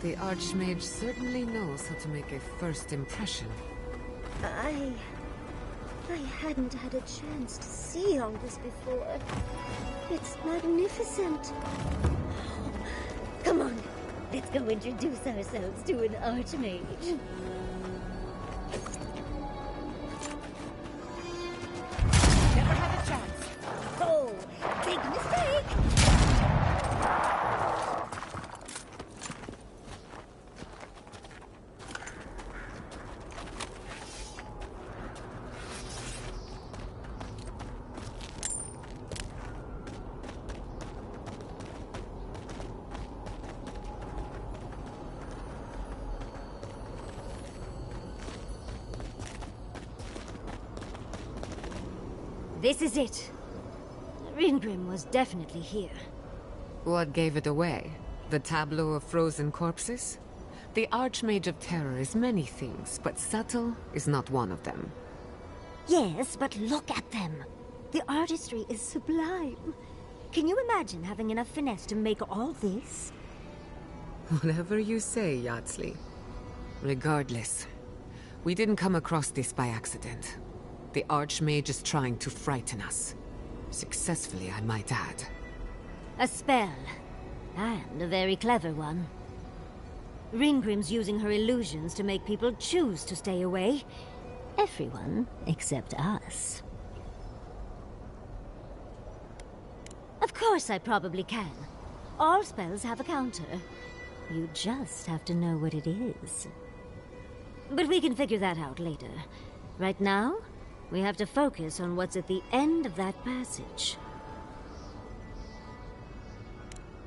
The Archmage certainly knows how to make a first impression. I hadn't had a chance to see all this before. It's magnificent. Come on, let's go introduce ourselves to an Archmage. Never had a chance. Oh, big mistake! This is it. Ringrim was definitely here. What gave it away? The tableau of frozen corpses? The Archmage of Terror is many things, but subtle is not one of them. Yes, but look at them. The artistry is sublime. Can you imagine having enough finesse to make all this? Whatever you say, Yardsley. Regardless, we didn't come across this by accident. The Archmage is trying to frighten us. Successfully, I might add. A spell. And a very clever one. Ringrim's using her illusions to make people choose to stay away. Everyone except us. Of course I probably can. All spells have a counter. You just have to know what it is. But we can figure that out later. Right now, we have to focus on what's at the end of that passage.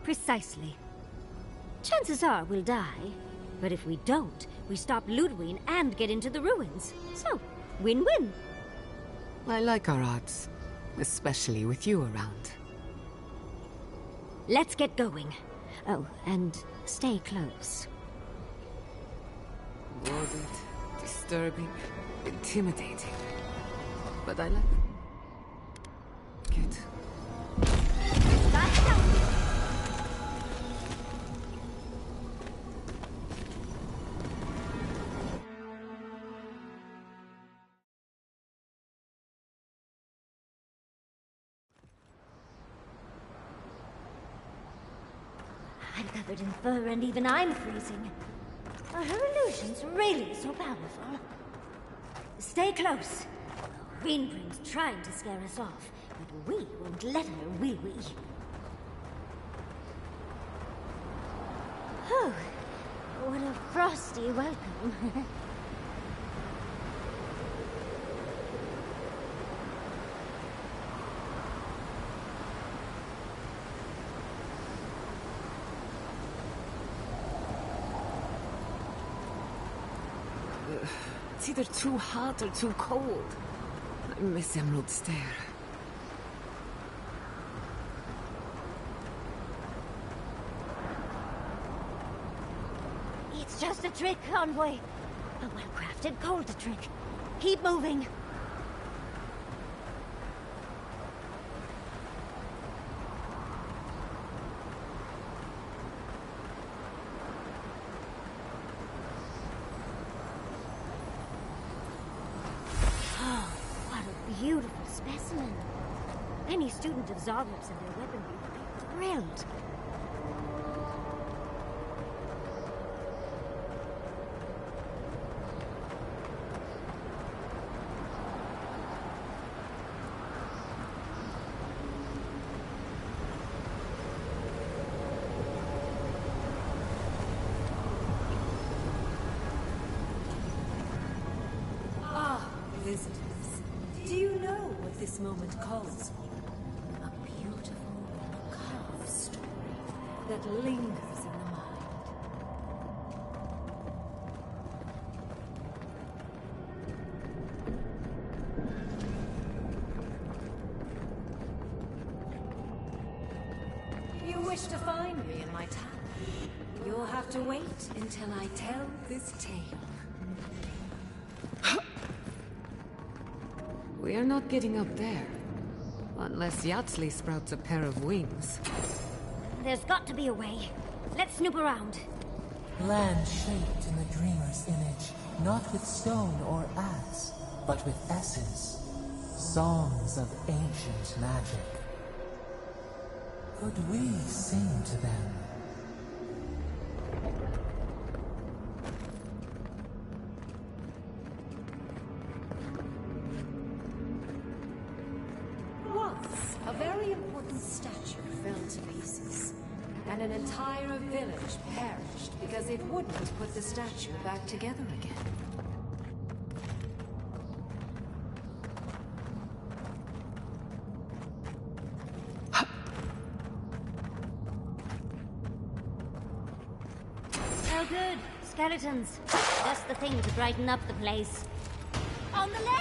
Precisely. Chances are we'll die, but if we don't, we stop Ludwig and get into the ruins. So, win-win. I like our odds, especially with you around. Let's get going. Oh, and stay close. Morbid, disturbing, intimidating. But I like it. I'm covered in fur and even I'm freezing. Are her illusions really so powerful? Stay close. Ringrim's trying to scare us off, but we won't let her, will we? Oh, what a frosty welcome. It's either too hot or too cold. I miss Emerald Stair. It's just a trick, envoy. A well-crafted cold trick. Keep moving. Beautiful specimen. Any student of Zagreb's and their weaponry would be thrilled. Visitors. Do you know what this moment calls for? A beautiful, macabre story that lingers in the mind. You wish to find me in my tower? You'll have to wait until I tell this tale. We are not getting up there. Unless Yardsley sprouts a pair of wings. There's got to be a way. Let's snoop around. Land shaped in the dreamer's image, not with stone or axe, but with essence. Songs of ancient magic. Could we sing to them? Once, a very important statue fell to pieces, and an entire village perished because it wouldn't put the statue back together again. Oh good, skeletons. Just the thing to brighten up the place. On the left!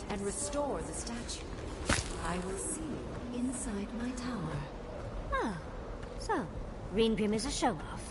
And restore the statue, I will see you inside my tower. Oh, so Dreamgrim is a show-off.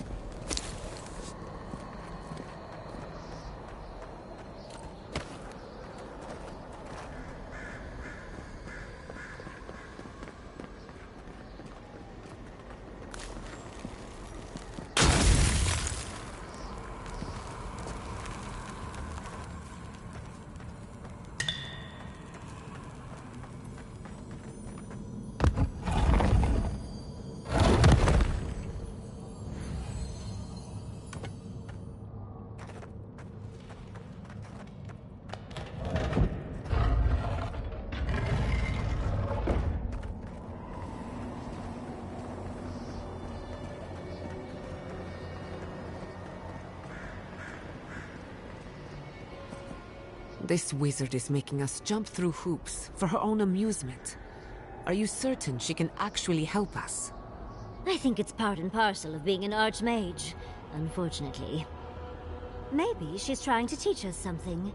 This wizard is making us jump through hoops for her own amusement. Are you certain she can actually help us? I think it's part and parcel of being an archmage, unfortunately. Maybe she's trying to teach us something.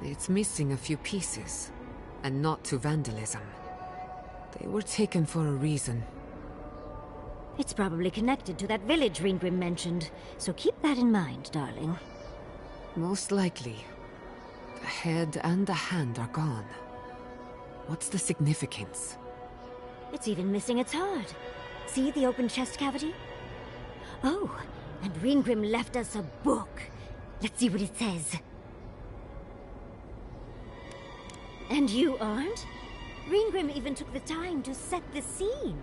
It's missing a few pieces, and not to vandalism. They were taken for a reason. It's probably connected to that village Dreamgrim mentioned, so keep that in mind, darling. Most likely. The head and the hand are gone. What's the significance? It's even missing its heart. See the open chest cavity? Oh, and Dreamgrim left us a book. Let's see what it says. And you aren't? Dreamgrim even took the time to set the scene.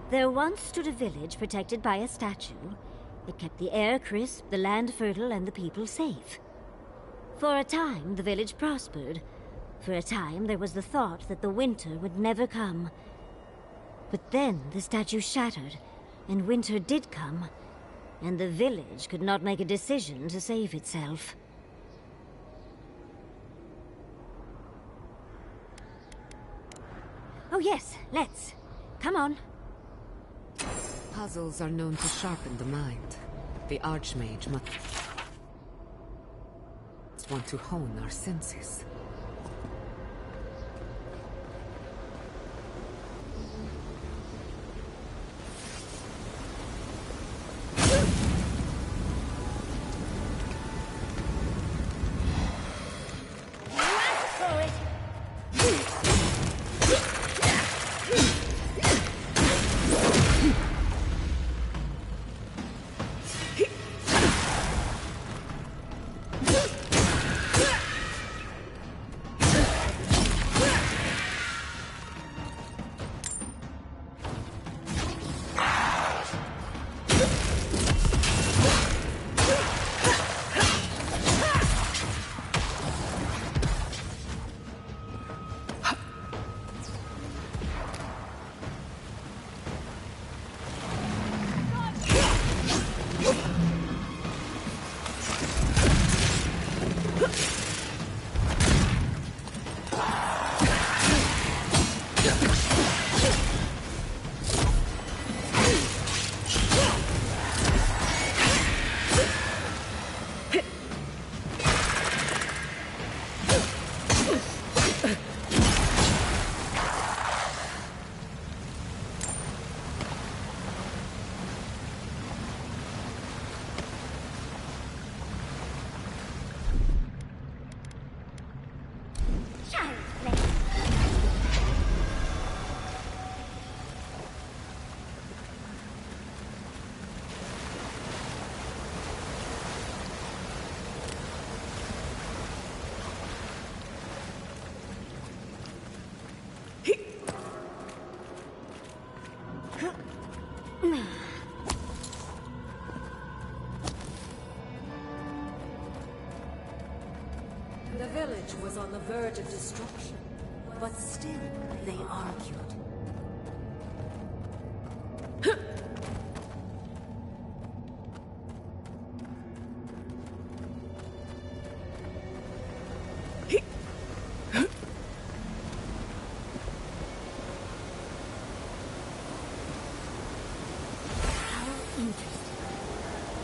There once stood a village protected by a statue. It kept the air crisp, the land fertile, and the people safe. For a time, the village prospered. For a time, there was the thought that the winter would never come. But then the statue shattered, and winter did come, and the village could not make a decision to save itself. Oh yes, let's. Come on. Puzzles are known to sharpen the mind. The Archmage must want to hone our senses. was on the verge of destruction, but still they argued.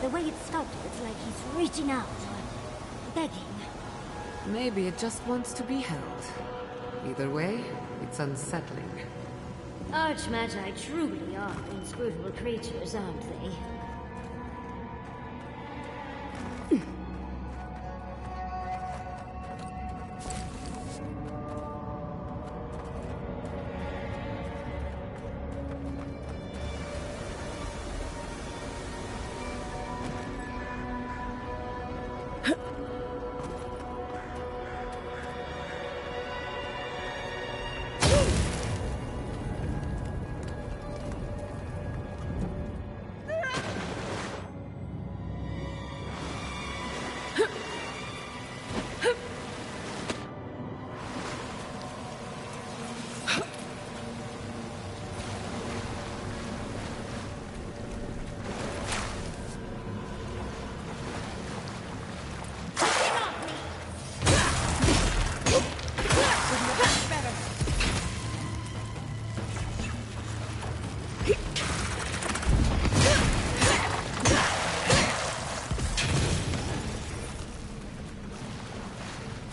The way it's sculpted, it's like he's reaching out, or begging. Maybe it just wants to be held. Either way, it's unsettling. Archmagi truly are inscrutable creatures, aren't they?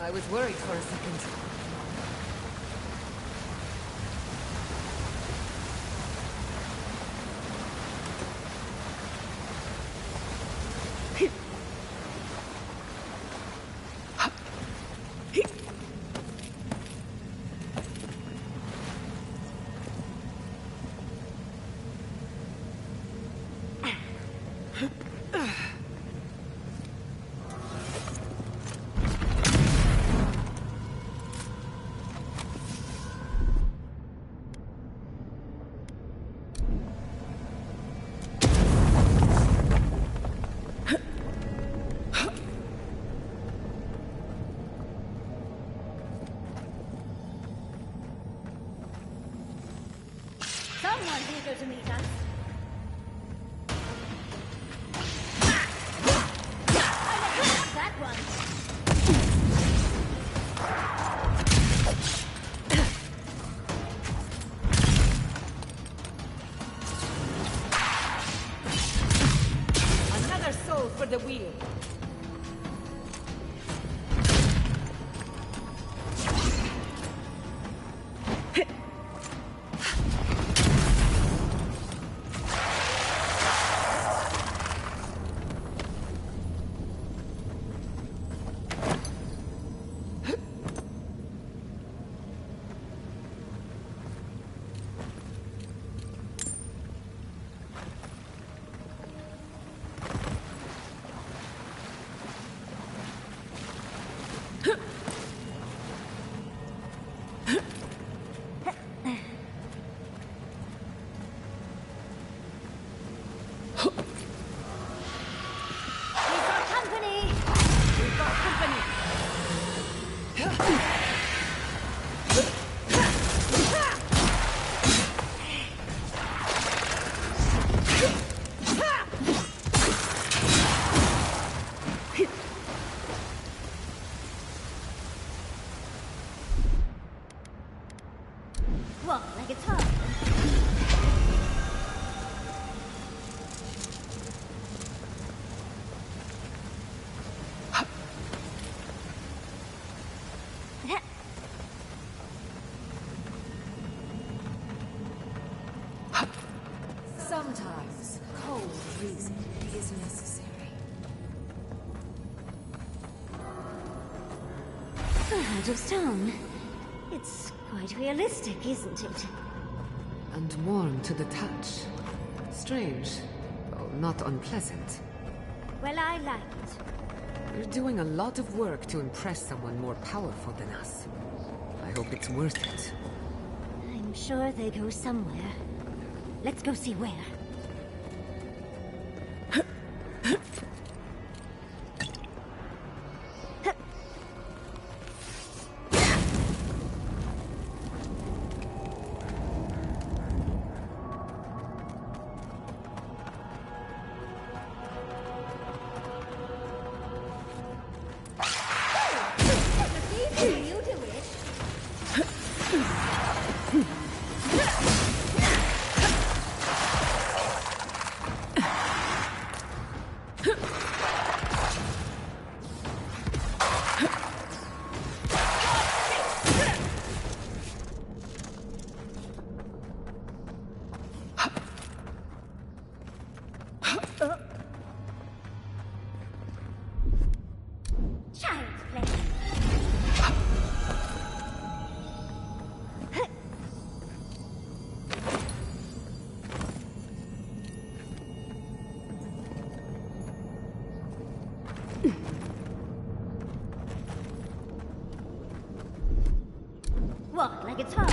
I was worried for a second. Someone's eager to meet us. That one. Another soul for the wheel. Walk like it's hard. Sometimes cold reason is necessary. Out of stone. It's quite realistic, isn't it? And warm to the touch. Strange, though not unpleasant. Well, I like it. You're doing a lot of work to impress someone more powerful than us. I hope it's worth it. I'm sure they go somewhere. Let's go see where. What, like it's hard?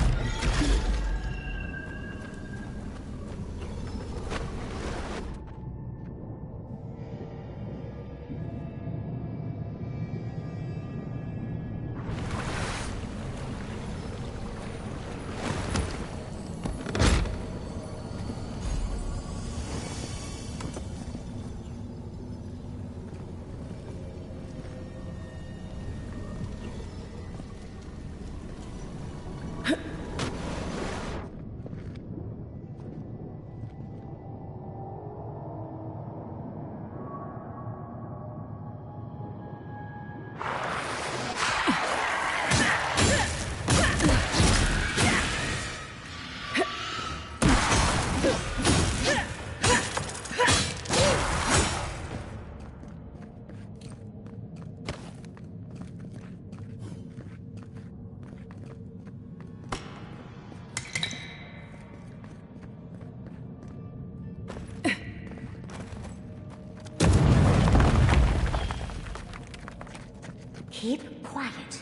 Keep quiet.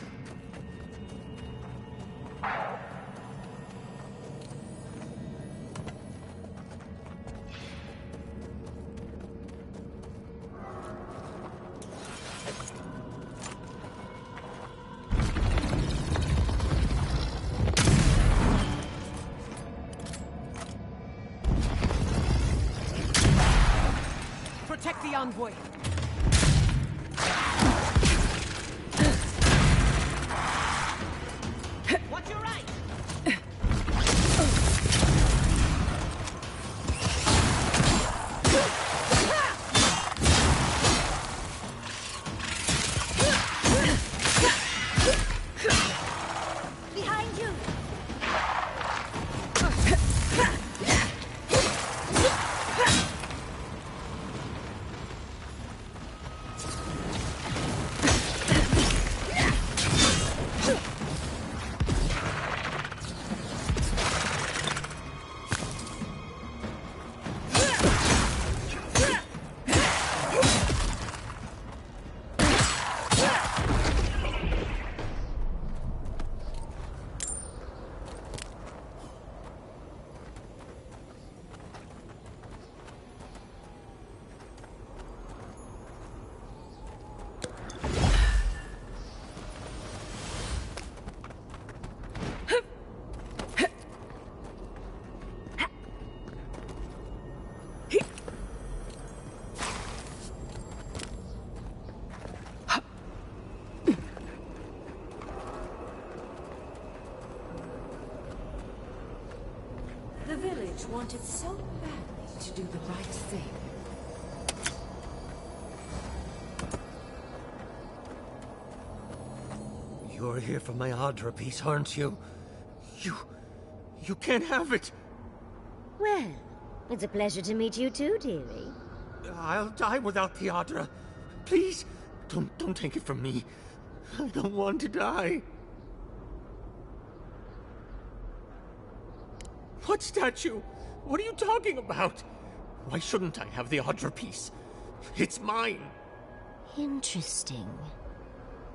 Protect the envoy. Watch your right. Behind you! The village wanted so badly to do the right thing. You're here for my Adra piece, aren't you? You can't have it! Well, it's a pleasure to meet you too, dearie. I'll die without the Adra. Please, don't take it from me. I don't want to die. What statue? What are you talking about? Why shouldn't I have the Adra piece? It's mine. Interesting.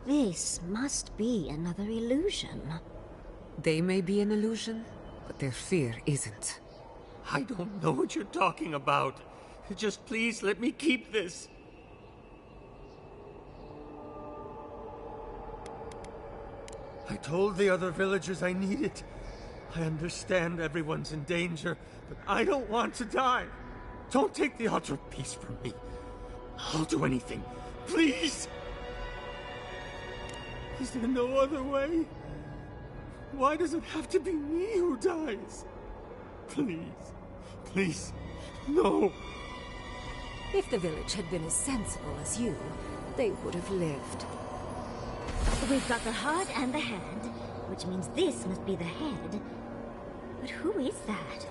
This must be another illusion. They may be an illusion, but their fear isn't. I don't know what you're talking about. Just please let me keep this. I told the other villagers I need it. I understand everyone's in danger, but I don't want to die. Don't take the Adra piece from me. I'll do anything. Please! Is there no other way? Why does it have to be me who dies? Please. Please. No. If the village had been as sensible as you, they would have lived. We've got the heart and the hand, which means this must be the head. But who is that?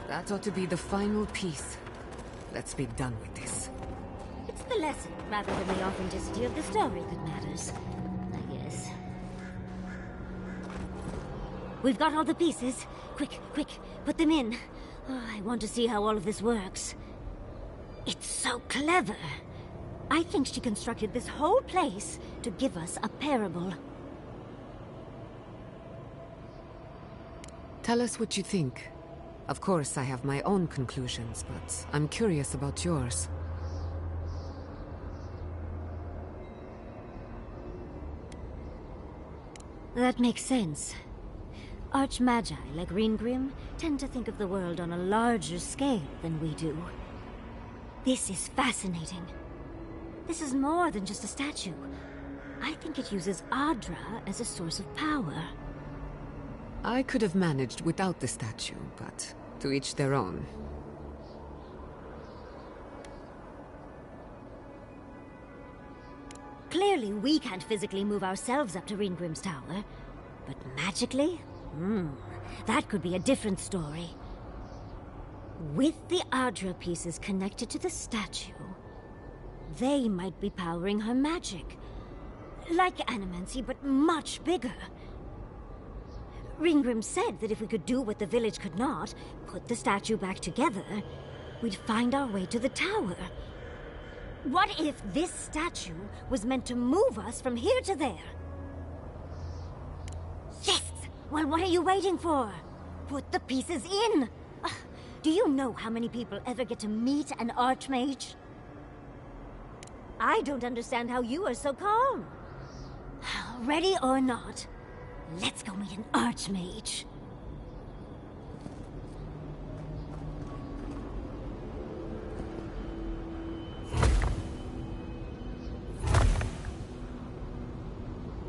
That ought to be the final piece. Let's be done with this. It's the lesson, rather than the authenticity of the story that matters, I guess. We've got all the pieces. Quick, quick, put them in. Oh, I want to see how all of this works. It's so clever. I think she constructed this whole place to give us a parable. Tell us what you think. Of course, I have my own conclusions, but I'm curious about yours. That makes sense. Archmagi like Ringrim tend to think of the world on a larger scale than we do. This is fascinating. This is more than just a statue. I think it uses Adra as a source of power. I could have managed without the statue, but to each their own. Clearly, we can't physically move ourselves up to Ringrim's tower. But magically? That could be a different story. With the Adra pieces connected to the statue, they might be powering her magic. Like animancy, but much bigger. Ringrim said that if we could do what the village could not, put the statue back together, we'd find our way to the tower. What if this statue was meant to move us from here to there? Yes! Well, what are you waiting for? Put the pieces in! Do you know how many people ever get to meet an archmage? I don't understand how you are so calm. Ready or not, let's go meet an archmage.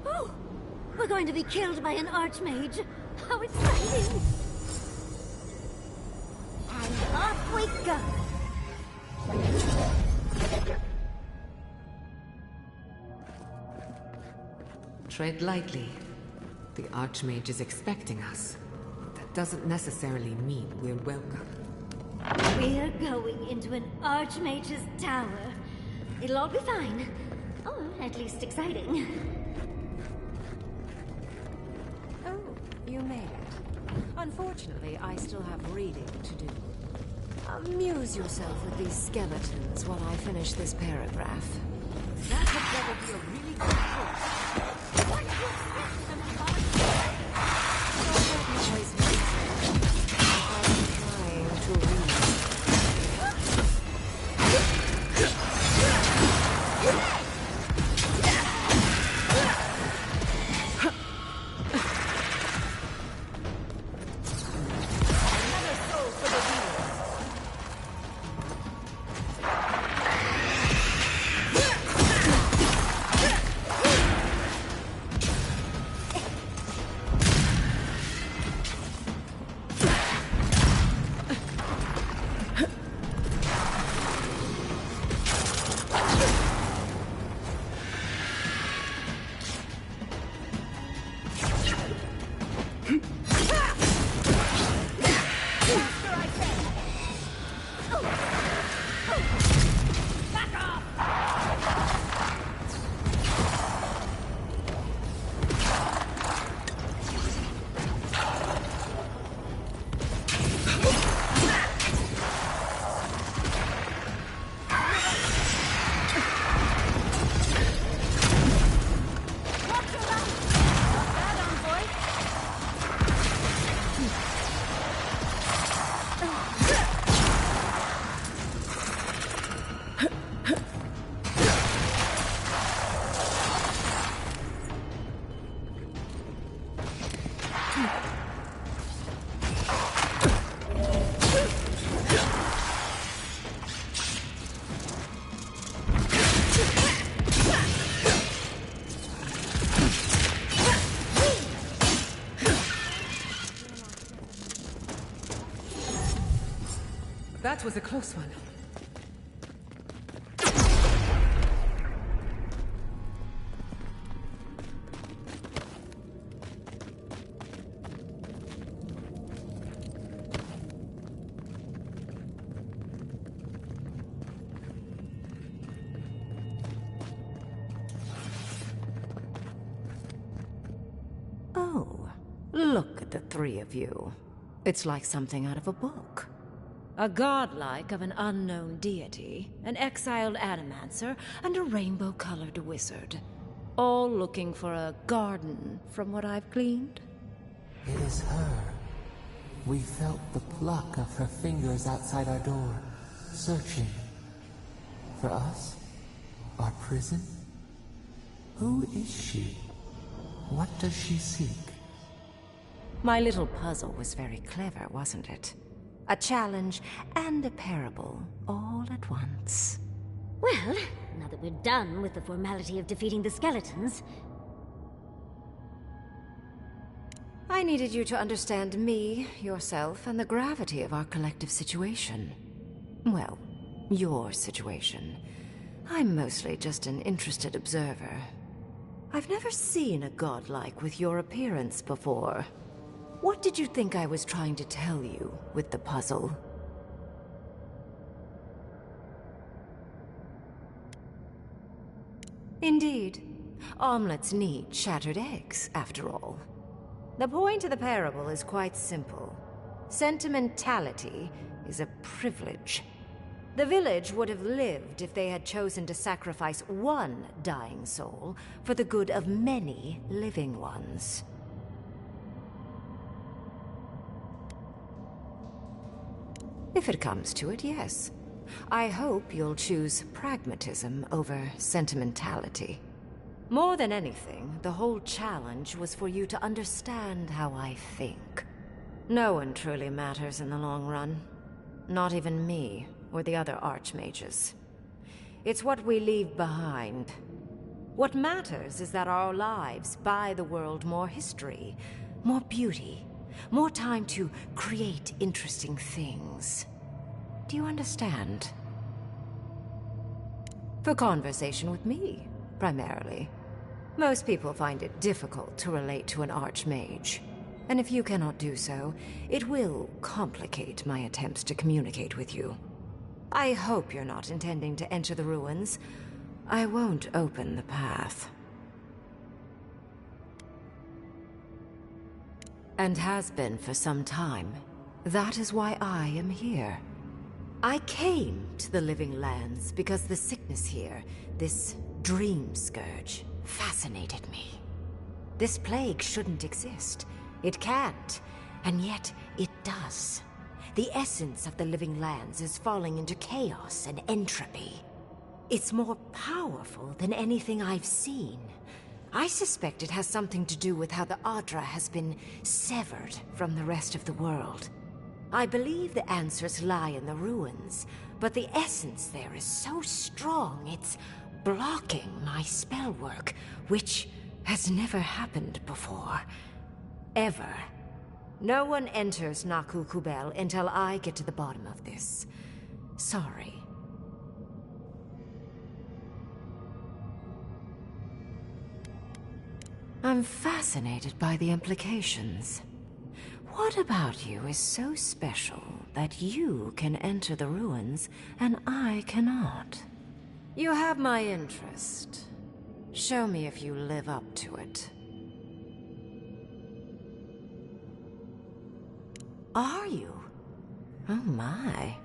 Oh, we're going to be killed by an archmage. How exciting! And off we go. Tread lightly. The Archmage is expecting us. That doesn't necessarily mean we're welcome. We're going into an Archmage's tower. It'll all be fine. Or at least exciting. Oh, you made it. Unfortunately, I still have reading to do. Amuse yourself with these skeletons while I finish this paragraph. That would better be a really good book. What is trying to read. Another soul for the wheel. That was a close one. Oh, look at the three of you. It's like something out of a book. A godlike of an unknown deity, an exiled animancer, and a rainbow-colored wizard. All looking for a garden, from what I've gleaned. It is her. We felt the pluck of her fingers outside our door, searching. For us? Our prison? Who is she? What does she seek? My little puzzle was very clever, wasn't it? A challenge and a parable, all at once. Well, now that we're done with the formality of defeating the skeletons... I needed you to understand me, yourself, and the gravity of our collective situation. Well, your situation. I'm mostly just an interested observer. I've never seen a godlike with your appearance before. What did you think I was trying to tell you with the puzzle? Indeed. Omelets need shattered eggs, after all. The point of the parable is quite simple. Sentimentality is a privilege. The village would have lived if they had chosen to sacrifice one dying soul for the good of many living ones. If it comes to it, yes. I hope you'll choose pragmatism over sentimentality. More than anything, the whole challenge was for you to understand how I think. No one truly matters in the long run. Not even me, or the other archmages. It's what we leave behind. What matters is that our lives buy the world more history, more beauty, more time to create interesting things. Do you understand? For conversation with me, primarily. Most people find it difficult to relate to an archmage. And if you cannot do so, it will complicate my attempts to communicate with you. I hope you're not intending to enter the ruins. I won't open the path. And has been for some time. That is why I am here. I came to the Living Lands because the sickness here, this Dreamscourge, fascinated me. This plague shouldn't exist. It can't, and yet it does. The essence of the Living Lands is falling into chaos and entropy. It's more powerful than anything I've seen. I suspect it has something to do with how the Adra has been severed from the rest of the world. I believe the answers lie in the ruins, but the essence there is so strong it's blocking my spell work, which has never happened before. Ever. No one enters Naku Kubel until I get to the bottom of this. Sorry. I'm fascinated by the implications. What about you is so special that you can enter the ruins and I cannot? You have my interest. Show me if you live up to it. Are you? Oh my.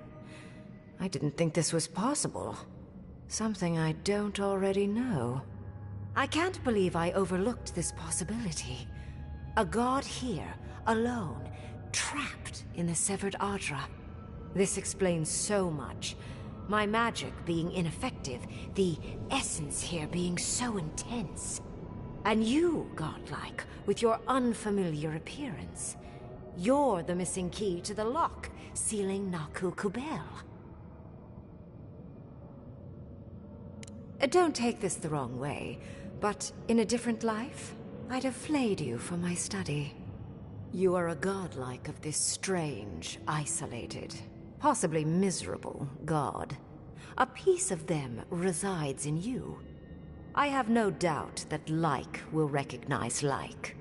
I didn't think this was possible. Something I don't already know. I can't believe I overlooked this possibility. A god here, alone, trapped in the severed Adra. This explains so much. My magic being ineffective, the essence here being so intense. And you, godlike, with your unfamiliar appearance. You're the missing key to the lock, sealing Naku Kubel. Don't take this the wrong way, but in a different life, I'd have flayed you for my study. You are a godlike of this strange, isolated, possibly miserable god. A piece of them resides in you. I have no doubt that like will recognize like.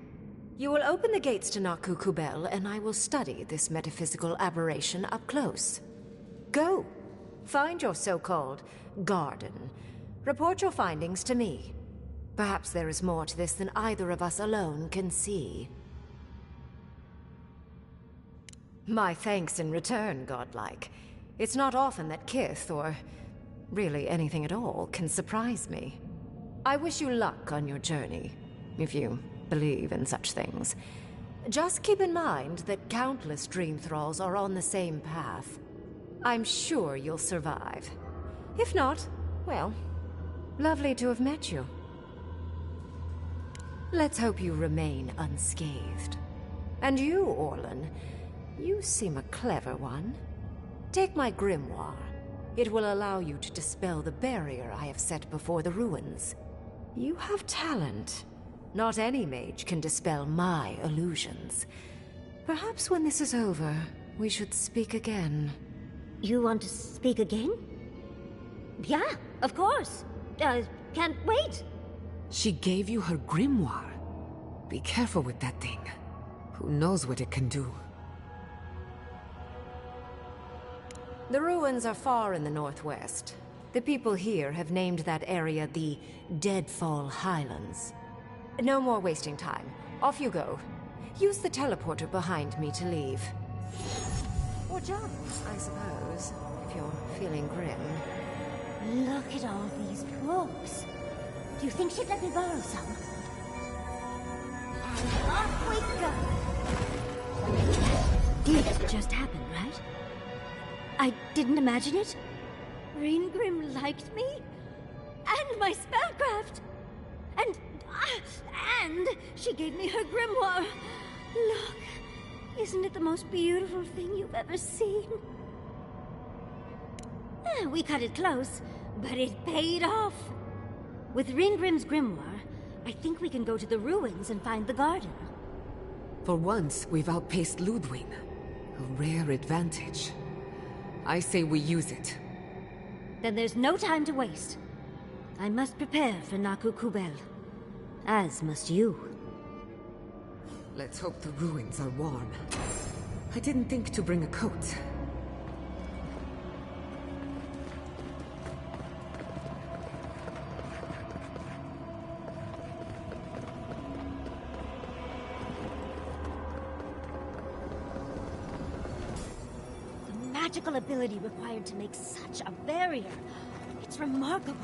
You will open the gates to Naku Kubel, and I will study this metaphysical aberration up close. Go. Find your so-called garden. Report your findings to me. Perhaps there is more to this than either of us alone can see. My thanks in return, godlike. It's not often that Kith, or really anything at all, can surprise me. I wish you luck on your journey, if you believe in such things. Just keep in mind that countless dream thralls are on the same path. I'm sure you'll survive. If not, well, lovely to have met you. Let's hope you remain unscathed. And you, Orlan, you seem a clever one. Take my grimoire. It will allow you to dispel the barrier I have set before the ruins. You have talent. Not any mage can dispel my illusions. Perhaps when this is over, we should speak again. You want to speak again? Yeah, of course. Can't wait. She gave you her grimoire. Be careful with that thing. Who knows what it can do? The ruins are far in the northwest. The people here have named that area the Deadfall Highlands. No more wasting time. Off you go. Use the teleporter behind me to leave. Or jump, I suppose, if you're feeling grim. Look at all these books. Do you think she'd let me borrow some? And off we go. This just happened, right? I didn't imagine it. Ringrim liked me? And my spellcraft! And she gave me her grimoire. Look, isn't it the most beautiful thing you've ever seen? We cut it close, but it paid off. With Ringrim's grimoire, I think we can go to the ruins and find the garden. For once, we've outpaced Ludwig. A rare advantage. I say we use it. Then there's no time to waste. I must prepare for Naku Kubel. As must you. Let's hope the ruins are warm. I didn't think to bring a coat. The magical ability required to make such a barrier. It's remarkable.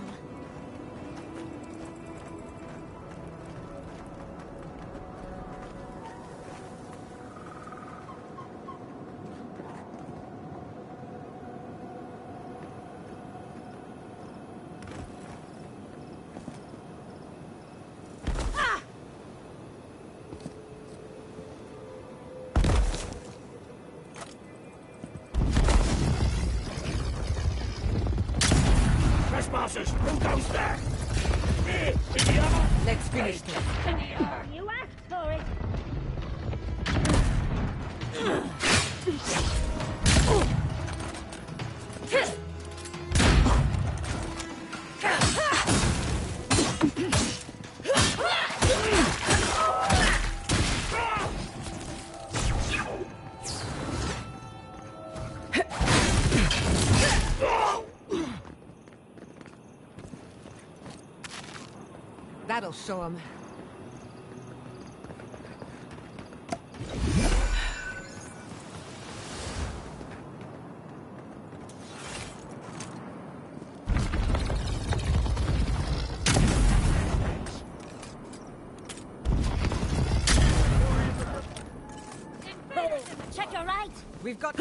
Who goes there? Me, Eora. Let's finish this. You asked for it. That'll show him. Check your right. We've got...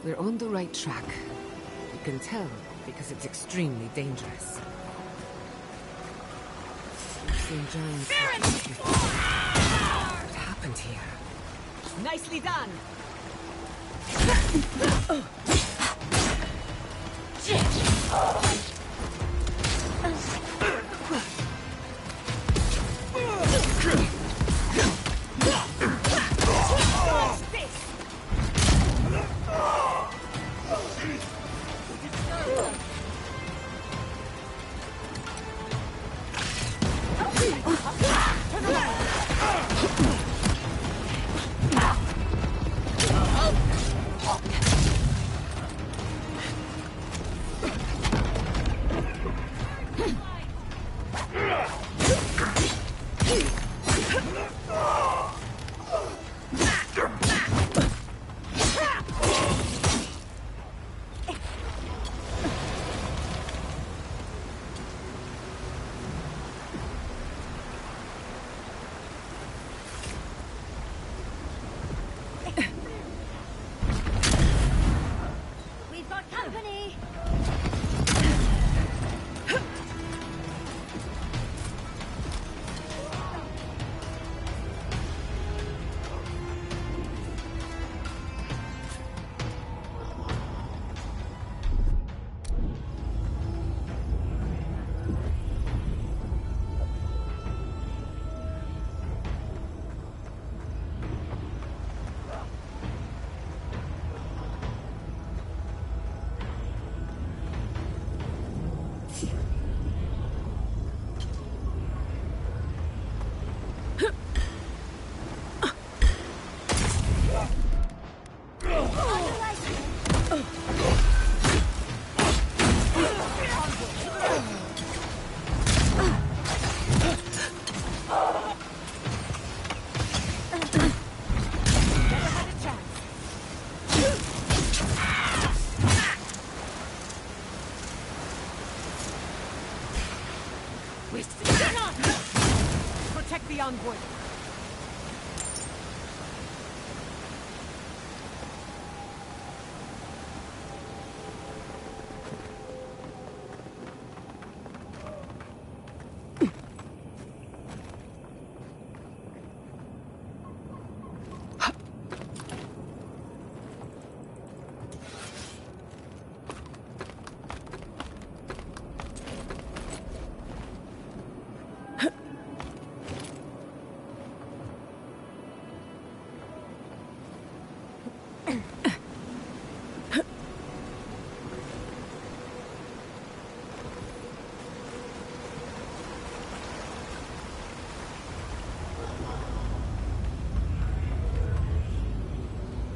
We're on the right track. You can tell because it's extremely dangerous. I've seen giants like this before. What happened here? Nicely done! Protect the envoy.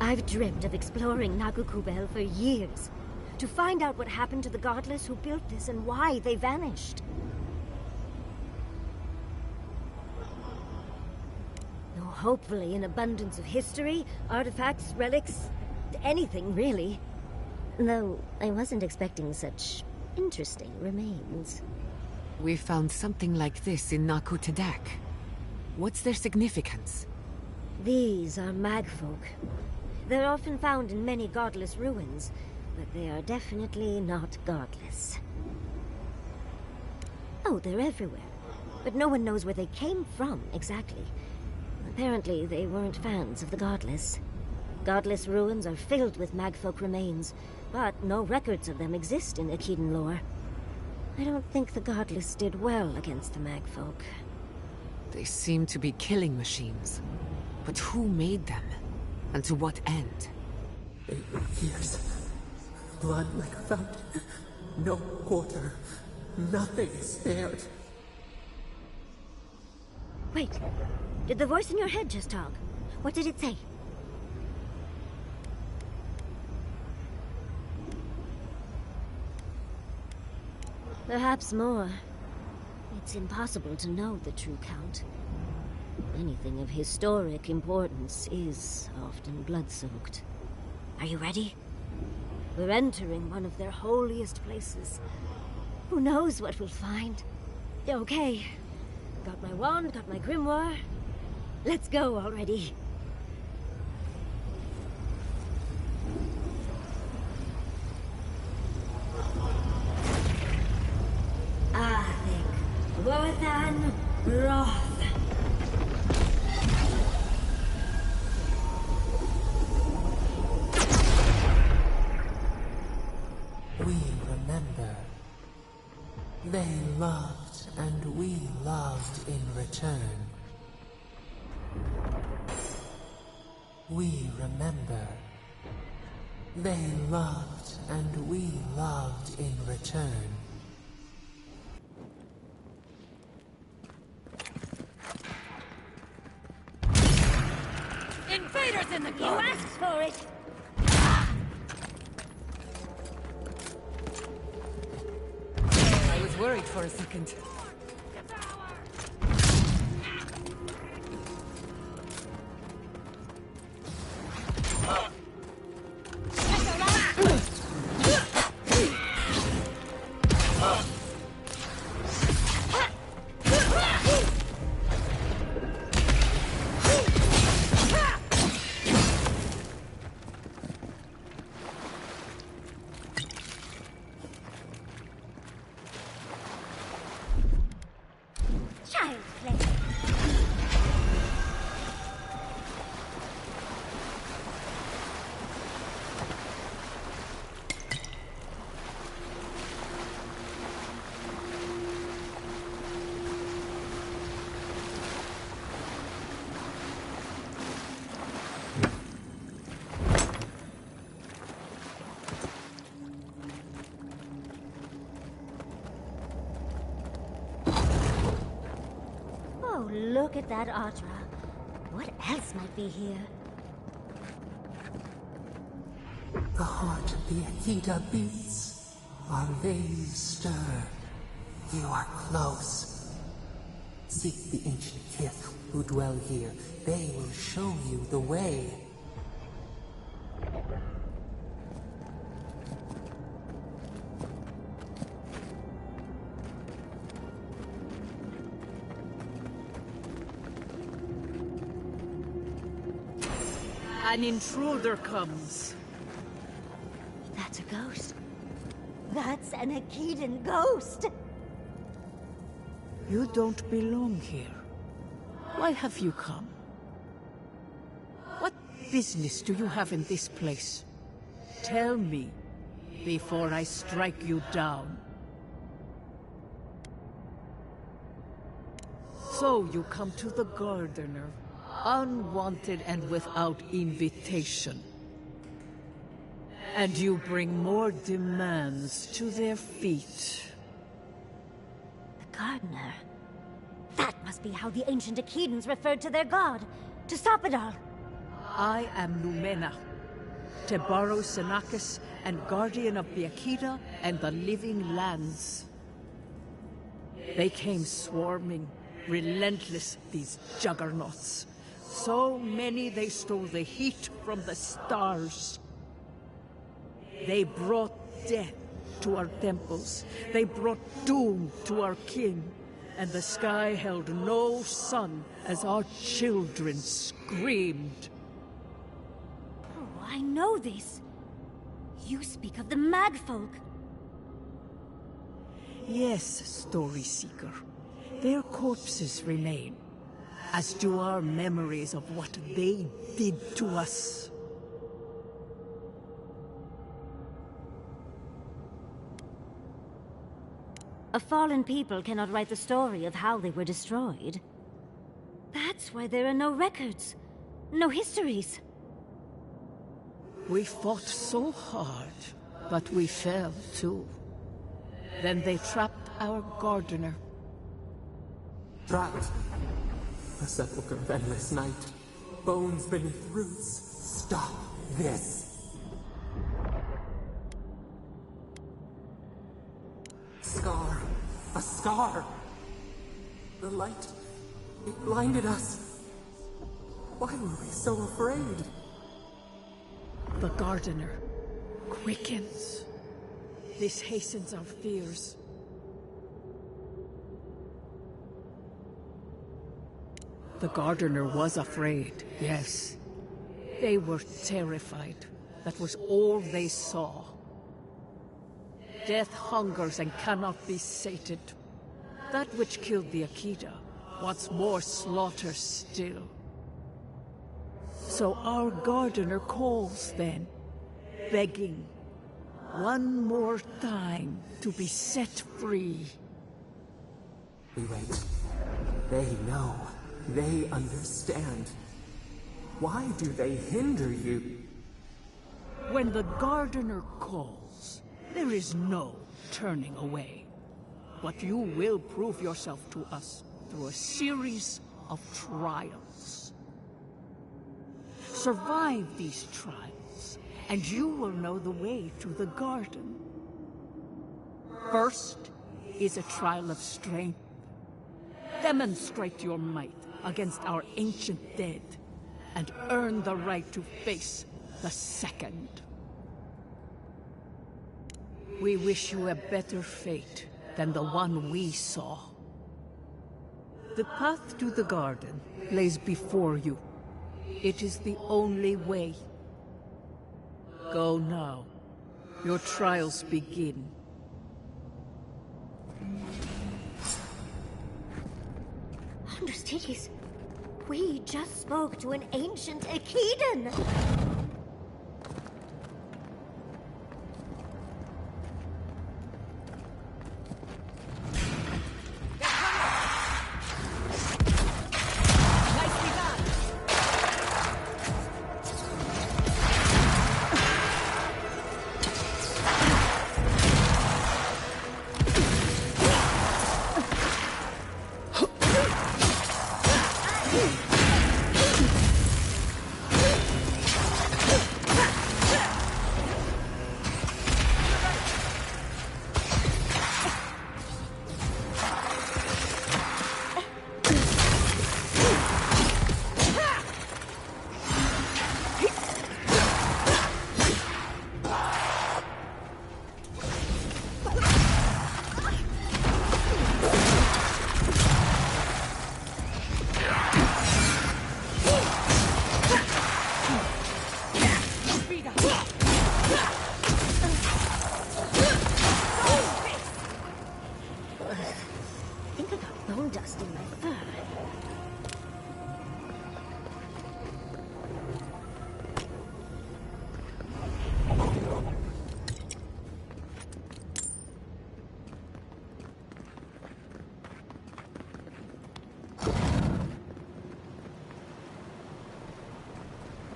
I've dreamed of exploring Nagukubel for years, to find out what happened to the godless who built this and why they vanished. Oh, hopefully an abundance of history, artifacts, relics, anything really. Though I wasn't expecting such interesting remains. We found something like this in Naku Tadak. What's their significance? These are magfolk. They're often found in many godless ruins, but they are definitely not godless. Oh, they're everywhere, but no one knows where they came from exactly. Apparently, they weren't fans of the godless. Godless ruins are filled with magfolk remains, but no records of them exist in Akhidan lore. I don't think the godless did well against the magfolk. They seem to be killing machines. But who made them? And to what end? 8 years. Blood like a fountain. No quarter. Nothing is spared. Wait. Did the voice in your head just talk? What did it say? Perhaps more. It's impossible to know the true count. Anything of historic importance is often blood-soaked. Are you ready? We're entering one of their holiest places. Who knows what we'll find? Okay. Got my wand, got my grimoire. Let's go already. Wrath. We remember. They loved, and we loved in return. We remember. They loved, and we loved in return. Invaders in the garden! You asked for it! I was worried for a second. Look at that Audra. What else might be here? The heart of the Akita beats. Our veins stir. You are close. Seek the ancient kith who dwell here. They will show you the way. An intruder comes. That's a ghost. That's an Akitan ghost! You don't belong here. Why have you come? What business do you have in this place? Tell me, before I strike you down. So you come to the Gardener, unwanted and without invitation. And you bring more demands to their feet. The Gardener. That must be how the ancient Akitans referred to their god, to Sapadal. I am Numena, Tebaro Senakis, and guardian of the Akita and the living lands. They came swarming, relentless, these juggernauts. So many they stole the heat from the stars. They brought death to our temples. They brought doom to our kin. And the sky held no sun as our children screamed. Oh, I know this. You speak of the Magfolk. Yes, Story Seeker. Their corpses remain, as do our memories of what they did to us. A fallen people cannot write the story of how they were destroyed. That's why there are no records, no histories. We fought so hard, but we fell too. Then they trapped our Gardener. Trapped. A sepulchre of endless night. Bones beneath roots. Stop this. Scar. A scar. The light. It blinded us. Why were we so afraid? The Gardener quickens. This hastens our fears. The Gardener was afraid, yes. They were terrified. That was all they saw. Death hungers and cannot be sated. That which killed the Akita What's more, slaughter still. So our gardener calls then, begging one more time to be set free. We wait. They know. They understand. Why do they hinder you? When the gardener calls, there is no turning away. But you will prove yourself to us through a series of trials. Survive these trials, and you will know the way to the garden. First is a trial of strength. Demonstrate your might against our ancient dead, and earn the right to face the second. We wish you a better fate than the one we saw. The path to the garden lays before you. It is the only way. Go now. Your trials begin. Understudies, we just spoke to an ancient Akedan!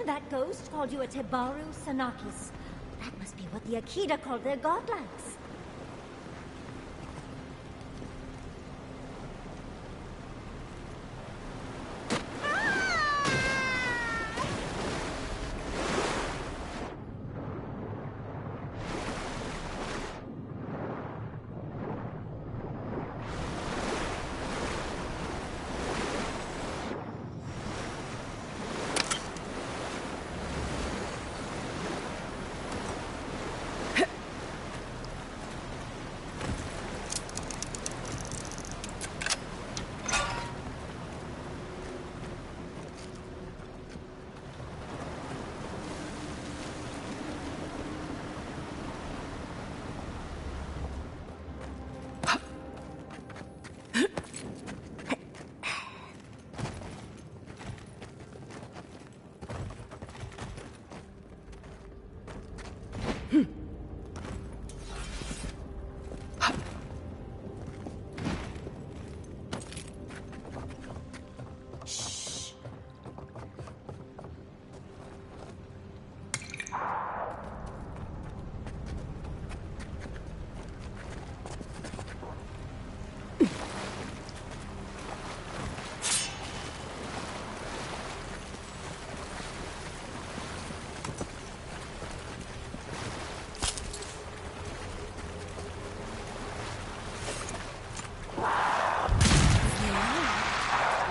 That ghost called you a Tebaru Sanakis. That must be what the Akida called their godlands.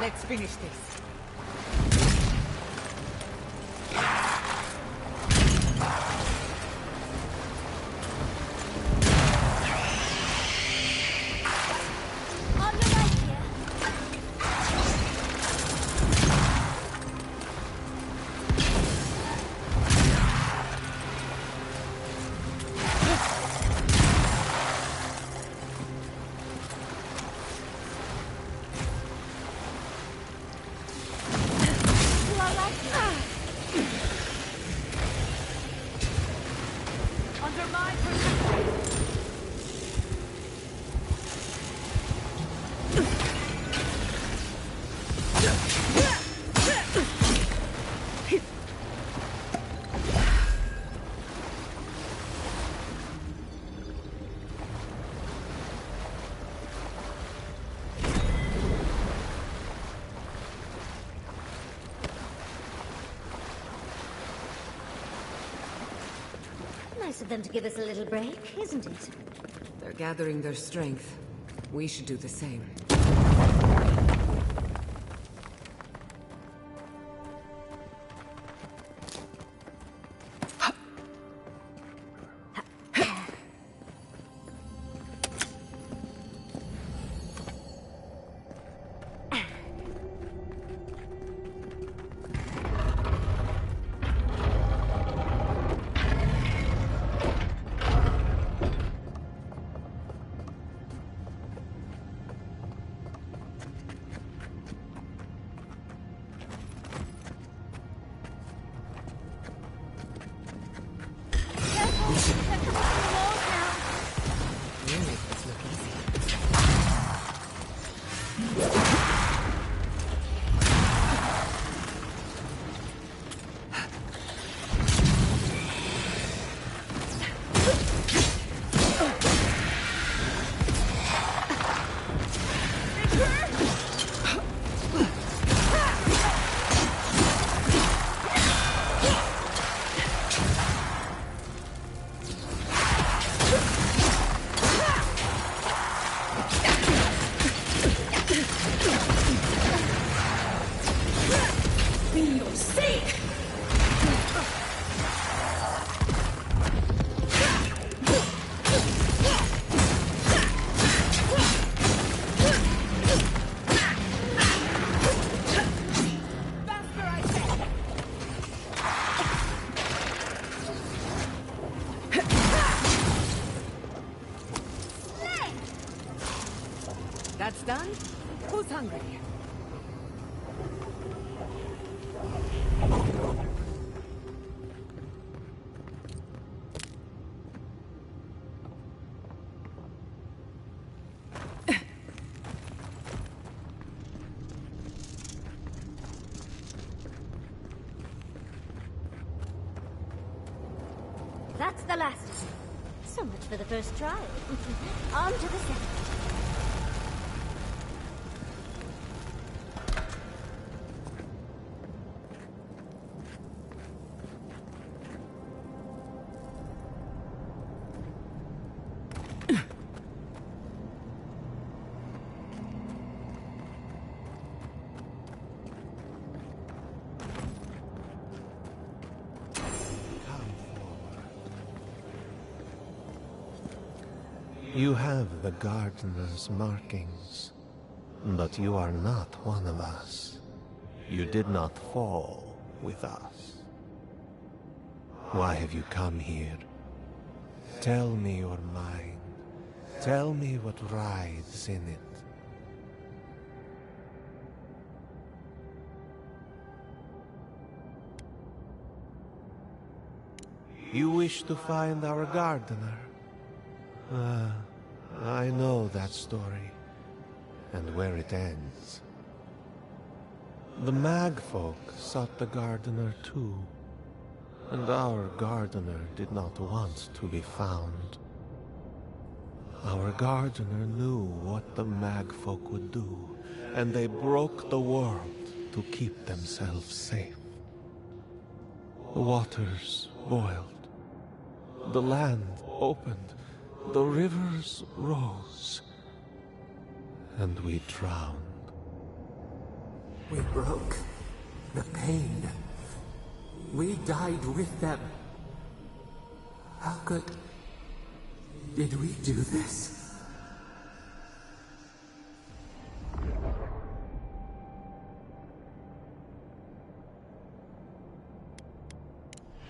Let's finish this. my protection! Nice of them to give us a little break, isn't it? They're gathering their strength. We should do the same. That's done? Who's hungry? That's the last of them. So much for the first trial. On to the second. You have the gardener's markings, but you are not one of us. You did not fall with us. Why have you come here? Tell me your mind. Tell me what rides in it. You wish to find our gardener? I know that story, and where it ends. The Magfolk sought the gardener too, and our gardener did not want to be found. Our gardener knew what the Magfolk would do, and they broke the world to keep themselves safe. The waters boiled, the land opened, the rivers rose, and we drowned. We broke the pain. We died with them. How did we do this?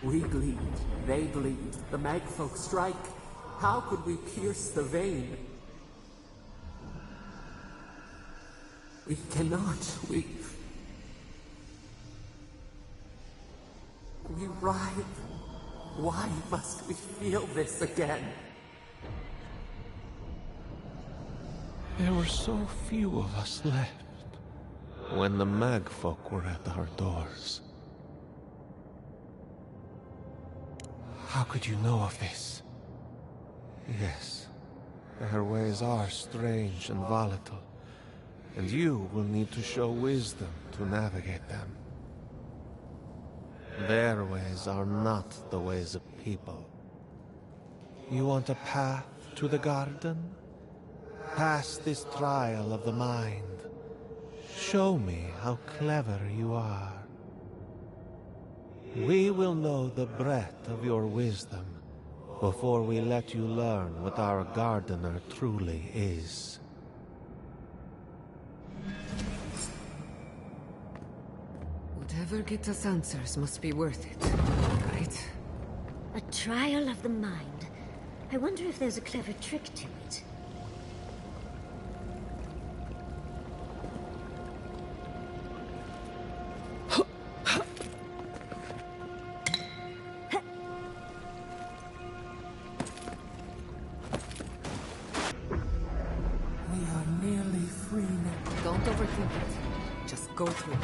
We bleed, they bleed, the Magfolk strike. How could we pierce the vein? We cannot. We writhe Why must we feel this again? There were so few of us left when the magfolk were at our doors. How could you know of this? Yes, their ways are strange and volatile, and you will need to show wisdom to navigate them. Their ways are not the ways of people. You want a path to the garden? Pass this trial of the mind. Show me how clever you are. We will know the breadth of your wisdom before we let you learn what our gardener truly is. Whatever gets us answers must be worth it, right? A trial of the mind. I wonder if there's a clever trick to it. We are nearly free now. Don't overthink it. Just go through.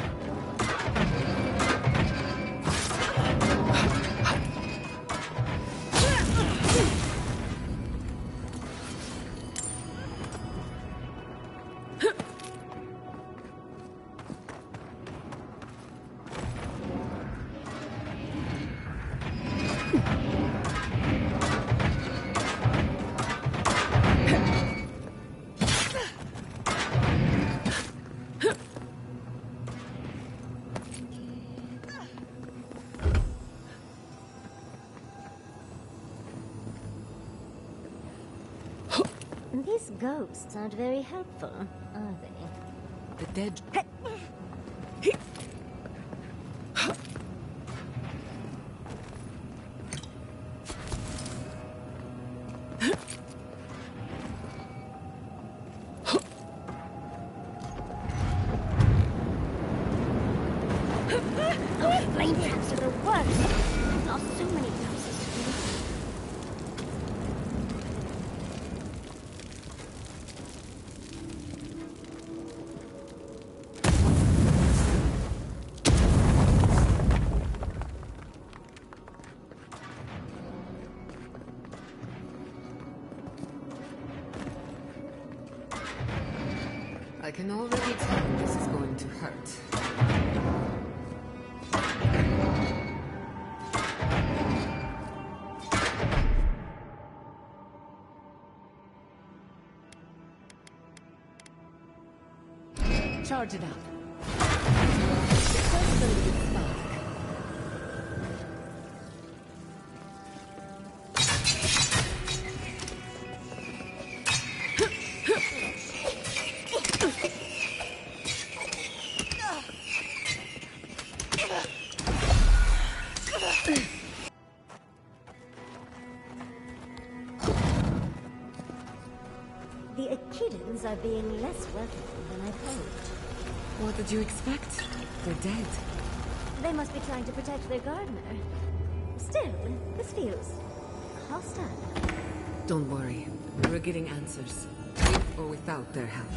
These ghosts aren't very helpful, are they? The dead... Oh, flame traps are the worst! I've lost so many houses to them. I can already tell this is going to hurt. Charge it up. Successfully spark. The Echidans are being less welcome than I'd hoped. What did you expect? They're dead. They must be trying to protect their gardener. Still, this feels hostile. Don't worry. We're getting answers. With or without their help.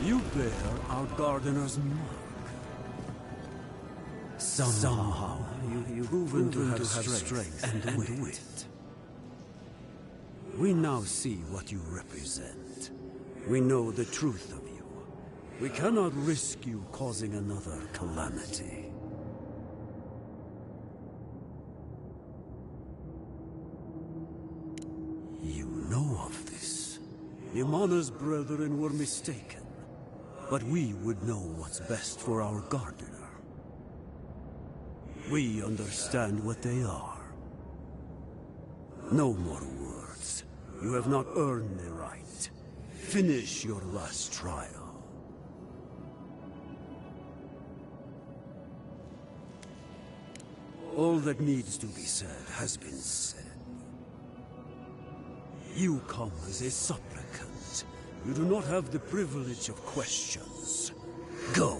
You bear our gardener's mark. Somehow you've proven to have strength and wit. We now see what you represent. We know the truth of you. We cannot risk you causing another calamity. You know of this. Imana's brethren were mistaken. But we would know what's best for our gardener. We understand what they are. No more words. You have not earned the right. Finish your last trial. All that needs to be said has been said. You come as a supplicant. You do not have the privilege of questions. Go.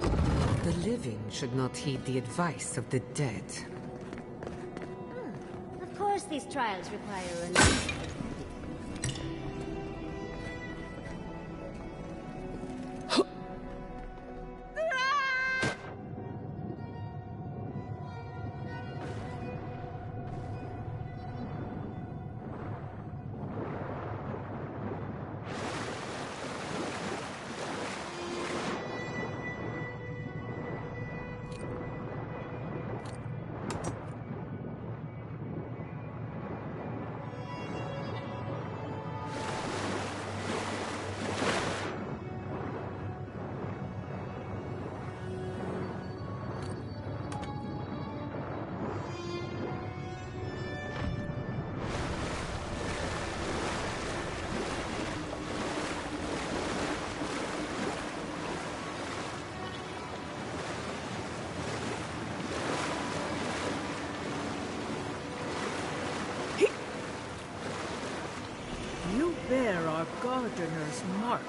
The living should not heed the advice of the dead. Of course these trials require a lot. You bear our gardener's mark.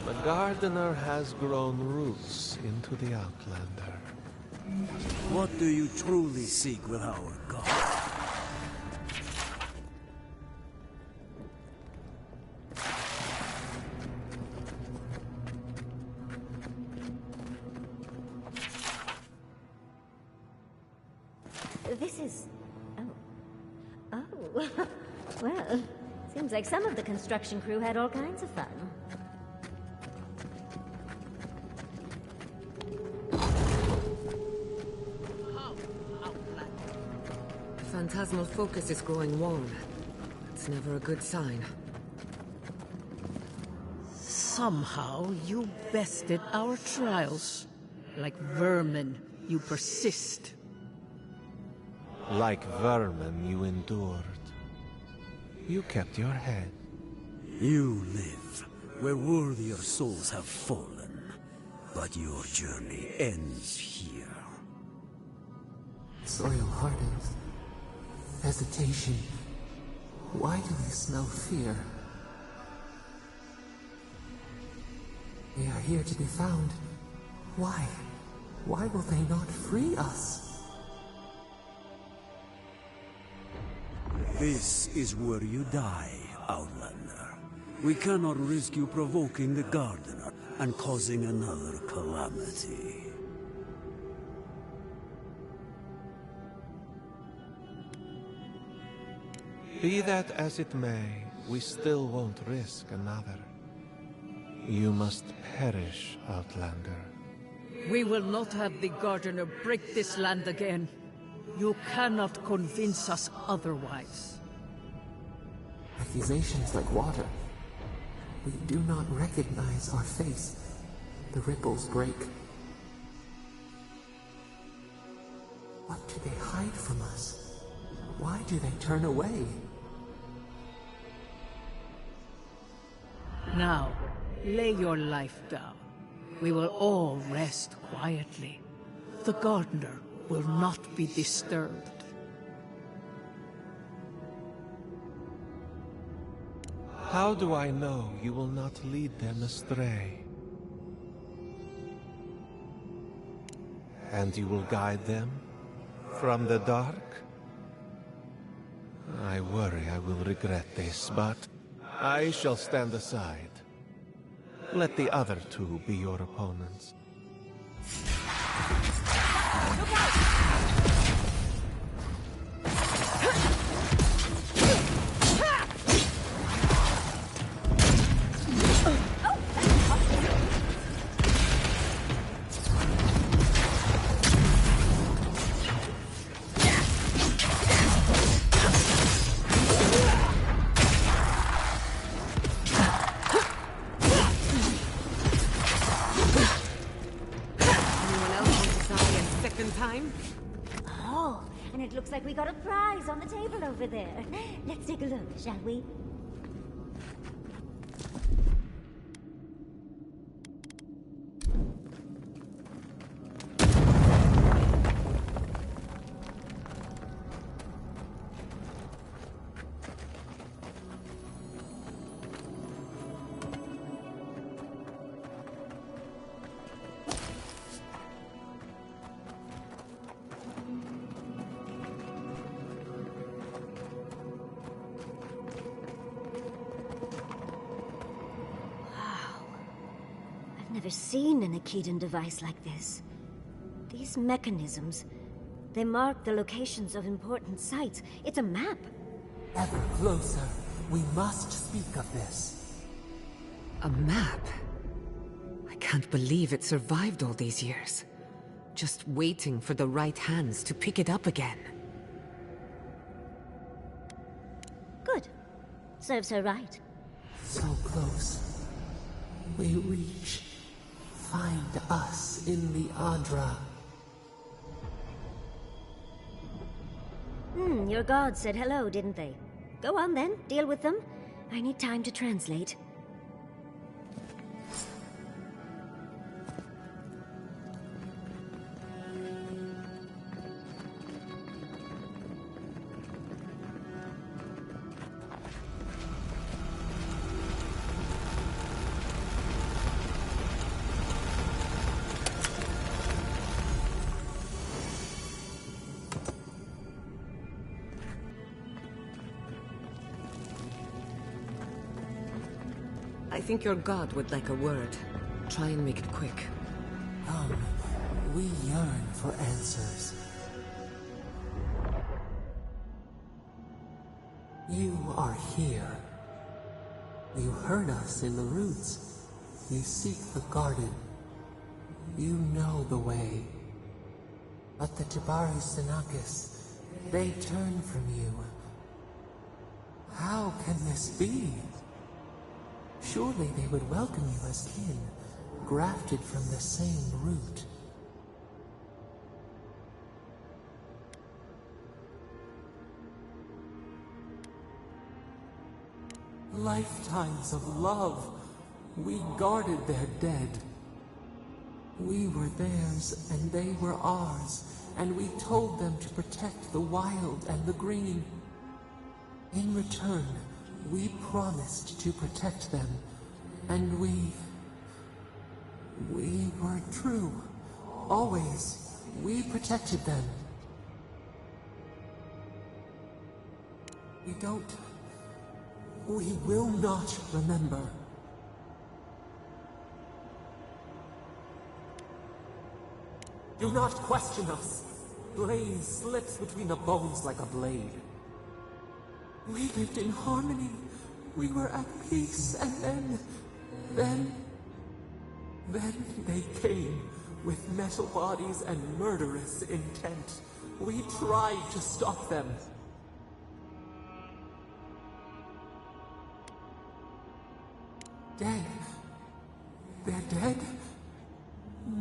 The gardener has grown roots into the Outlander. What do you truly seek with our god? This is... Oh. Oh. Well, seems like some of the construction crew had all kinds of fun. Phantasmal focus is growing warm. It's never a good sign. Somehow you bested our trials. Like vermin, you persist. Like vermin, you endured. You kept your head. You live where worthier souls have fallen, but your journey ends here. Soil hardens. Hesitation. Why do they smell fear? They are here to be found. Why? Why will they not free us? This is where you die, Outlander. We cannot risk you provoking the Gardener and causing another calamity. Be that as it may, we still won't risk another. You must perish, Outlander. We will not have the Gardener break this land again. You cannot convince us otherwise. Accusations like water. We do not recognize our face. The ripples break. What do they hide from us? Why do they turn away? Now, lay your life down. We will all rest quietly. The Gardener will not be disturbed. How do I know you will not lead them astray? And you will guide them from the dark? I worry I will regret this, but I shall stand aside. Let the other two be your opponents. Looks like we got a prize on the table over there. Let's take a look, shall we? Never seen an Akedan device like this. These mechanisms, they mark the locations of important sites. It's a map. Ever closer. We must speak of this. A map? I can't believe it survived all these years. Just waiting for the right hands to pick it up again. Good. Serves her right. So close. We reach. Find us in the Adra. Your gods said hello, didn't they? Go on then, deal with them. I need time to translate. I think your god would like a word. Try and make it quick. We yearn for answers. You are here. You heard us in the roots. You seek the garden. You know the way. But the Tibaru Sinakis, they turn from you. How can this be? Surely they would welcome you as kin, grafted from the same root. Lifetimes of love. We guarded their dead. We were theirs and they were ours, and we told them to protect the wild and the green. In return, we promised to protect them, and we were true. Always, we protected them. We will not remember. Do not question us. Blade slips between the bones like a blade. We lived in harmony. We were at peace, and then they came with metal bodies and murderous intent. We tried to stop them. Dead? They're dead?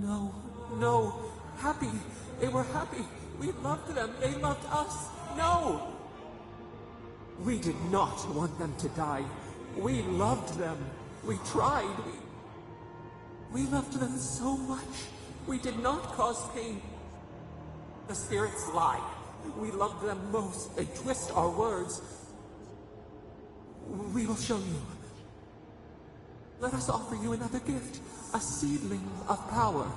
No. Happy. They were happy. We loved them. They loved us. No! We did not want them to die. We loved them. We tried. We loved them so much. We did not cause pain. The spirits lie. We loved them most. They twist our words. We will show you. Let us offer you another gift. A seedling of power.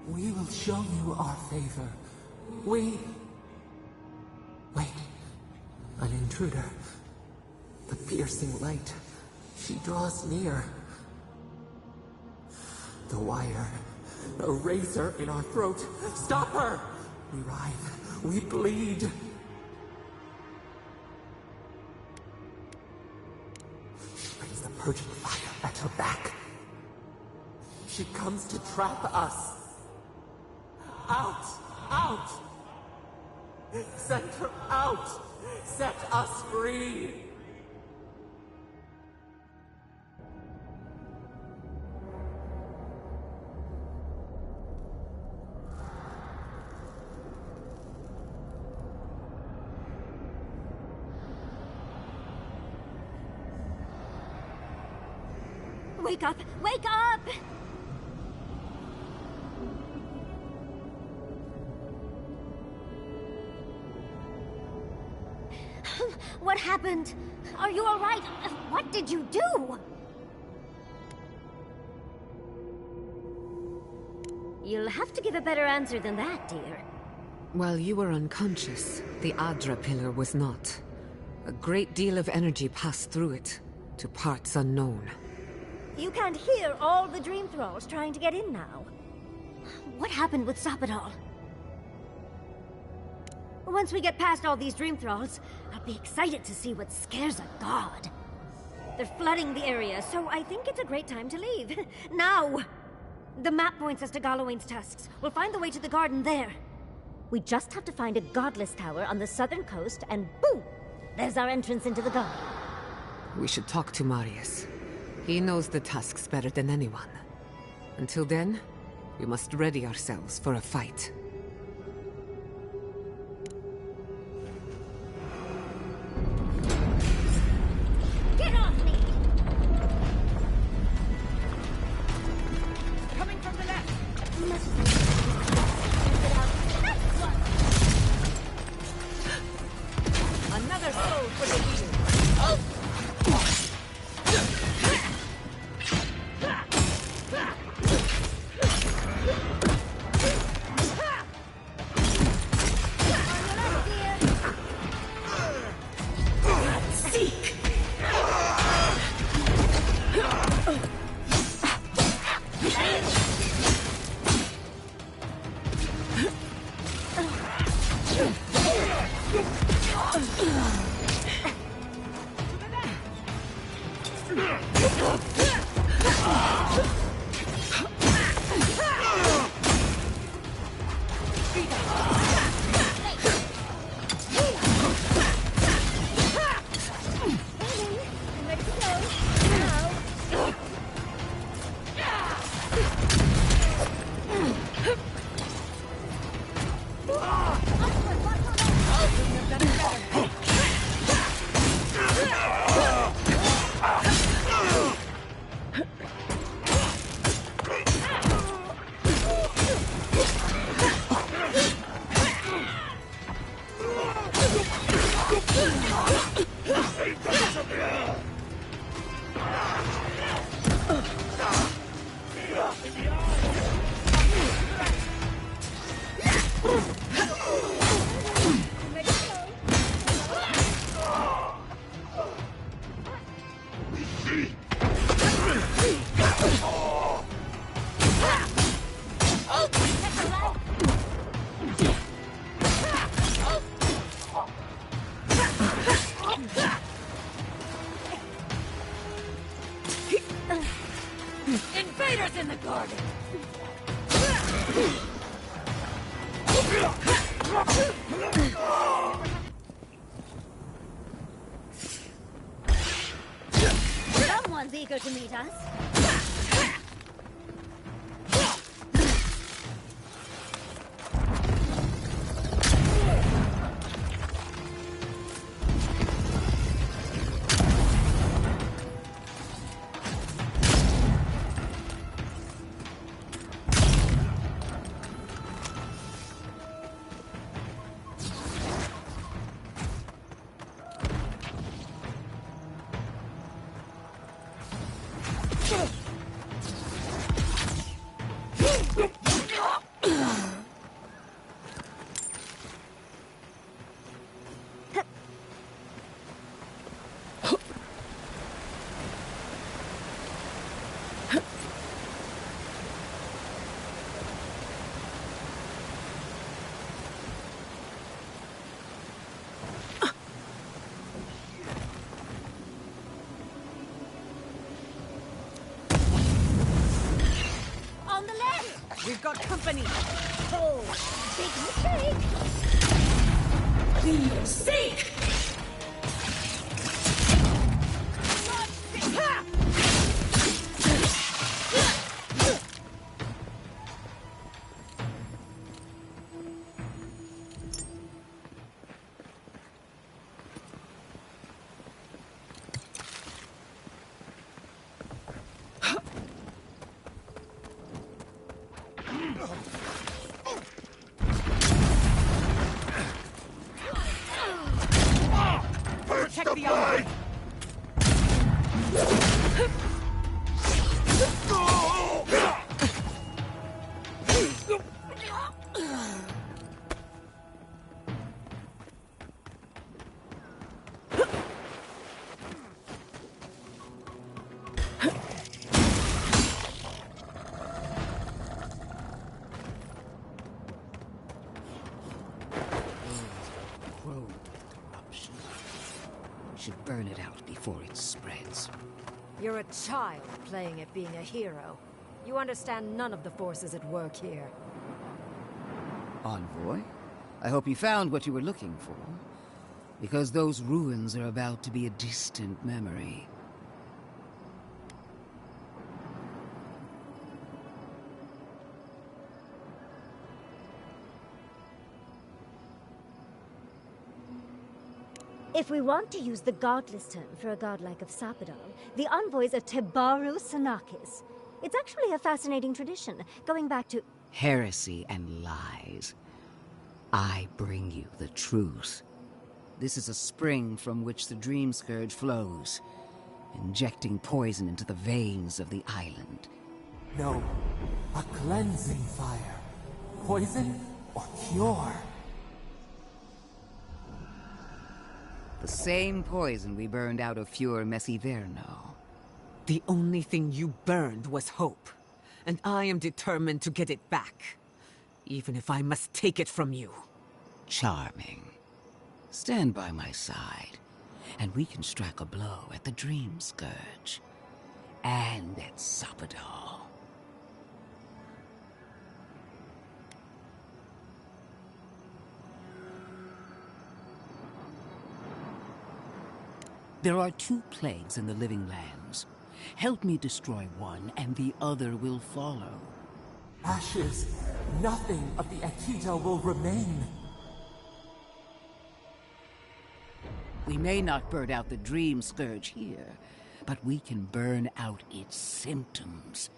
We will show you our favor. Wait, an intruder. The piercing light. She draws near. The wire. A razor in our throat. Stop her! We writhe. We bleed. She brings the purging fire at her back. She comes to trap us. Out! Out! Send her out! Set us free! Wake up! Wake up! What happened? Are you all right? What did you do? You'll have to give a better answer than that, dear. While you were unconscious, the Adra pillar was not. A great deal of energy passed through it, to parts unknown. You can't hear all the dream thralls trying to get in now. What happened with Sapadal? Once we get past all these dream thralls, I'll be excited to see what scares a god. They're flooding the area, so I think it's a great time to leave. Now! The map points us to Galawain's tusks. We'll find the way to the garden there. We just have to find a godless tower on the southern coast, and boom! There's our entrance into the garden. We should talk to Marius. He knows the tusks better than anyone. Until then, we must ready ourselves for a fight. Get off me! Coming from the left! Another soul for the wheel! Invaders in the garden! Someone's eager to meet us. got company! Oh, big mistake! Sink! Protect the envoy! Should burn it out before it spreads. You're a child playing at being a hero. You understand none of the forces at work here. Envoy, I hope you found what you were looking for. Because those ruins are about to be a distant memory. If we want to use the godless term for a god like of Sapadal, the envoys are Tebaru Sanakis. It's actually a fascinating tradition, going back to Heresy and lies. I bring you the truth. This is a spring from which the Dreamscourge flows, injecting poison into the veins of the island. No, a cleansing fire. Poison or cure? The same poison we burned out of Fur Messiverno. The only thing you burned was hope, and I am determined to get it back, even if I must take it from you. Charming. Stand by my side, and we can strike a blow at the Dreamscourge. And at Sapadal. There are 2 plagues in the living lands. Help me destroy one, and the other will follow. Ashes. Nothing of the Akita will remain. We may not burn out the Dreamscourge here, but we can burn out its symptoms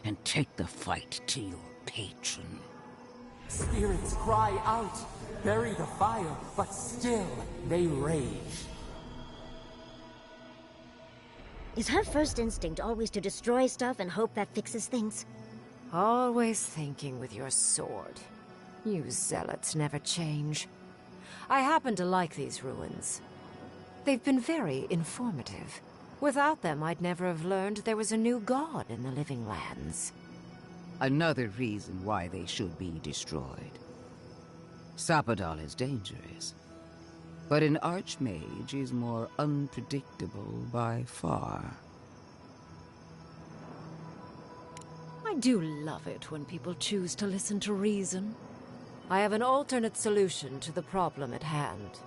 and take the fight to your patron. Spirits cry out, bury the fire, but still they rage. Is her first instinct always to destroy stuff and hope that fixes things? Always thinking with your sword. You zealots never change. I happen to like these ruins. They've been very informative. Without them, I'd never have learned there was a new god in the living lands. Another reason why they should be destroyed. Sapadal is dangerous, but an archmage is more unpredictable by far. I do love it when people choose to listen to reason. I have an alternate solution to the problem at hand.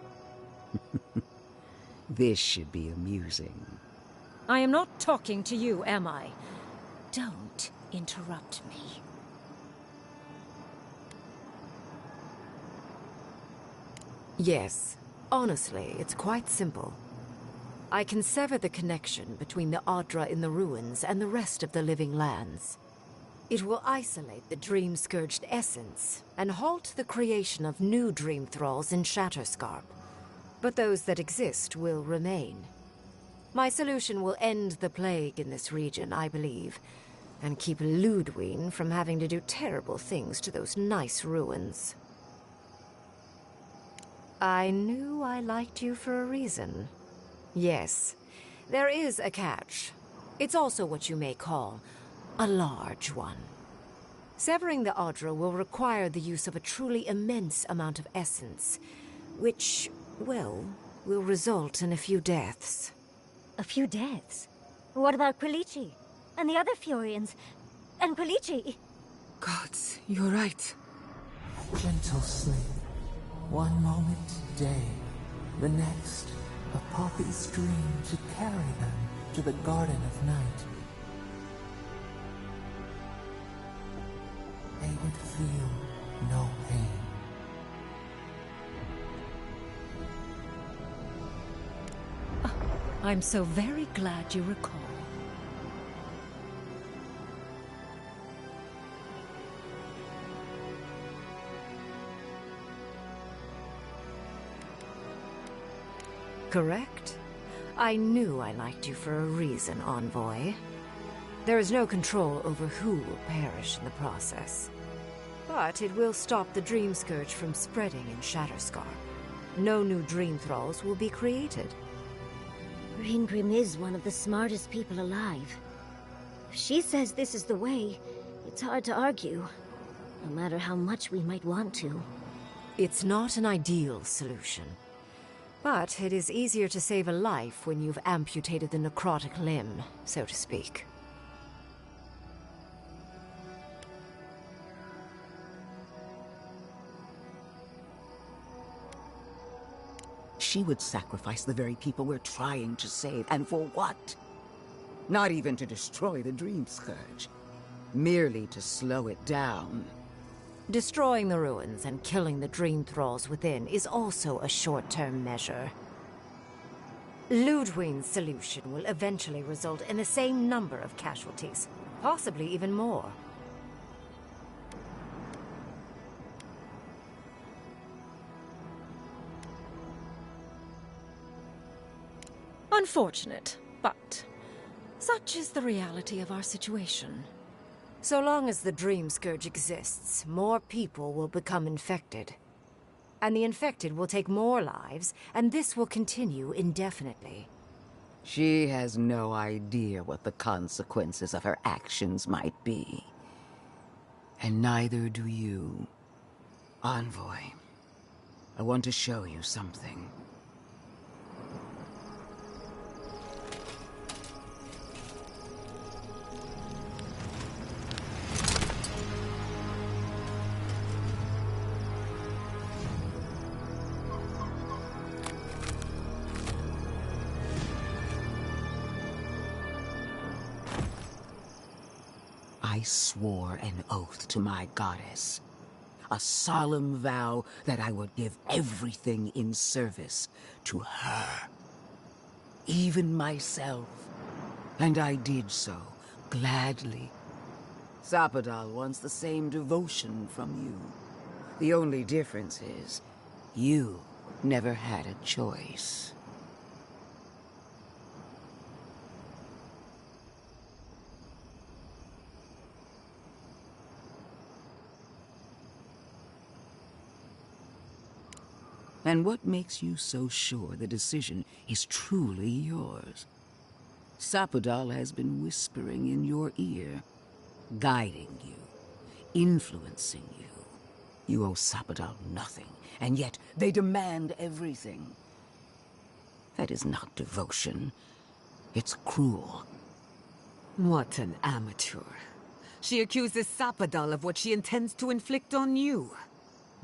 This should be amusing. I am not talking to you, am I? Don't interrupt me. Yes. Honestly, it's quite simple. I can sever the connection between the Adra in the ruins and the rest of the living lands. It will isolate the dream-scourged essence and halt the creation of new dream thralls in Shatterscarp. But those that exist will remain. My solution will end the plague in this region, I believe, and keep Ludwig from having to do terrible things to those nice ruins. I knew I liked you for a reason. Yes, there is a catch. It's also what you may call a large one. Severing the Adra will require the use of a truly immense amount of essence, which, well, will result in a few deaths. A few deaths? What about Quilici? And the other Furians? And Quilici? Gods, you're right. Gentle sleep. One moment, day. The next, a poppy's dream to carry them to the Garden of Night. They would feel no pain. I'm so very glad you recall. Correct? I knew I liked you for a reason, envoy. There is no control over who will perish in the process. But it will stop the Dreamscourge from spreading in Shatterscar. No new Dream Thralls will be created. Raingrim is one of the smartest people alive. If she says this is the way, it's hard to argue, no matter how much we might want to. It's not an ideal solution. But it is easier to save a life when you've amputated the necrotic limb, so to speak. She would sacrifice the very people we're trying to save, and for what? Not even to destroy the Dreamscourge. Merely to slow it down. Destroying the ruins and killing the Dream Thralls within is also a short-term measure. Ludwine's solution will eventually result in the same number of casualties, possibly even more. Unfortunate, but such is the reality of our situation. So long as the Dreamscourge exists, more people will become infected. And the infected will take more lives, and this will continue indefinitely. She has no idea what the consequences of her actions might be. And neither do you. Envoy, I want to show you something. I swore an oath to my goddess. A solemn vow that I would give everything in service to her. Even myself. And I did so, gladly. Sapadal wants the same devotion from you. The only difference is, you never had a choice. And what makes you so sure the decision is truly yours? Sapadal has been whispering in your ear, guiding you, influencing you. You owe Sapadal nothing, and yet they demand everything. That is not devotion. It's cruel. What an amateur. She accuses Sapadal of what she intends to inflict on you.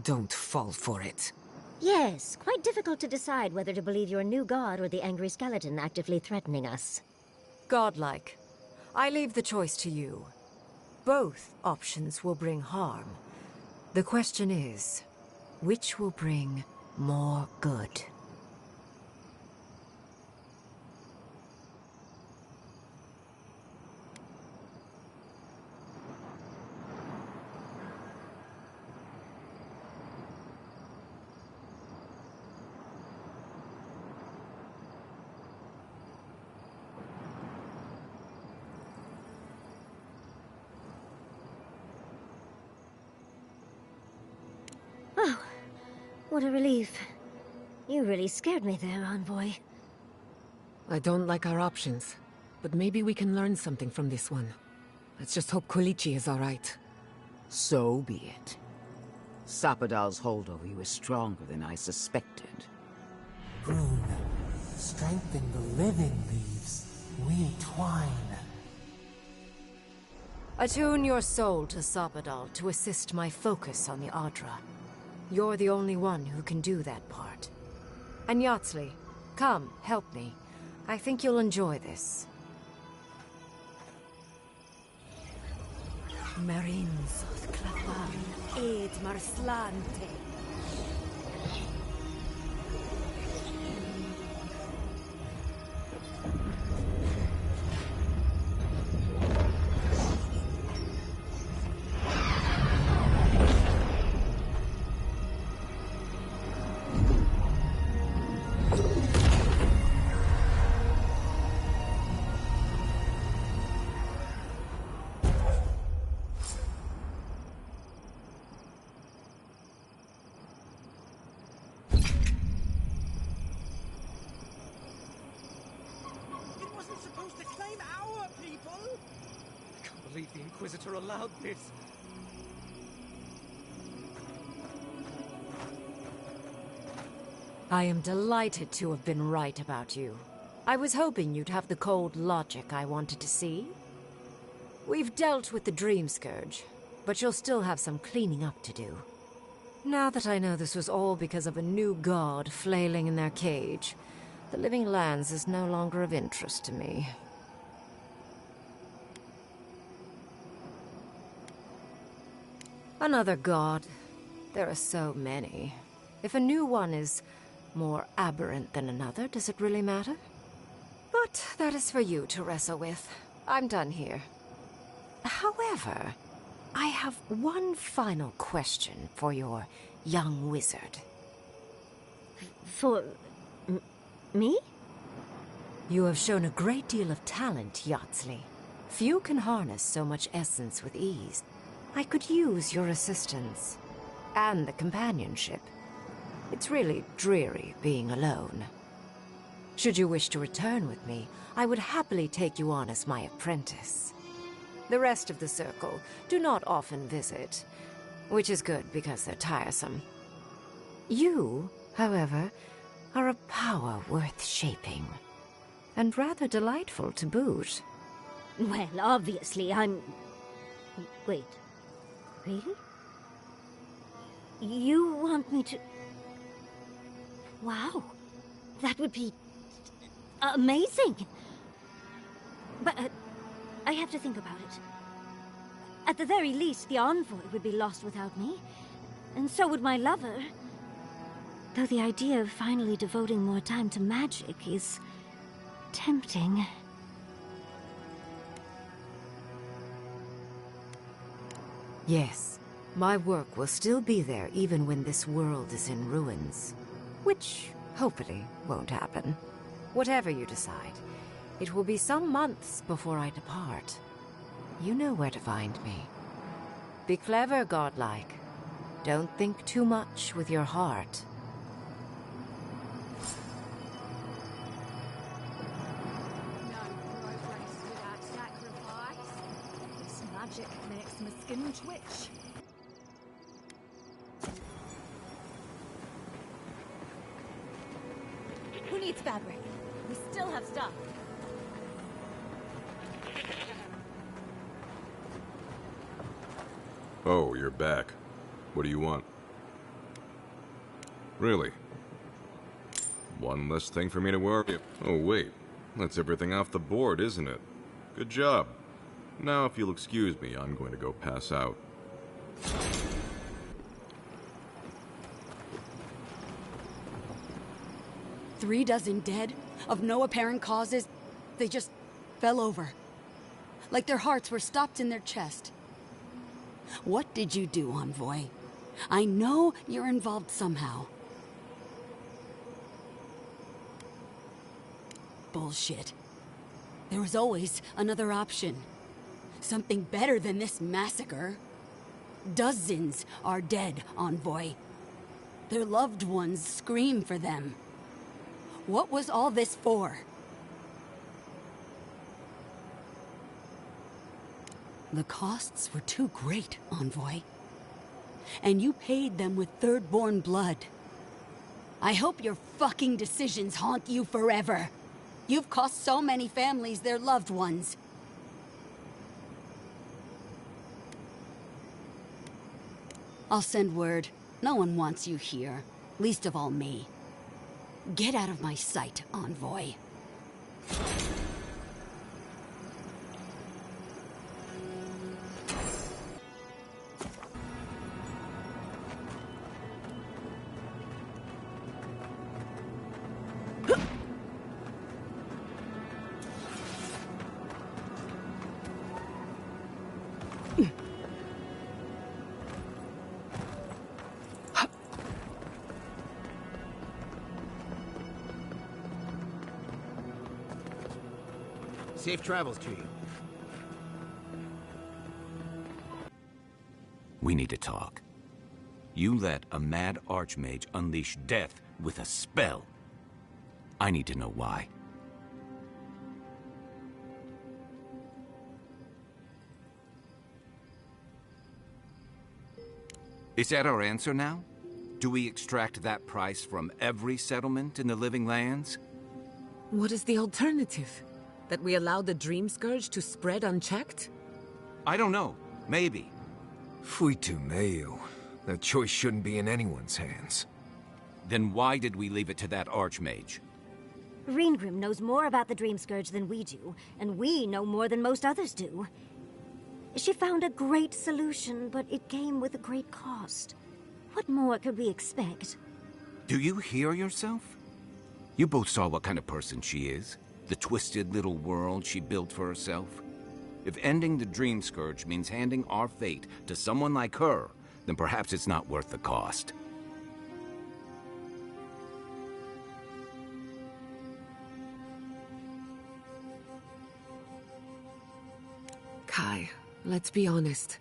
Don't fall for it. Yes, quite difficult to decide whether to believe your new god or the angry skeleton actively threatening us. Godlike. I leave the choice to you. Both options will bring harm. The question is, which will bring more good? Oh, what a relief. You really scared me there, envoy. I don't like our options, but maybe we can learn something from this one. Let's just hope Quilichi is all right. So be it. Sapadal's hold over you is stronger than I suspected. Rune, strengthen the living leaves. We twine. Attune your soul to Sapadal to assist my focus on the Adra. You're the only one who can do that part. And Yatsley, come, help me. I think you'll enjoy this. Marinzos clapam ed marslante. The Inquisitor allowed this. I am delighted to have been right about you. I was hoping you'd have the cold logic I wanted to see. We've dealt with the Dreamscourge, but you'll still have some cleaning up to do. Now that I know this was all because of a new god flailing in their cage, the Living Lands is no longer of interest to me. Another god. There are so many. If a new one is more aberrant than another, does it really matter? But that is for you to wrestle with. I'm done here. However, I have one final question for your young wizard. For... me? You have shown a great deal of talent, Yatsley. Few can harness so much essence with ease. I could use your assistance. And the companionship. It's really dreary being alone. Should you wish to return with me, I would happily take you on as my apprentice. The rest of the circle do not often visit, which is good because they're tiresome. You, however, are a power worth shaping, and rather delightful to boot. Well, obviously, I'm... Wait. Really? You want me to... Wow. That would be... amazing! But I have to think about it. At the very least, the envoy would be lost without me. And so would my lover. Though the idea of finally devoting more time to magic is... tempting. Yes, my work will still be there even when this world is in ruins. Which, hopefully, won't happen. Whatever you decide, it will be some months before I depart. You know where to find me. Be clever, godlike. Don't think too much with your heart. No progress without sacrifice. This magic makes my skin twitch. Who needs fabric? We still have stuff. Oh, you're back. What do you want? Really? One less thing for me to worry. Oh, wait. That's everything off the board, isn't it? Good job. Now, if you'll excuse me, I'm going to go pass out. 3 dozen dead, of no apparent causes. They just fell over. Like their hearts were stopped in their chest. What did you do, Envoy? I know you're involved somehow. Bullshit. There was always another option. Something better than this massacre. Dozens are dead, Envoy. Their loved ones scream for them. What was all this for? The costs were too great, Envoy. And you paid them with third-born blood. I hope your fucking decisions haunt you forever. You've cost so many families their loved ones. I'll send word. No one wants you here. Least of all me. Get out of my sight, envoy. Safe travels to you. We need to talk. You let a mad archmage unleash death with a spell. I need to know why. Is that our answer now? Do we extract that price from every settlement in the Living Lands? What is the alternative? That we allow the Dreamscourge to spread unchecked? I don't know. Maybe. Fuitu meio. That choice shouldn't be in anyone's hands. Then why did we leave it to that archmage? Reengrim knows more about the Dreamscourge than we do, and we know more than most others do. She found a great solution, but it came with a great cost. What more could we expect? Do you hear yourself? You both saw what kind of person she is. The twisted little world she built for herself. If ending the Dreamscourge means handing our fate to someone like her, then perhaps it's not worth the cost. Kai, let's be honest.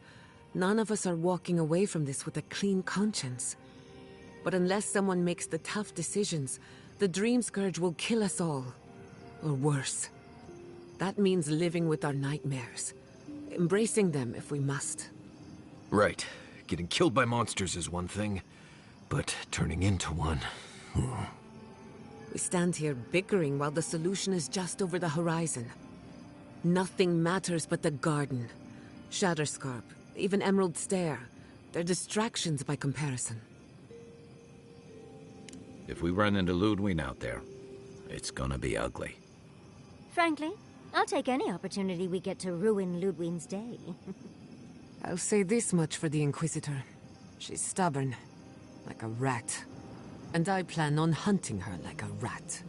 None of us are walking away from this with a clean conscience. But unless someone makes the tough decisions, the Dreamscourge will kill us all. Or worse. That means living with our nightmares. Embracing them if we must. Right. Getting killed by monsters is one thing, but turning into one... We stand here bickering while the solution is just over the horizon. Nothing matters but the garden. Shatterscarp, even Emerald Stair. They're distractions by comparison. If we run into Ludwig out there, it's gonna be ugly. Frankly, I'll take any opportunity we get to ruin Ludwig's day. I'll say this much for the Inquisitor. She's stubborn, like a rat. And I plan on hunting her like a rat.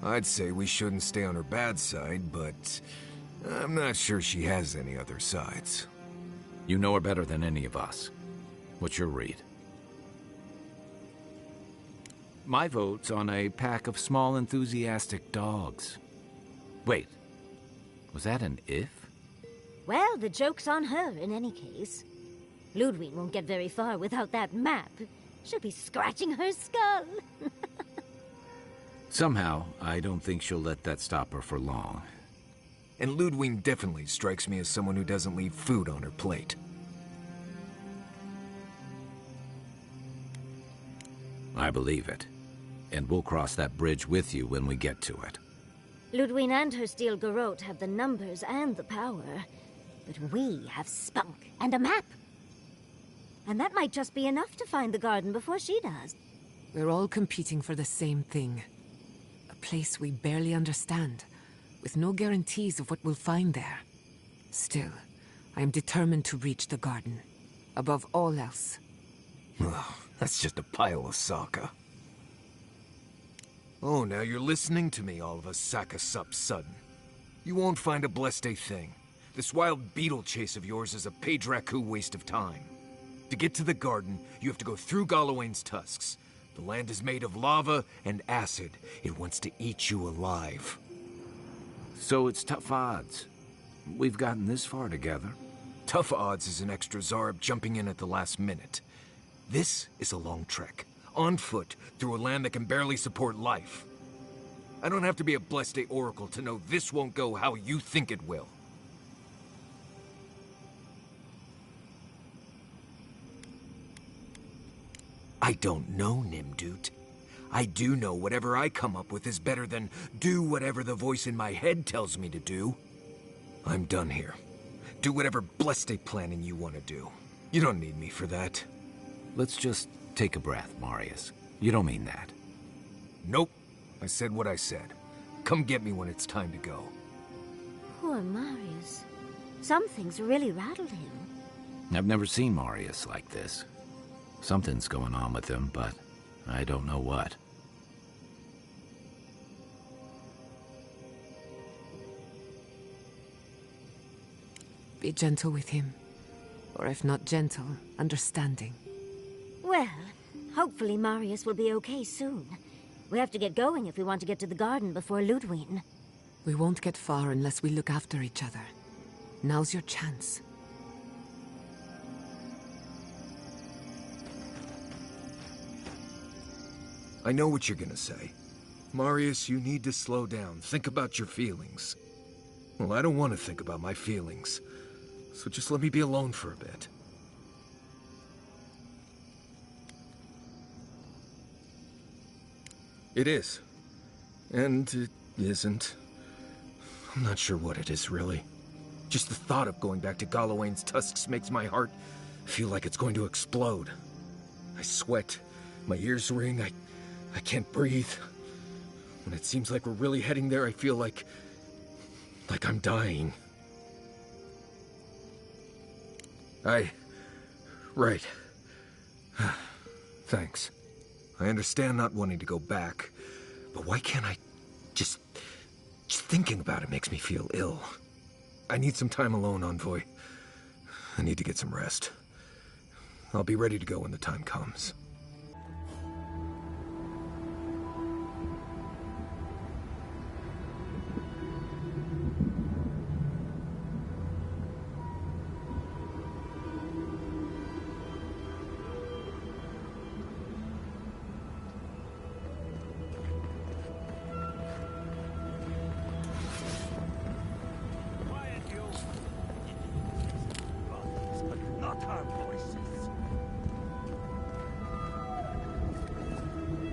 I'd say we shouldn't stay on her bad side, but I'm not sure she has any other sides. You know her better than any of us. What's your read? My vote's on a pack of small, enthusiastic dogs. Wait, was that an if? Well, the joke's on her in any case. Ludwig won't get very far without that map. She'll be scratching her skull. Somehow, I don't think she'll let that stop her for long. And Ludwig definitely strikes me as someone who doesn't leave food on her plate. I believe it. And we'll cross that bridge with you when we get to it. Ludwig and her steel garrote have the numbers and the power. But we have spunk and a map. And that might just be enough to find the garden before she does. We're all competing for the same thing. A place we barely understand, with no guarantees of what we'll find there. Still, I am determined to reach the garden. Above all else. Oh, that's just a pile of Sokka. Oh, now you're listening to me, all of a sack of sup sudden. You won't find a blessed a thing. This wild beetle chase of yours is a Padraku waste of time. To get to the garden, you have to go through Galawain's tusks. The land is made of lava and acid. It wants to eat you alive. So it's tough odds. We've gotten this far together. Tough odds is an extra Zarb jumping in at the last minute. This is a long trek. On foot, through a land that can barely support life. I don't have to be a Blessed Day Oracle to know this won't go how you think it will. I don't know, Nimdut. I do know whatever I come up with is better than do whatever the voice in my head tells me to do. I'm done here. Do whatever Blessed Day planning you want to do. You don't need me for that. Let's just take a breath, Marius. You don't mean that. Nope. I said what I said. Come get me when it's time to go. Poor Marius. Something's really rattled him. I've never seen Marius like this. Something's going on with him, but I don't know what. Be gentle with him. Or if not gentle, understanding. Well, hopefully Marius will be okay soon. We have to get going if we want to get to the garden before Ludwig. We won't get far unless we look after each other. Now's your chance. I know what you're gonna say. Marius, you need to slow down. Think about your feelings. Well, I don't want to think about my feelings. So just let me be alone for a bit. It is. And it isn't. I'm not sure what it is, really. Just the thought of going back to Galawain's tusks makes my heart feel like it's going to explode. I sweat. My ears ring. I can't breathe. When it seems like we're really heading there, I feel like I'm dying. Right. Thanks. I understand not wanting to go back, but why can't I just thinking about it makes me feel ill. I need some time alone, Envoy. I need to get some rest. I'll be ready to go when the time comes.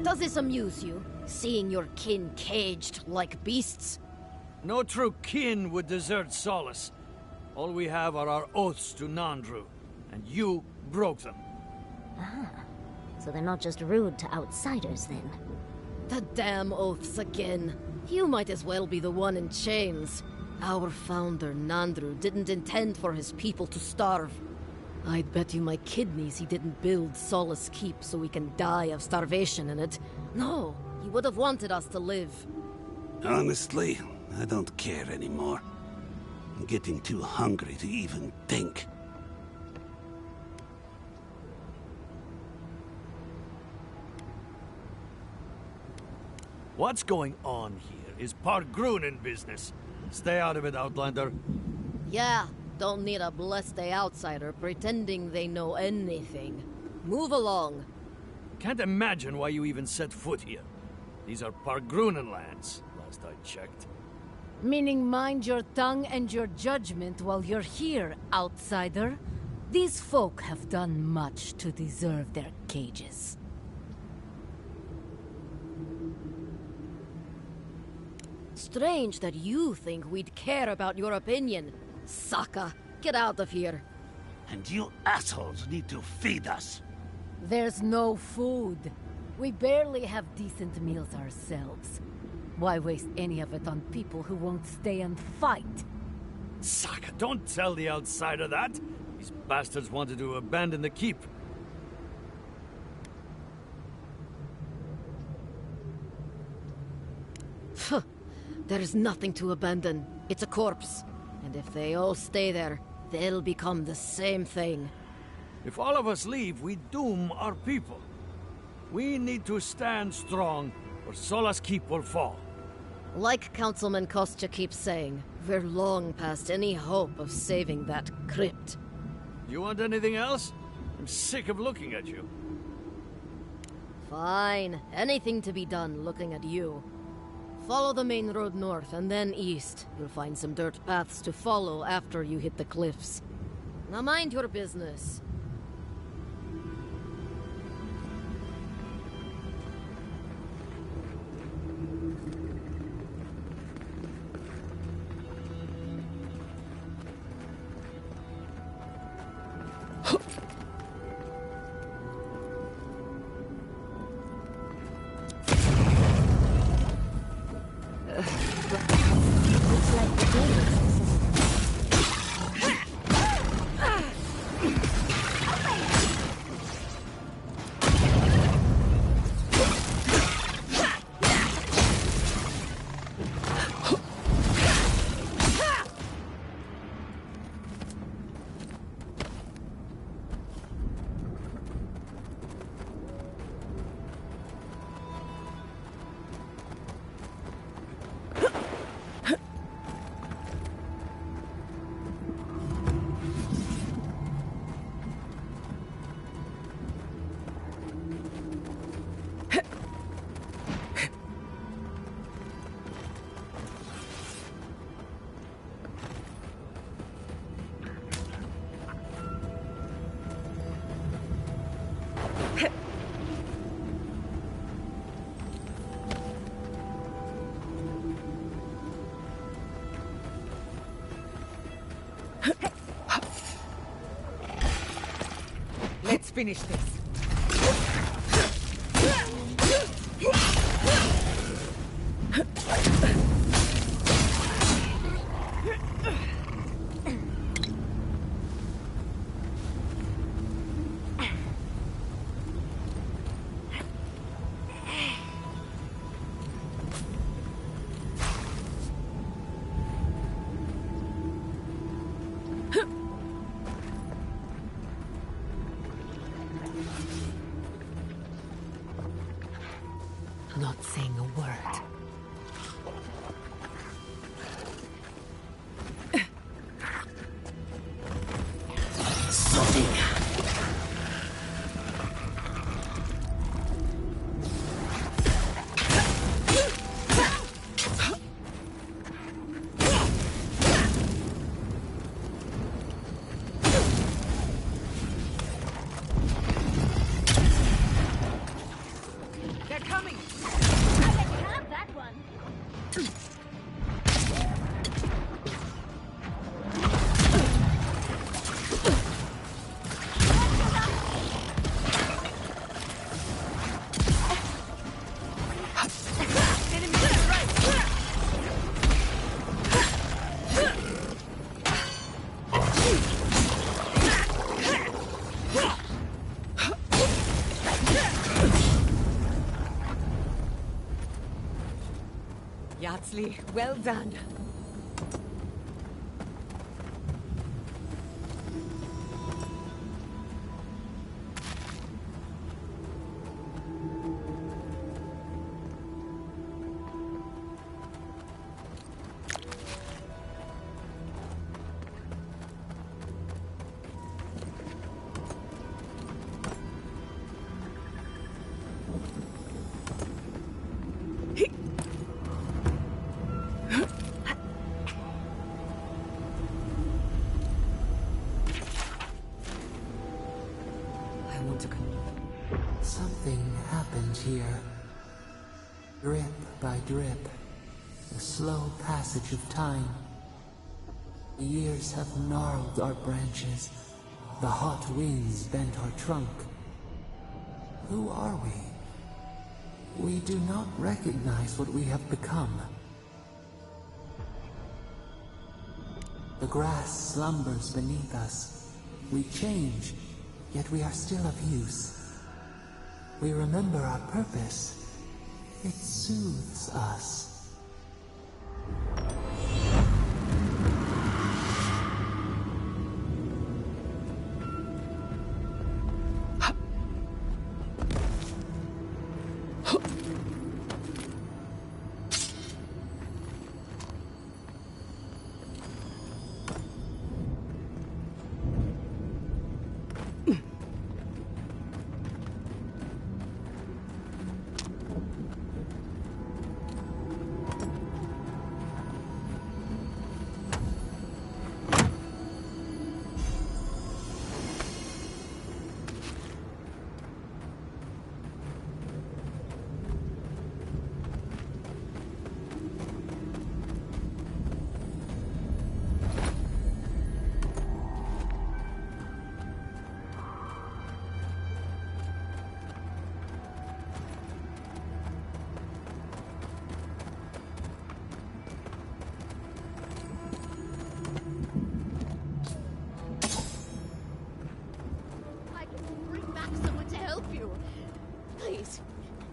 Does this amuse you, seeing your kin caged like beasts? No true kin would desert Solace. All we have are our oaths to Nandru, and you broke them. Ah, so they're not just rude to outsiders, then. The damn oaths again. You might as well be the one in chains. Our founder, Nandru, didn't intend for his people to starve. I'd bet you my kidneys he didn't build Solace Keep so we can die of starvation in it. No, he would have wanted us to live. Honestly, I don't care anymore. I'm getting too hungry to even think. What's going on here is Pargrunen business. Stay out of it, Outlander. Yeah, don't need a blessed outsider pretending they know anything. Move along. Can't imagine why you even set foot here. These are Pargrunen lands, last I checked. Meaning mind your tongue and your judgment while you're here, outsider. These folk have done much to deserve their cages. Strange that you think we'd care about your opinion. Saka, get out of here. And you assholes need to feed us. There's no food. We barely have decent meals ourselves. Why waste any of it on people who won't stay and fight? Saka, don't tell the outsider that. These bastards wanted to abandon the keep. There's nothing to abandon. It's a corpse. And if they all stay there, they'll become the same thing. If all of us leave, we doom our people. We need to stand strong, or Solace Keep will fall. Like Councilman Kostya keeps saying, we're long past any hope of saving that crypt. You want anything else? I'm sick of looking at you. Fine. Anything to be done looking at you. Follow the main road north and then east. You'll find some dirt paths to follow after you hit the cliffs. Now mind your business. Let's finish this. Not saying a word. They're coming! Have that one. Yatsley, well done. Something happened here. Drip by drip. The slow passage of time. The years have gnarled our branches. The hot winds bent our trunk. Who are we? We do not recognize what we have become. The grass slumbers beneath us. We change, yet we are still of use. We remember our purpose. It soothes us.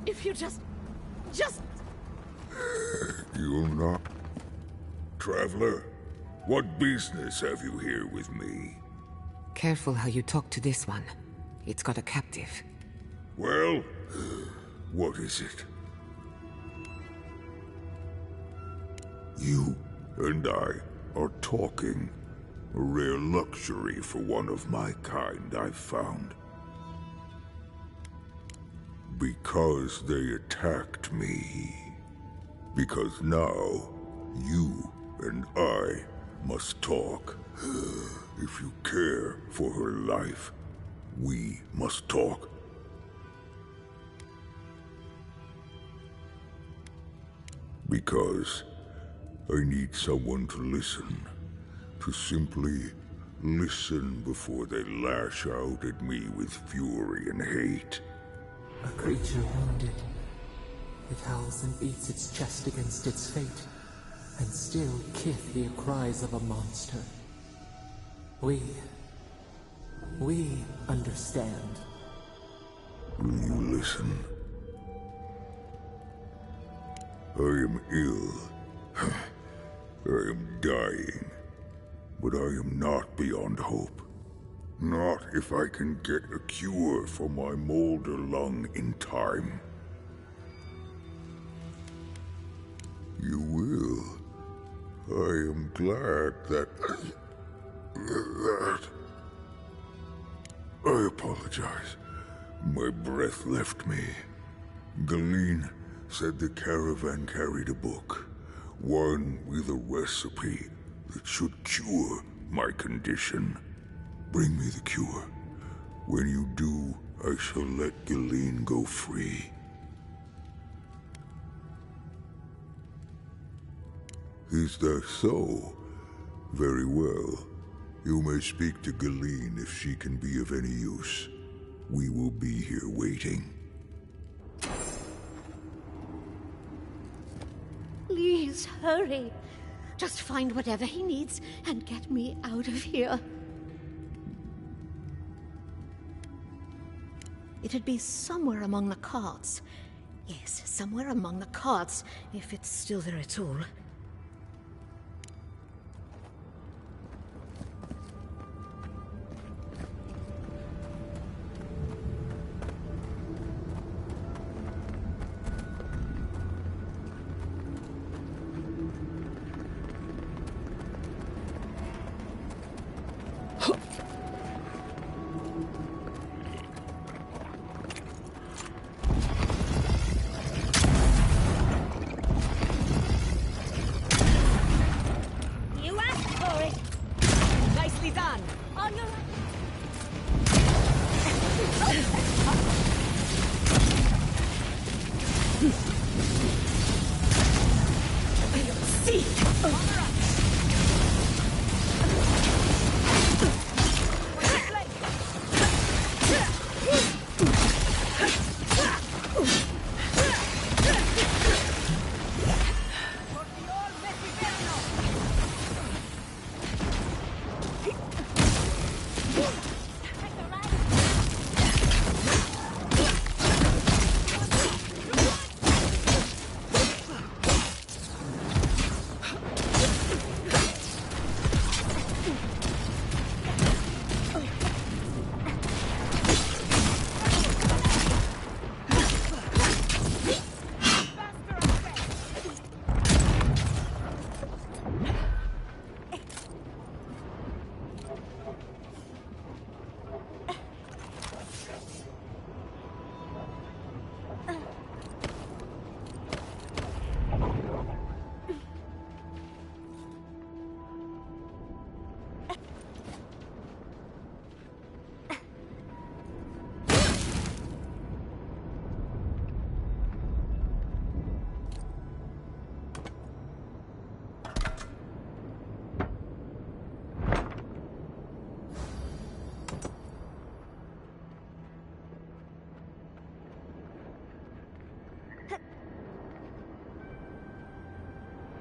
If you just... You not... Traveler, what business have you here with me? Careful how you talk to this one. It's got a captive. Well, what is it? You and I are talking. A rare luxury for one of my kind, I've found. Because they attacked me. Because now, you and I must talk. If you care for her life, we must talk. Because I need someone to listen, to simply Listen before they lash out at me with fury and hate. A creature wounded. It howls and beats its chest against its fate, and still kith hear cries of a monster. We understand. Will you listen? I am ill. I am dying. But I am not beyond hope. Not if I can get a cure for my molder lung in time. You will. I am glad that... I apologize. My breath left me. Galeen said the caravan carried a book. One with a recipe that should cure my condition. Bring me the cure. When you do, I shall let Galeen go free. Is that so? Very well. You may speak to Galeen if she can be of any use. We will be here waiting. Please, hurry. Just find whatever he needs and get me out of here. It'd be somewhere among the carts. Yes, somewhere among the carts, if it's still there at all.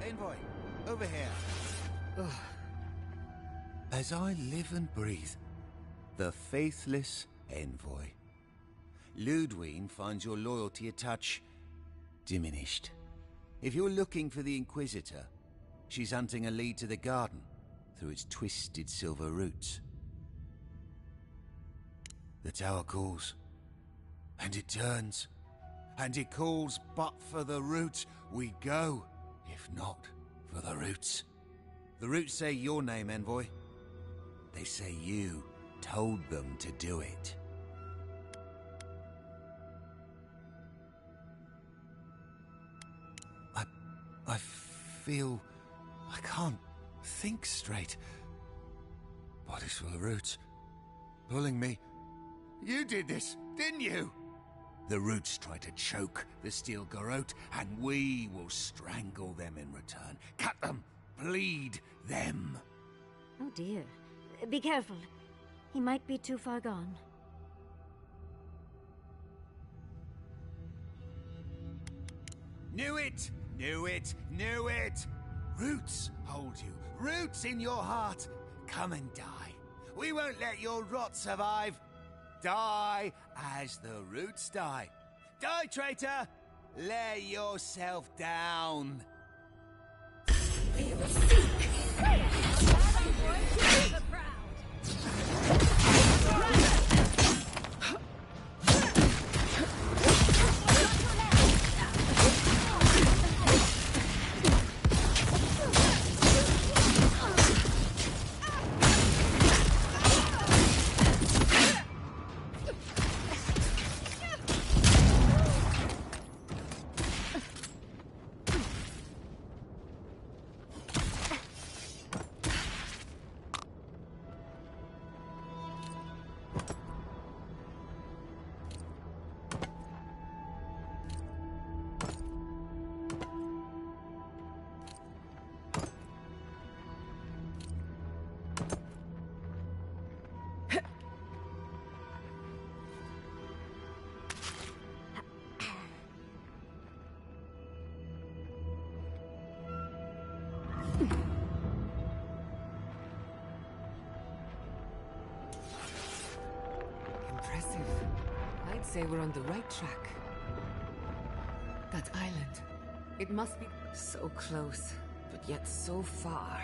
Envoy, over here. As I live and breathe, the faithless Envoy. Ludwine finds your loyalty a touch diminished. If you're looking for the Inquisitor, she's hunting a lead to the garden through its twisted silver roots. The tower calls, and it turns, and it calls, but for the roots we go, if not for the roots. The roots say your name, Envoy. They say you told them to do it. I feel I can't think straight. Body's full of roots, pulling me. You did this, didn't you? The roots try to choke the steel garrote, and we will strangle them in return. Cut them, bleed them. Oh dear. Be careful. He might be too far gone. Knew it! Knew it! Knew it! Roots hold you. Roots in your heart. Come and die. We won't let your rot survive. Die as the roots die. Die, traitor! Lay yourself down. Impressive. I'd say we're on the right track. That island. It must be so close, but yet so far.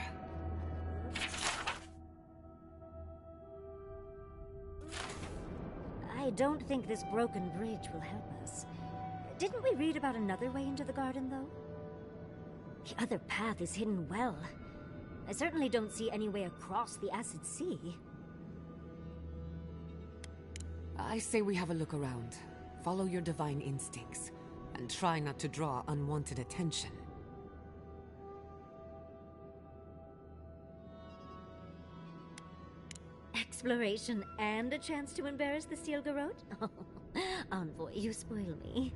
I don't think this broken bridge will help us. Didn't we read about another way into the garden, though? The other path is hidden well. I certainly don't see any way across the Acid Sea. I say we have a look around. Follow your divine instincts, and try not to draw unwanted attention. Exploration and a chance to embarrass the Steel Garrote? Oh, envoy, you spoil me.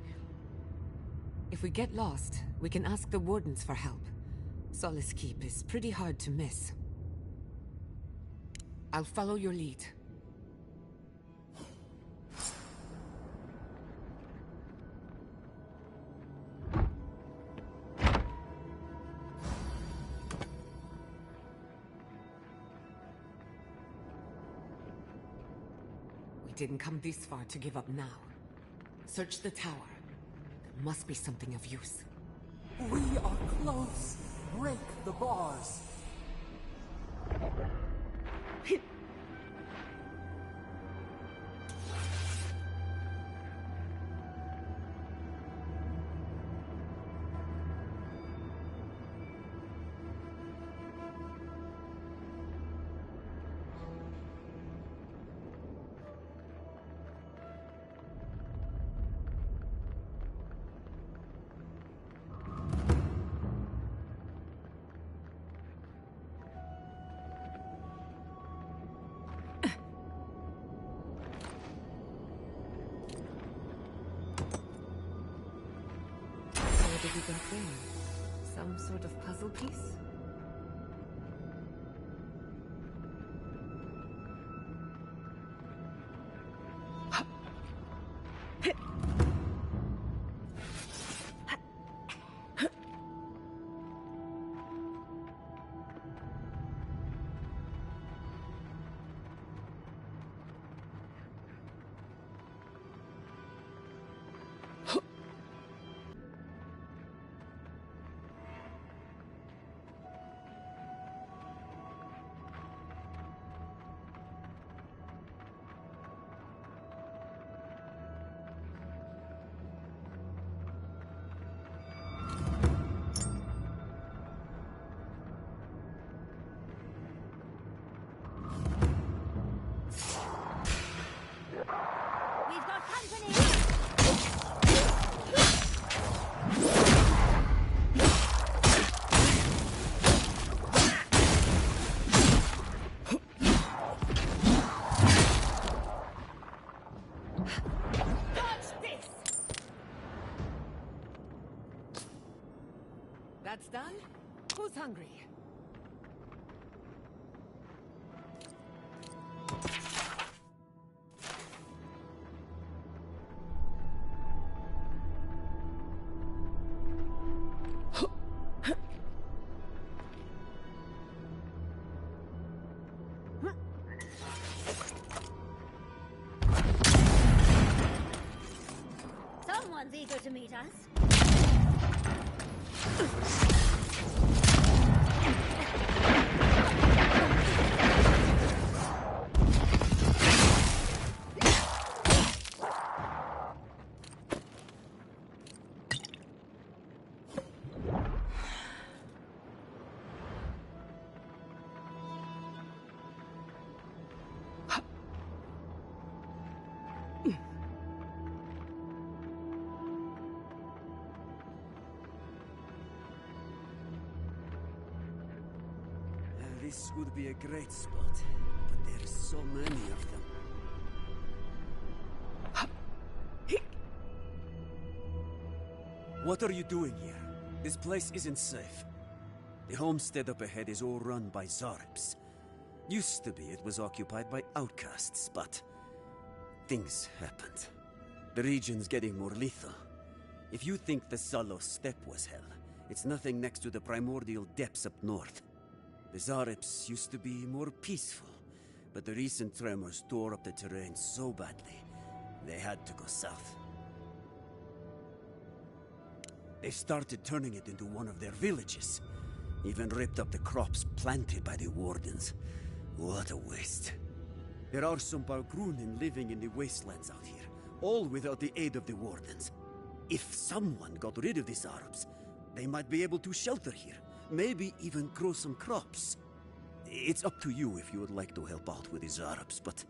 If we get lost, we can ask the wardens for help. Solace Keep is pretty hard to miss. I'll follow your lead. We didn't come this far to give up now. Search the tower. There must be something of use. We are close. Break the bars. What did we got there? Some sort of puzzle piece? We've got company! That's done? Who's hungry? This would be a great spot, but there's so many of them. What are you doing here? This place isn't safe. The homestead up ahead is all run by Zarps. Used to be it was occupied by outcasts, but things happened. The region's getting more lethal. If you think the Salo Steppe was hell, it's nothing next to the primordial depths up north. The Zarps used to be more peaceful, but the recent tremors tore up the terrain so badly, they had to go south. They started turning it into one of their villages, even ripped up the crops planted by the Wardens. What a waste. There are some Balgrunen living in the wastelands out here, all without the aid of the Wardens. If someone got rid of the Zarps, they might be able to shelter here. Maybe even grow some crops. It's up to you if you would like to help out with the Zarps, but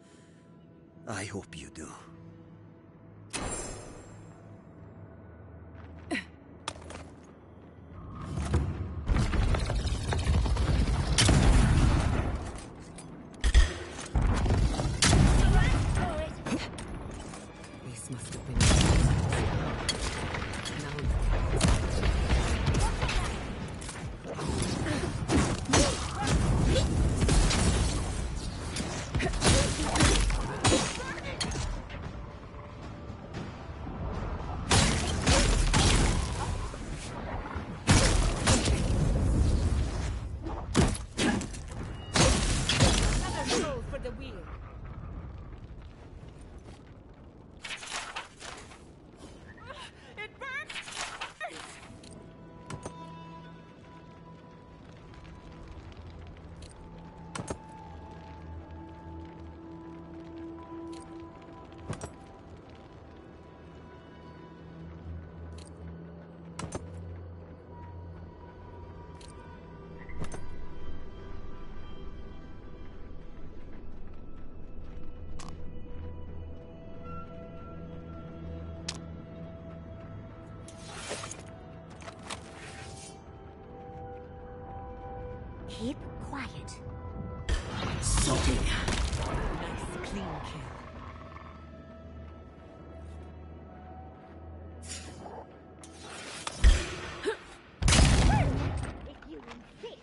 I hope you do. This must have been... Keep quiet. Sorting. Nice clean kill. If you insist.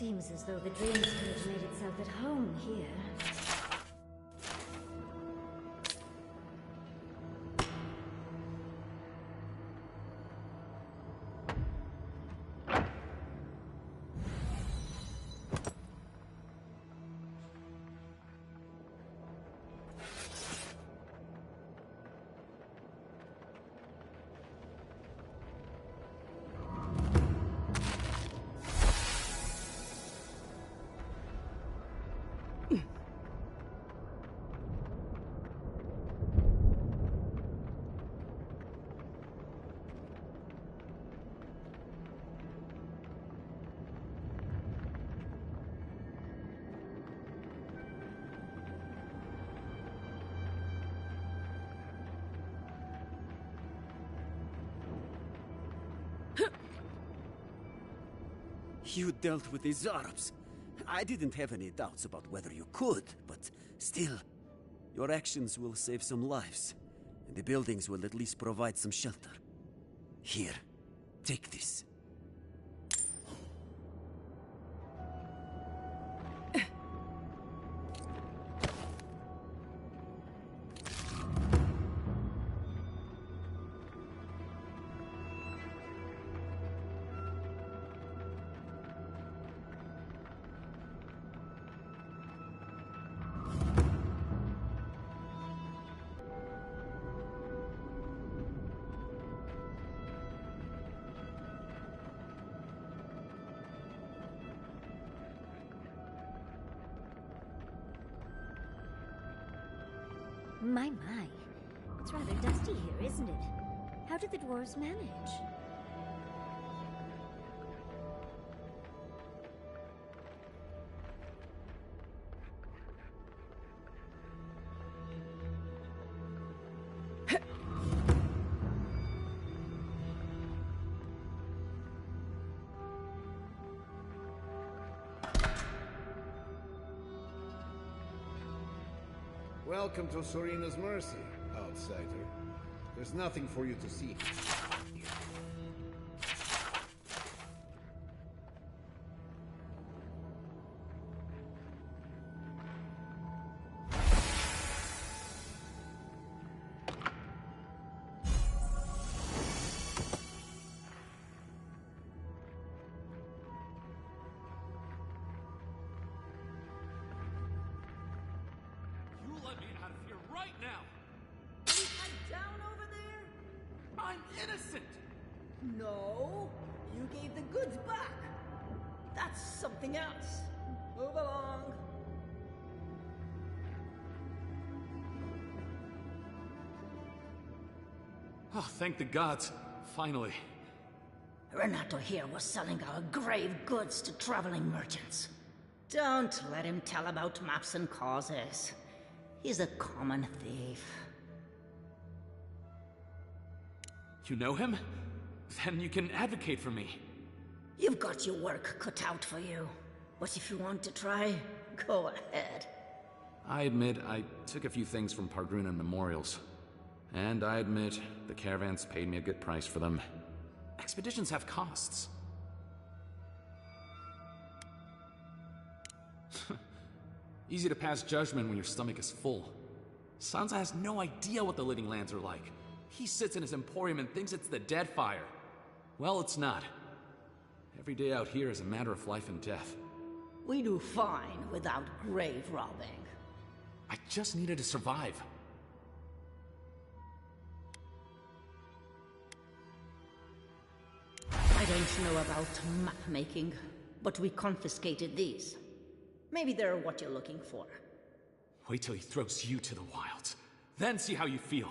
Seems as though the Dreamscourge made itself at home here. You dealt with the Zarps. I didn't have any doubts about whether you could, but still, your actions will save some lives, and the buildings will at least provide some shelter. Here, take this. My. It's rather dusty here, isn't it? How did the dwarves manage? Welcome to Serina's Mercy, outsider. There's nothing for you to see. Let me out of here right now! You head down over there? I'm innocent! No, you gave the goods back. That's something else. Move along. Oh, thank the gods. Finally. Renato here was selling our grave goods to traveling merchants. Don't let him tell about maps and causes. He's a common thief. You know him? Then you can advocate for me. You've got your work cut out for you. But if you want to try, go ahead. I admit I took a few things from Pardruna memorials. And I admit the caravans paid me a good price for them. Expeditions have costs. Easy to pass judgment when your stomach is full. Sansa has no idea what the living lands are like. He sits in his emporium and thinks it's the Deadfire. Well, it's not. Every day out here is a matter of life and death. We do fine without grave robbing. I just needed to survive. I don't know about map making, but we confiscated these. Maybe they're what you're looking for. Wait till he throws you to the wilds. Then see how you feel.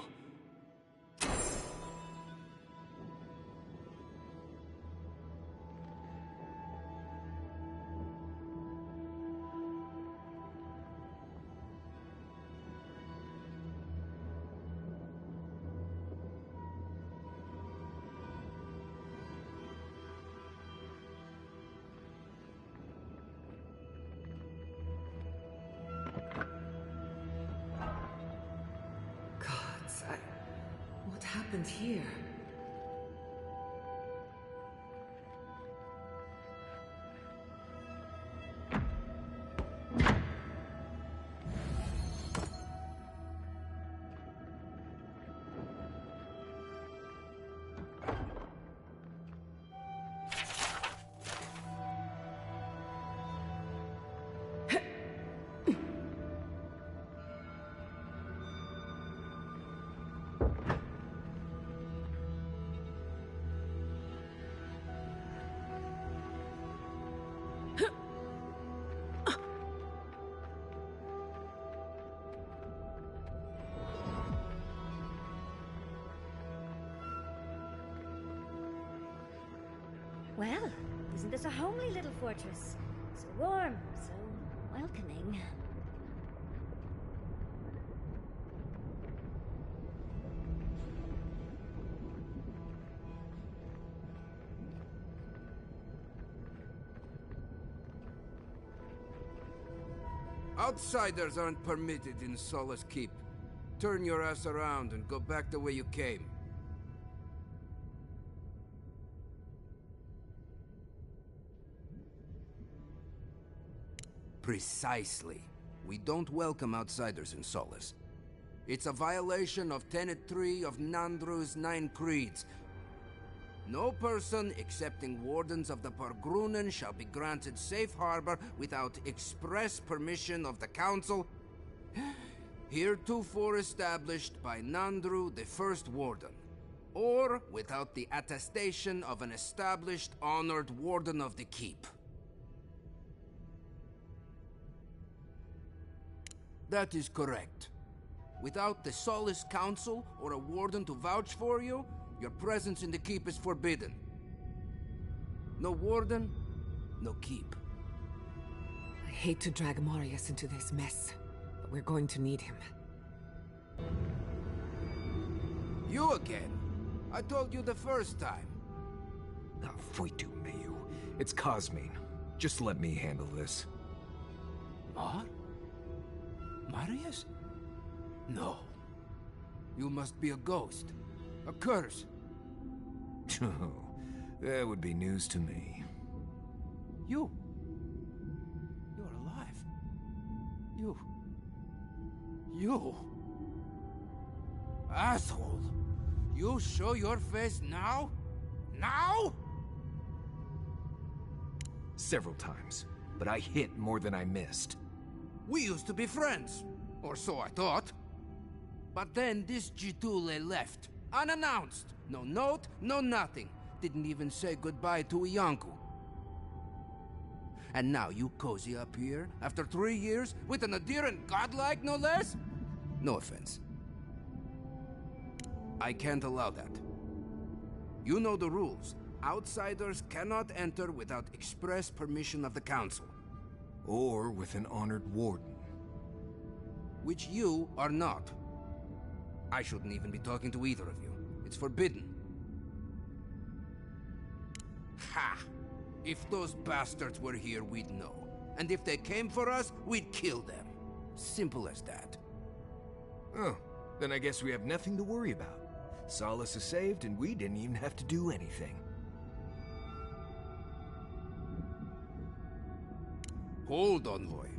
What happened here? Well, isn't this a homely little fortress? So warm, so welcoming. Outsiders aren't permitted in Solace Keep. Turn your ass around and go back the way you came. Precisely. We don't welcome outsiders in Solace. It's a violation of Tenet 3 of Nandru's 9 creeds. No person excepting wardens of the Pargrunen shall be granted safe harbor without express permission of the Council, heretofore established by Nandru, the First Warden, or without the attestation of an established, honored Warden of the Keep. That is correct. Without the Solace Council or a Warden to vouch for you, your presence in the Keep is forbidden. No Warden, no Keep. I hate to drag Marius into this mess, but we're going to need him. You again? I told you the first time. Foitu, Mayu. It's Cosmine. Just let me handle this. Marius? No. You must be a ghost. A curse. Oh, that would be news to me. You're alive. You... Asshole! You show your face now? Now? Several times, but I hit more than I missed. We used to be friends, or so I thought. But then this Jitule left, unannounced. No note, no nothing. Didn't even say goodbye to Iancu. And now you cozy up here, after 3 years, with an adherent godlike, no less? No offense. I can't allow that. You know the rules. Outsiders cannot enter without express permission of the Council. Or with an honored warden. Which you are not. I shouldn't even be talking to either of you. It's forbidden. Ha! If those bastards were here, we'd know. And if they came for us, we'd kill them. Simple as that. Oh, then I guess we have nothing to worry about. Solace is saved, and we didn't even have to do anything. Hold on, Envoy.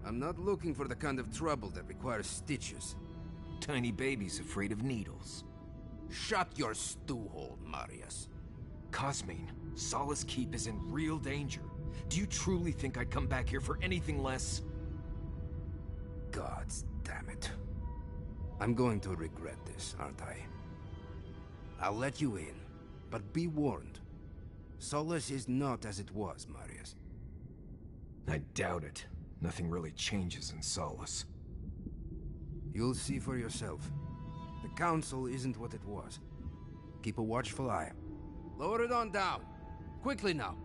I'm not looking for the kind of trouble that requires stitches. Tiny babies afraid of needles. Shut your stew hole, Marius. Cosmine, Solace Keep is in real danger. Do you truly think I'd come back here for anything less? Gods damn it. I'm going to regret this, aren't I? I'll let you in, but be warned. Solace is not as it was, Marius. I doubt it. Nothing really changes in Solace. You'll see for yourself. The Council isn't what it was. Keep a watchful eye. Lower it on down. Quickly now.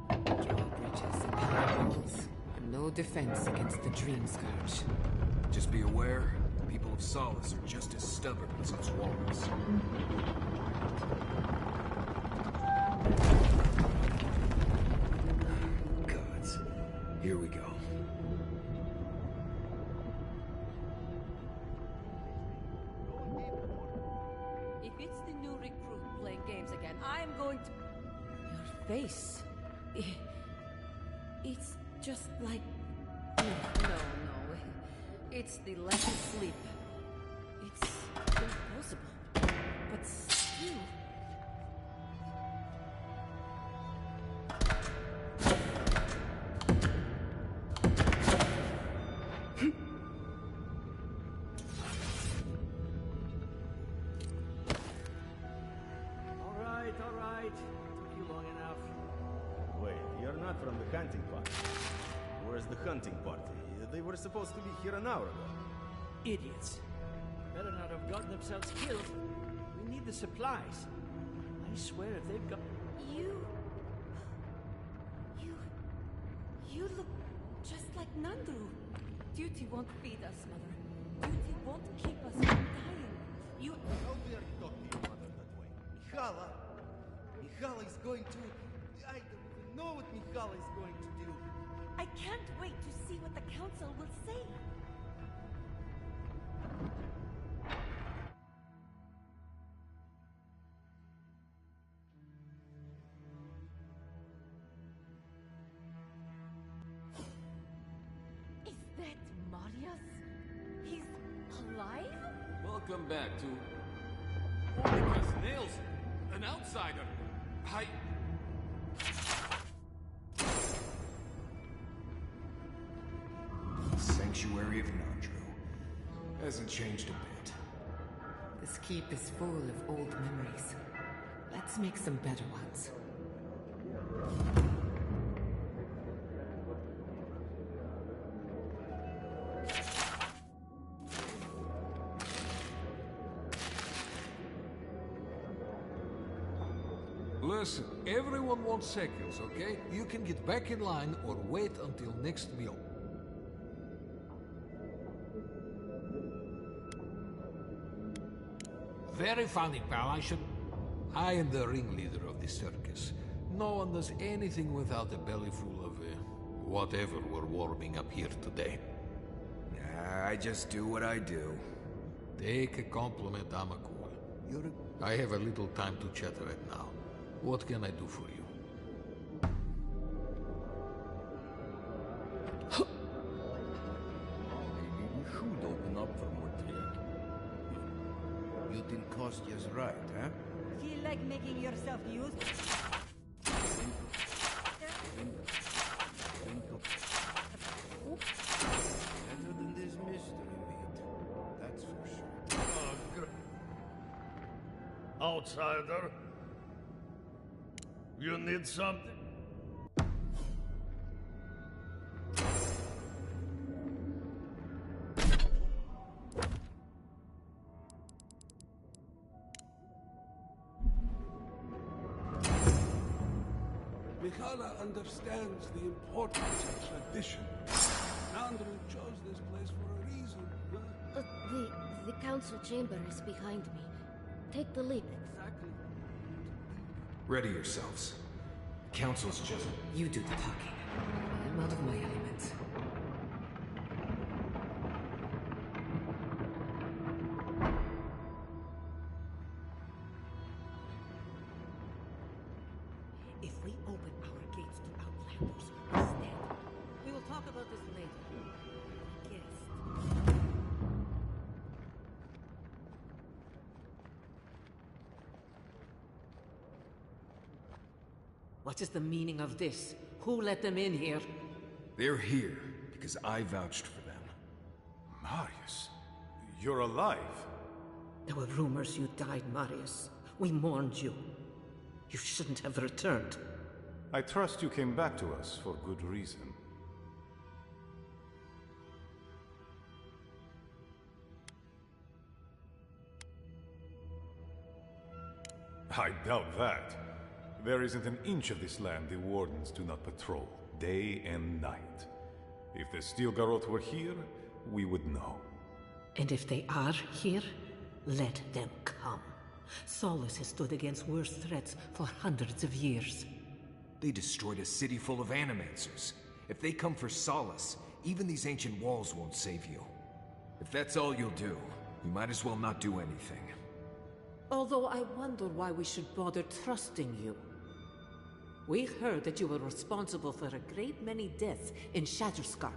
Drawbridges and parables. No defense against the Dreamscourge. Just be aware, the people of Solace are just as stubborn as its walls. Gods. Here we go. If it's the new recruit playing games again, I'm going to... Your face... It's just like... No. It's the lack of sleep. It's impossible. But still... All right. Took you long enough. Wait, you're not from the hunting party. Where's the hunting party? They were supposed to be here an hour ago. Idiots. Better not have gotten themselves killed. We need the supplies. I swear if they've got... You look just like Nandru. Duty won't feed us, Mother. Duty won't keep us from dying. You... How dare you talk to your mother that way? Mihala! Mihala is going to... I don't even know what Mihala is going to do. I can't wait to see what the Council will say. Is that Marius? He's alive? Welcome back to... Orcus Nails! An outsider! Sanctuary of Nandru. Hasn't changed a bit. This keep is full of old memories. Let's make some better ones. Listen, everyone wants seconds, okay? You can get back in line or wait until next meal. Very funny, pal. I am the ringleader of this circus. No one does anything without a belly full of whatever we're warming up here today. I just do what I do. Take a compliment, Amakul. I have a little time to chat right now. What can I do for you? Maybe we should open up for more drink. You think Kostya's right, huh? Feel like making yourself useful? Better than this mystery meat. That's for sure. Outsider? You need something? Mikhala understands the importance of tradition. Nandru chose this place for a reason. The council chamber is behind me. Take the leap. Exactly. Ready yourselves. Council's just... You do the talking. I'm out of my element. If we open our gates to outlanders instead, we will talk about this later. I guess. What is the meaning of this? Who let them in here? They're here because I vouched for them. Marius, you're alive. There were rumors you died, Marius. We mourned you. You shouldn't have returned. I trust you came back to us for good reason. I doubt that. There isn't an inch of this land the Wardens do not patrol, day and night. If the Stilgarroth were here, we would know. And if they are here, let them come. Solus has stood against worse threats for hundreds of years. They destroyed a city full of animancers. If they come for Solace, even these ancient walls won't save you. If that's all you'll do, you might as well not do anything. Although I wonder why we should bother trusting you. We heard that you were responsible for a great many deaths in Shatterscarp.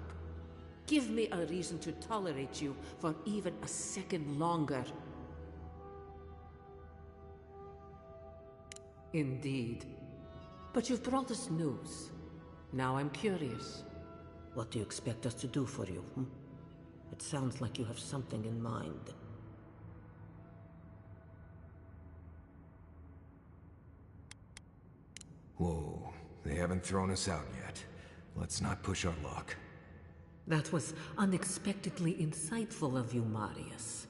Give me a reason to tolerate you for even a second longer. Indeed. But you've brought us news. Now I'm curious. What do you expect us to do for you? It sounds like you have something in mind. Whoa, they haven't thrown us out yet. Let's not push our luck. That was unexpectedly insightful of you, Marius.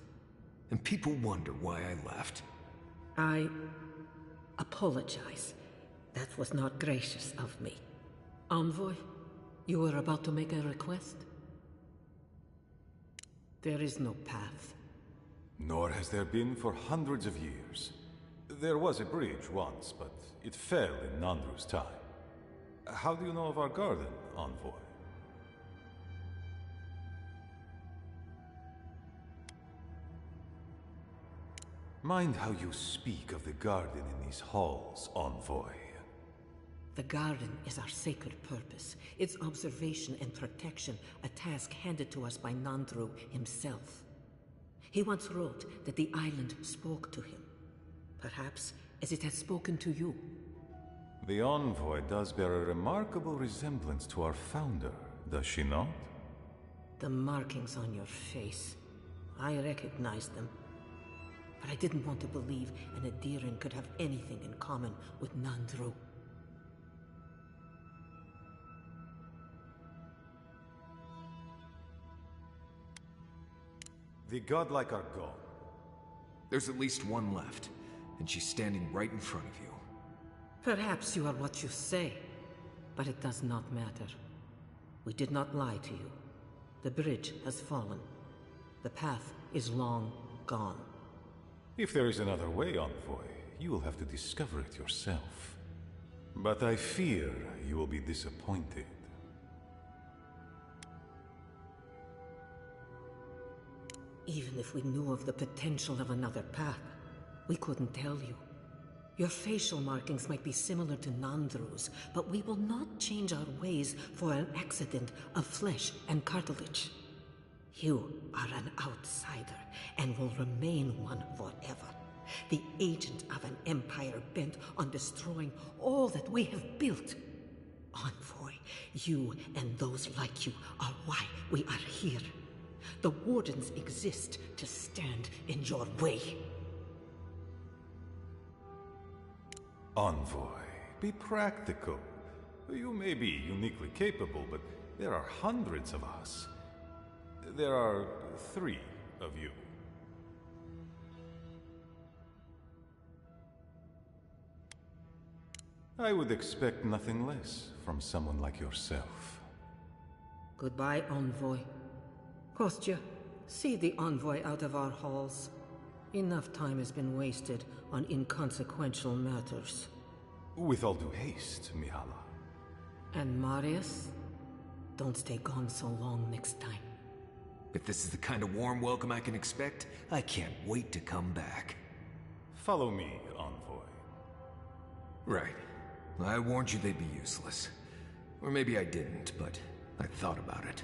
And people wonder why I left. I apologize. That was not gracious of me. Envoy, you were about to make a request? There is no path. Nor has there been for hundreds of years. There was a bridge once, but it fell in Nandru's time. How do you know of our garden, Envoy? Mind how you speak of the garden in these halls, Envoy. The garden is our sacred purpose. Its observation and protection, a task handed to us by Nandru himself. He once wrote that the island spoke to him. Perhaps as it has spoken to you. The Envoy does bear a remarkable resemblance to our founder, does she not? The markings on your face. I recognized them. But I didn't want to believe an Adiran could have anything in common with Nandru. The godlike are gone. There's at least one left, and she's standing right in front of you. Perhaps you are what you say, but it does not matter. We did not lie to you. The bridge has fallen. The path is long gone. If there is another way, Envoy, you will have to discover it yourself. But I fear you will be disappointed. Even if we knew of the potential of another path, we couldn't tell you. Your facial markings might be similar to Nandru's, but we will not change our ways for an accident of flesh and cartilage. You are an outsider, and will remain one forever. The agent of an empire bent on destroying all that we have built. Envoy, you and those like you are why we are here. The Wardens exist to stand in your way. Envoy, be practical. You may be uniquely capable, but there are hundreds of us. There are 3 of you. I would expect nothing less from someone like yourself. Goodbye, Envoy. Kostya, see the Envoy out of our halls. Enough time has been wasted on inconsequential matters. With all due haste, Mihala. And Marius? Don't stay gone so long next time. If this is the kind of warm welcome I can expect, I can't wait to come back. Follow me, Envoy. Right. I warned you they'd be useless. Or maybe I didn't, but I thought about it.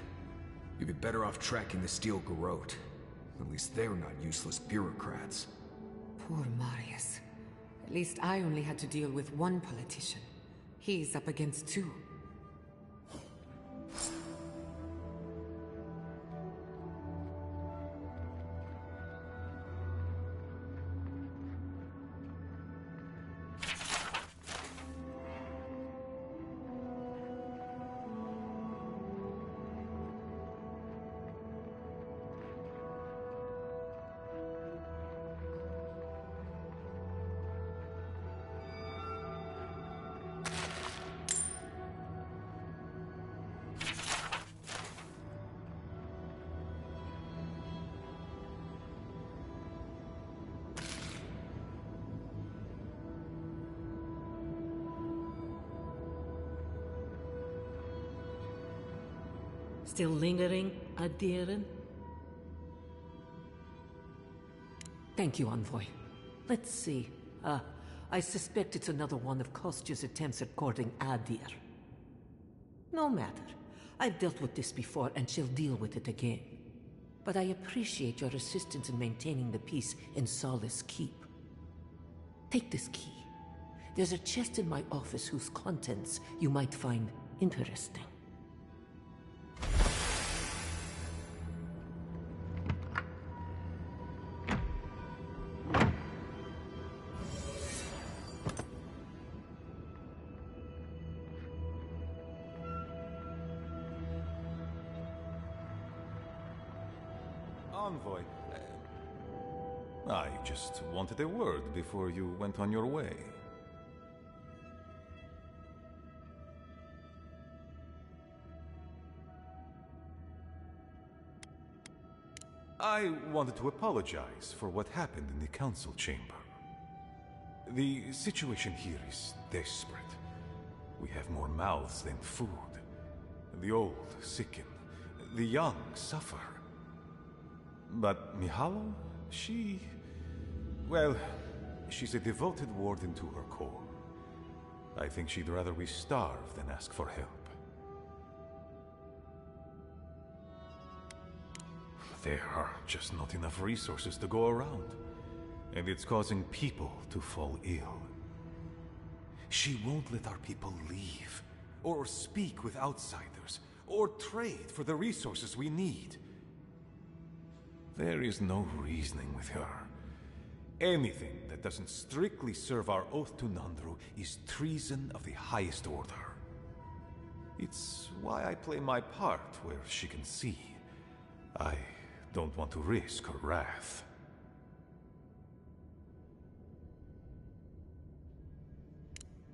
You'd be better off tracking the Steel Garrote. At least they're not useless bureaucrats. Poor Marius. At least I only had to deal with one politician. He's up against 2. Still lingering, Adiran? Thank you, Envoy. Let's see. I suspect it's another one of Kostya's attempts at courting Adir. No matter. I've dealt with this before, and she'll deal with it again. But I appreciate your assistance in maintaining the peace in Solace Keep. Take this key. There's a chest in my office whose contents you might find interesting. Envoy, I just wanted a word before you went on your way. I wanted to apologize for what happened in the council chamber. The situation here is desperate. We have more mouths than food. The old sicken, the young suffer. But Mihala, well, she's a devoted warden to her core. I think she'd rather we starve than ask for help. There are just not enough resources to go around, and it's causing people to fall ill. She won't let our people leave, or speak with outsiders, or trade for the resources we need. There is no reasoning with her. Anything that doesn't strictly serve our oath to Nandru is treason of the highest order. It's why I play my part where she can see. I don't want to risk her wrath.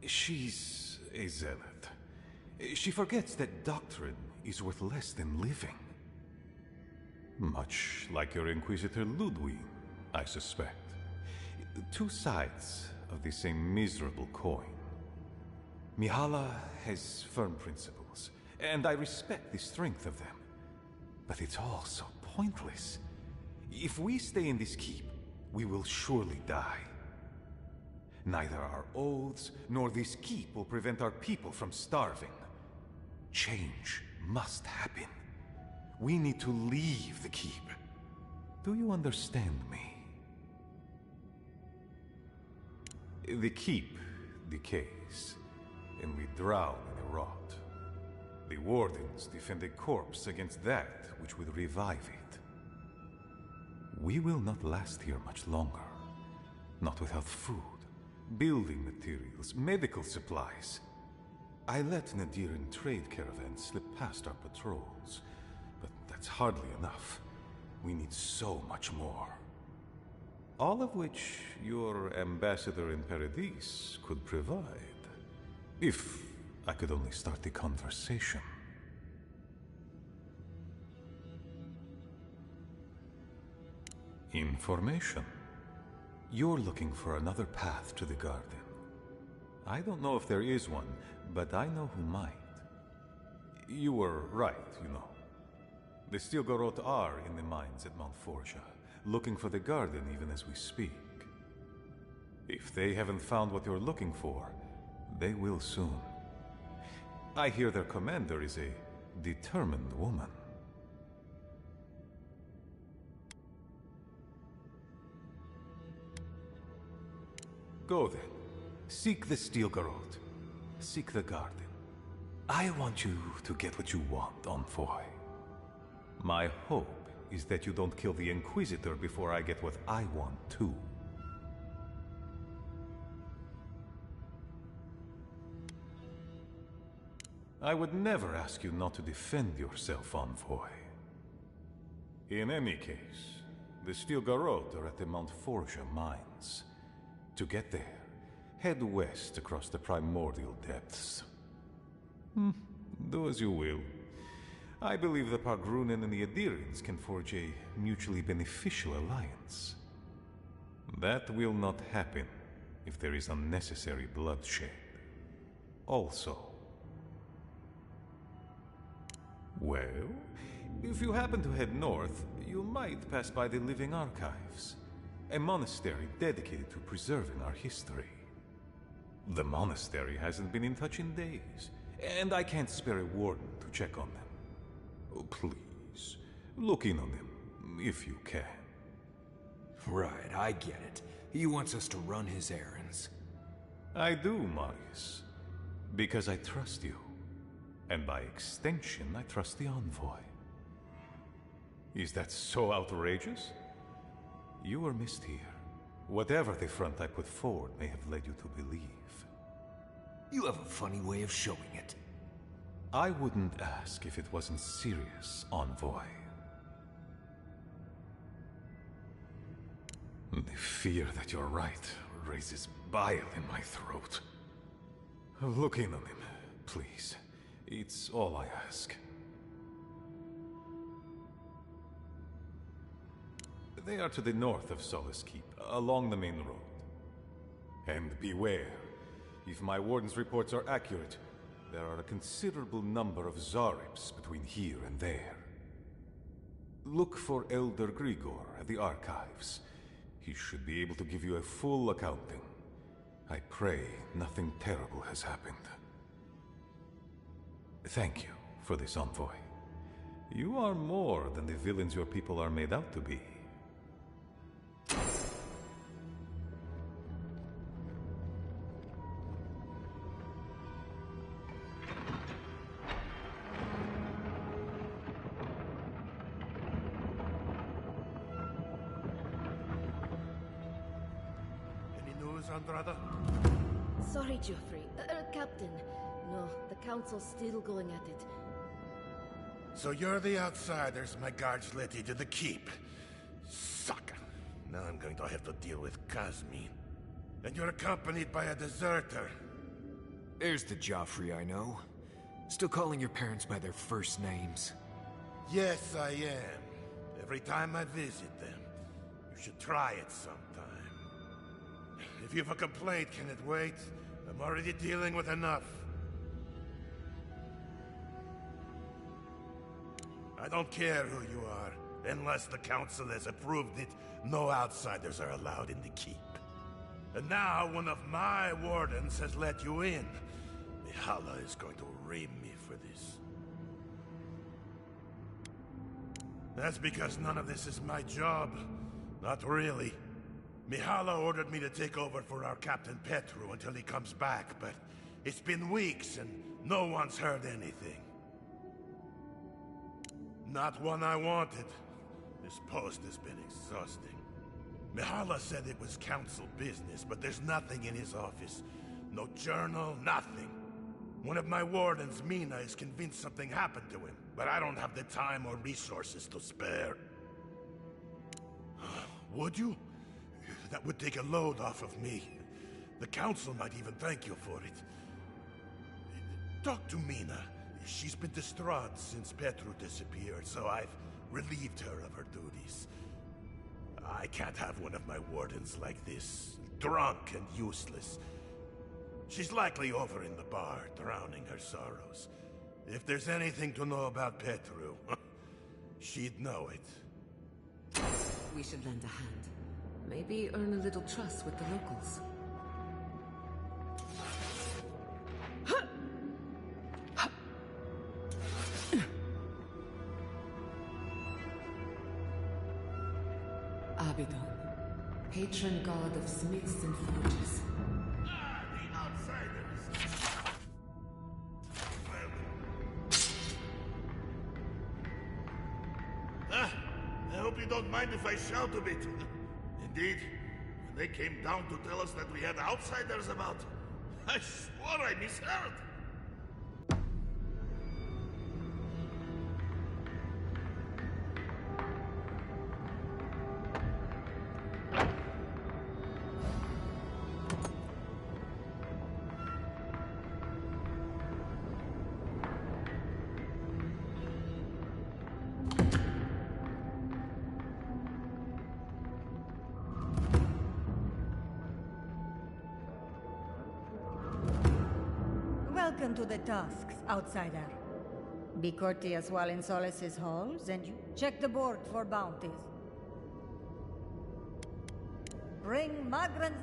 She's a zealot. She forgets that doctrine is worth less than living. Much like your Inquisitor Ludwig, I suspect. Two sides of the same miserable coin. Mihala has firm principles, and I respect the strength of them. But it's all so pointless. If we stay in this keep, we will surely die. Neither our oaths nor this keep will prevent our people from starving. Change must happen. We need to leave the keep. Do you understand me? The keep decays, and we drown in a rot. The wardens defend a corpse against that which would revive it. We will not last here much longer. Not without food, building materials, medical supplies. I let Nadiran trade caravans slip past our patrols, but that's hardly enough. We need so much more. All of which your ambassador in Paradis could provide. If I could only start the conversation. Information. You're looking for another path to the garden. I don't know if there is one, but I know who might. You were right, you know. The Stilgarot are in the mines at Mount Forja, looking for the garden even as we speak. If they haven't found what you're looking for, they will soon. I hear their commander is a determined woman. Go then. Seek the Stilgarot. Seek the garden. I want you to get what you want, envoy. My hope is that you don't kill the Inquisitor before I get what I want too. I would never ask you not to defend yourself, envoy. In any case, the Stilgarot are at the Mount Forja mines. To get there, head west across the primordial depths. Do as you will. I believe the Pargrunen and the Adirins can forge a mutually beneficial alliance. That will not happen if there is unnecessary bloodshed. Also, well, if you happen to head north, you might pass by the Living Archives, a monastery dedicated to preserving our history. The monastery hasn't been in touch in days, and I can't spare a warden to check on them. Oh, please, look in on them, if you can. Right, I get it. He wants us to run his errands. I do, Marius. Because I trust you. And by extension, I trust the envoy. Is that so outrageous? You were missed here. Whatever the front I put forward may have led you to believe. You have a funny way of showing it. I wouldn't ask if it wasn't serious, envoy. The fear that you're right raises bile in my throat. Look in on him, please. It's all I ask. They are to the north of Solace Keep, along the main road. And beware, if my warden's reports are accurate, there are a considerable number of Zarips between here and there. Look for Elder Grigor at the archives. He should be able to give you a full accounting. I pray nothing terrible has happened. Thank you for this envoy. You are more than the villains your people are made out to be. Andrada? Sorry, Geoffrey. Captain. No, the Council's still going at it. So you're the outsiders my guards let into the keep. Sucker. Now I'm going to have to deal with Kazmin. And you're accompanied by a deserter. There's the Joffrey I know. Still calling your parents by their first names. Yes, I am. Every time I visit them. You should try it sometime. If you have a complaint, can it wait? I'm already dealing with enough. I don't care who you are. Unless the Council has approved it, no outsiders are allowed in the keep. And now one of my wardens has let you in. Mihala is going to ream me for this. That's because none of this is my job. Not really. Mihala ordered me to take over for our Captain Petru until he comes back, but it's been weeks and no one's heard anything. Not one I wanted. This post has been exhausting. Mihala said it was council business, but there's nothing in his office. No journal, nothing. One of my wardens, Mina, is convinced something happened to him, but I don't have the time or resources to spare. Would you? That would take a load off of me. The Council might even thank you for it. Talk to Mina. She's been distraught since Petru disappeared, so I've relieved her of her duties. I can't have one of my wardens like this, drunk and useless. She's likely over in the bar, drowning her sorrows. If there's anything to know about Petru, she'd know it. We should lend a hand. Maybe earn a little trust with the locals. Abaddon, patron god of smiths and forges. The outsiders! I hope you don't mind if I shout a bit. Indeed, when they came down to tell us that we had outsiders about, I swore I misheard. Welcome to the Tusks, outsider. Be courteous while in Solace's halls, and you check the board for bounties. Bring Magrans...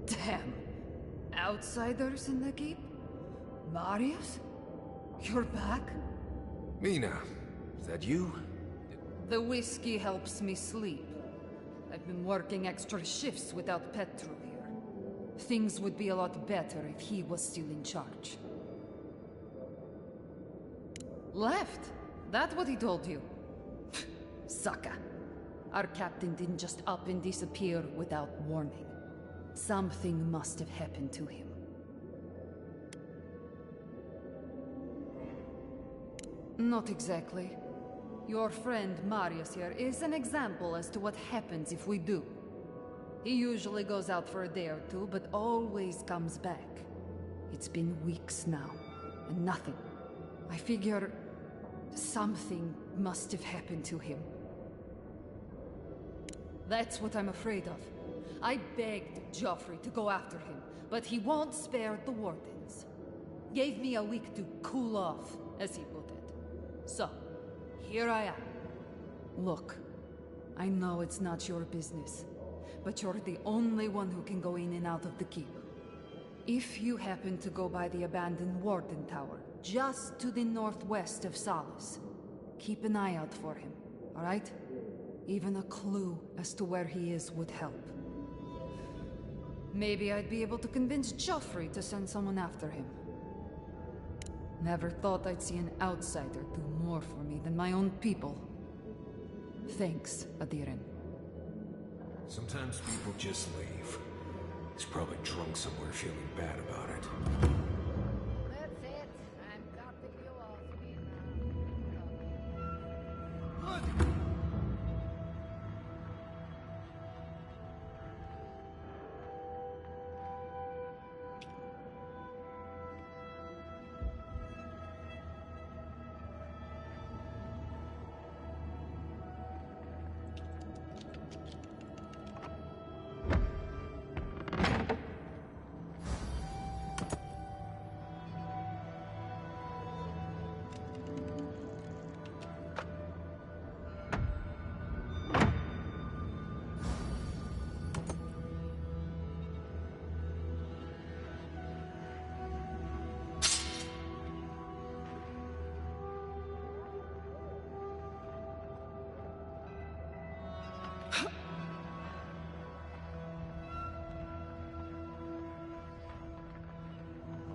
Damn. Outsiders in the keep? Marius? You're back? Mina, is that you? The whiskey helps me sleep. I've been working extra shifts without Petru here. Things would be a lot better if he was still in charge. Left? That what he told you? Sucker. Our captain didn't just up and disappear without warning. Something must have happened to him. Not exactly. Your friend Marius here is an example as to what happens if we do. He usually goes out for a day or two, but always comes back. It's been weeks now. and nothing. I figure something must have happened to him. That's what I'm afraid of. I begged Joffrey to go after him, but he won't spare the wardens. Gave me a week to cool off, as he put it. So, here I am. Look, I know it's not your business, but you're the only one who can go in and out of the keep. If you happen to go by the abandoned Warden Tower, just to the northwest of Solace, keep an eye out for him, alright? Even a clue as to where he is would help. Maybe I'd be able to convince Joffrey to send someone after him. Never thought I'd see an outsider do more for me than my own people. Thanks, Adiren. Sometimes people just leave. He's probably drunk somewhere feeling bad about it. That's it. I'm cutting you off,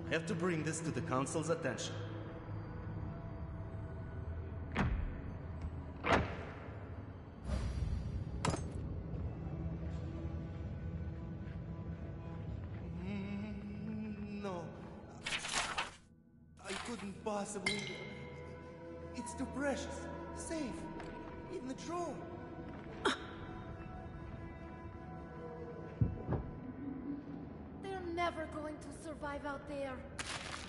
I have to bring this to the Council's attention. No. I couldn't possibly... It's too precious. Safe. In the drawer. Never going to survive out there.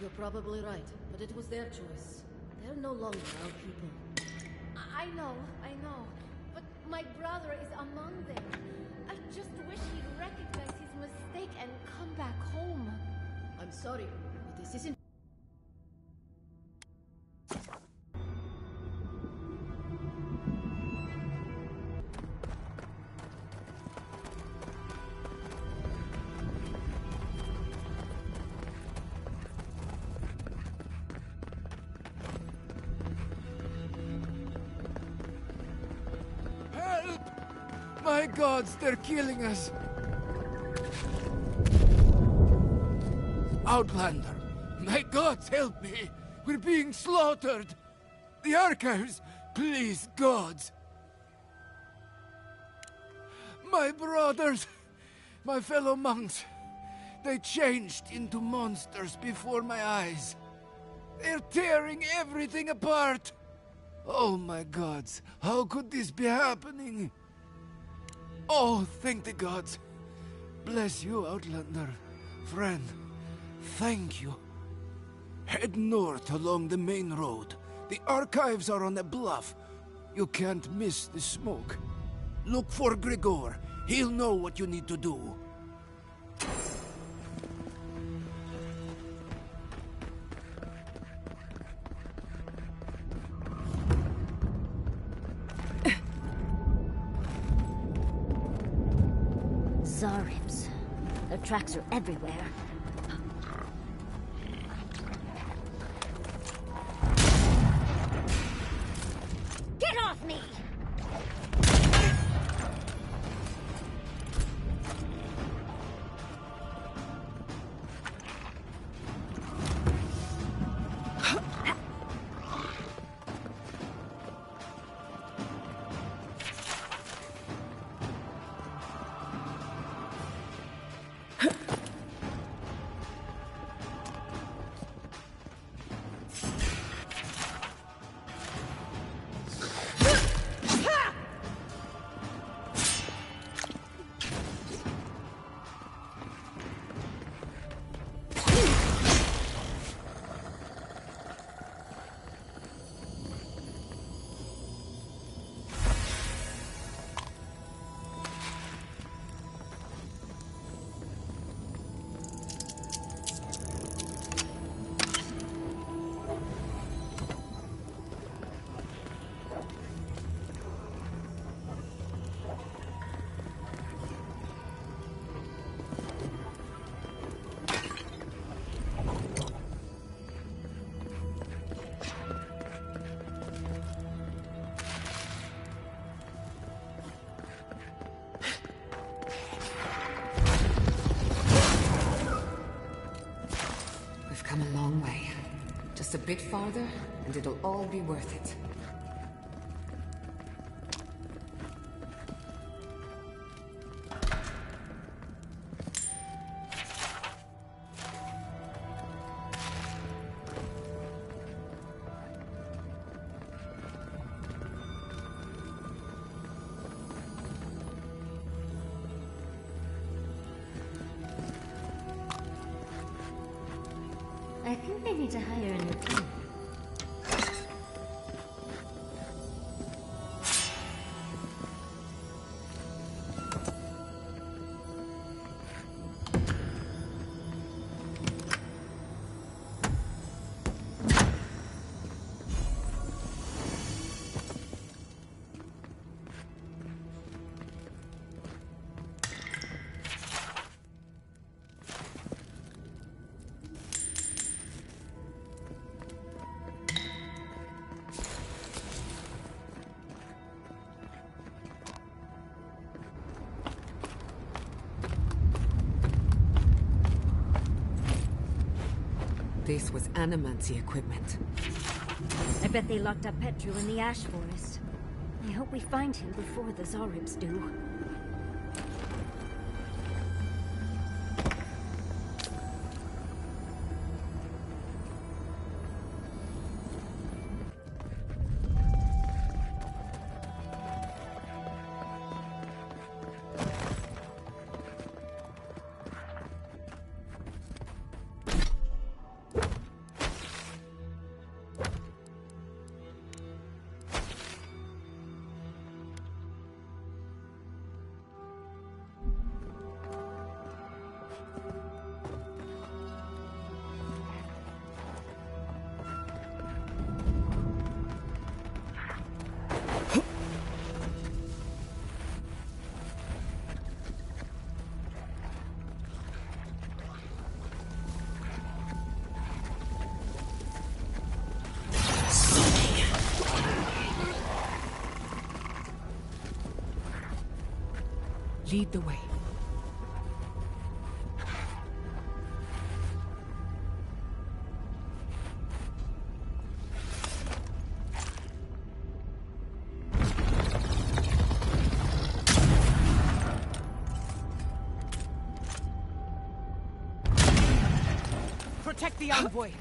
You're probably right, but it was their choice. They're no longer our people. I know. But my brother is among them. I just wish he'd recognize his mistake and come back home. I'm sorry, but this isn't... My gods, they're killing us! Outlander! My gods, help me! We're being slaughtered! The archives! Please, gods! My brothers! My fellow monks! They changed into monsters before my eyes! They're tearing everything apart! Oh my gods, how could this be happening? Oh, thank the gods. Bless you, Outlander. Friend, thank you. Head north along the main road. The archives are on a bluff. You can't miss the smoke. Look for Gregor. He'll know what you need to do. Zaribs. Their tracks are everywhere. Get off me! Just a bit farther, and it'll all be worth it. I think they need to hire a new team. This was Animancy equipment. I bet they locked up Petru in the Ash Forest. I hope we find him before the Zaribs do. Lead the way. Protect the envoy.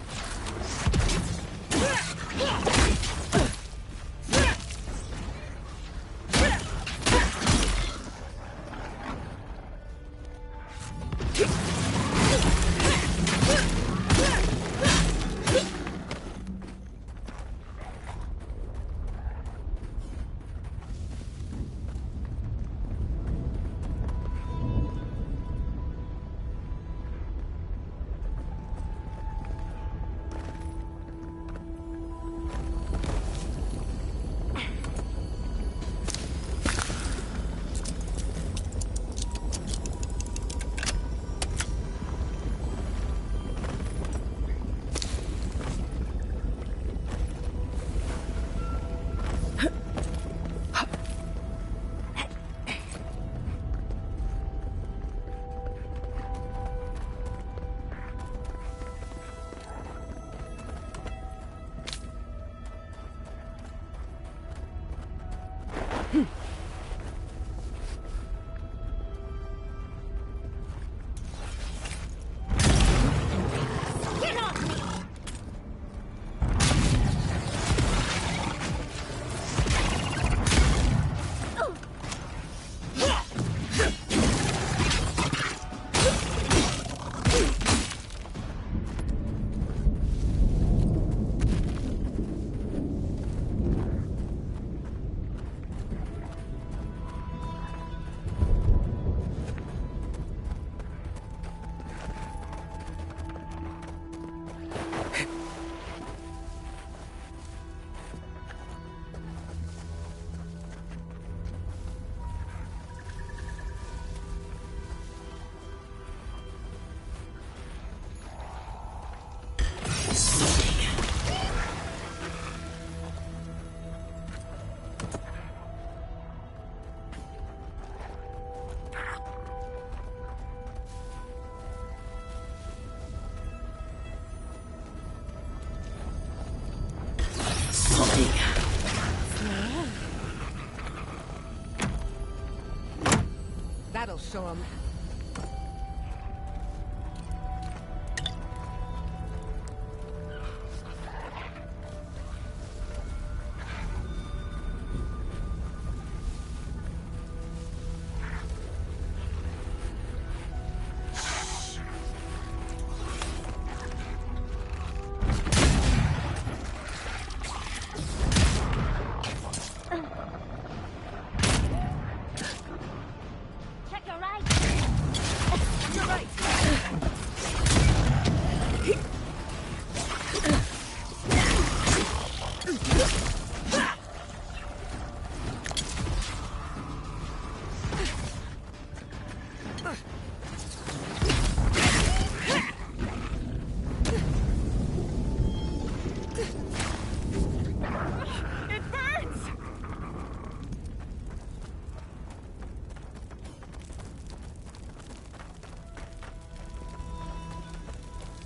That'll show him.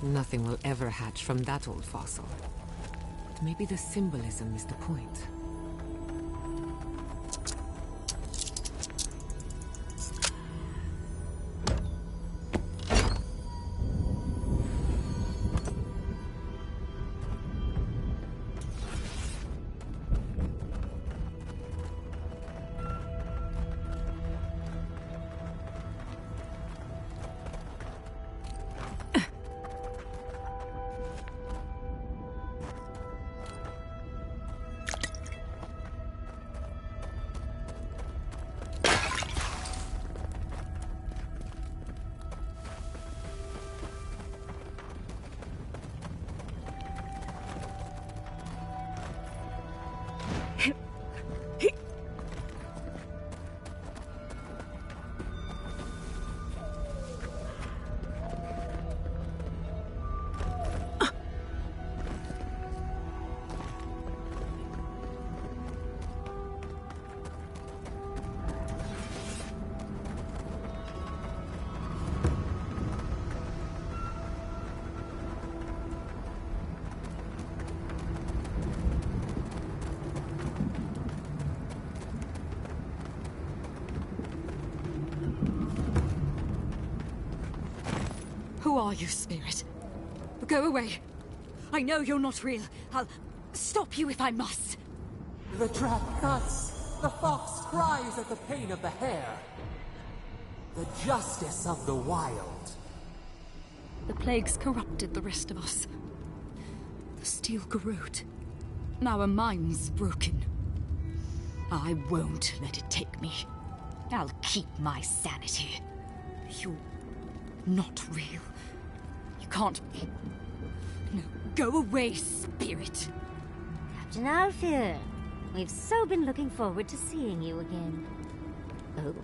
Nothing will ever hatch from that old fossil. Maybe the symbolism is the point. Who are you, spirit? Go away. I know you're not real. I'll stop you if I must. The trap cuts. The fox cries at the pain of the hare. The justice of the wild. The plague's corrupted the rest of us. The steel garrote. Now our minds broken. I won't let it take me. I'll keep my sanity. You're not real. You can't be. No, go away, spirit. Captain Alfir, we've so been looking forward to seeing you again. Oh,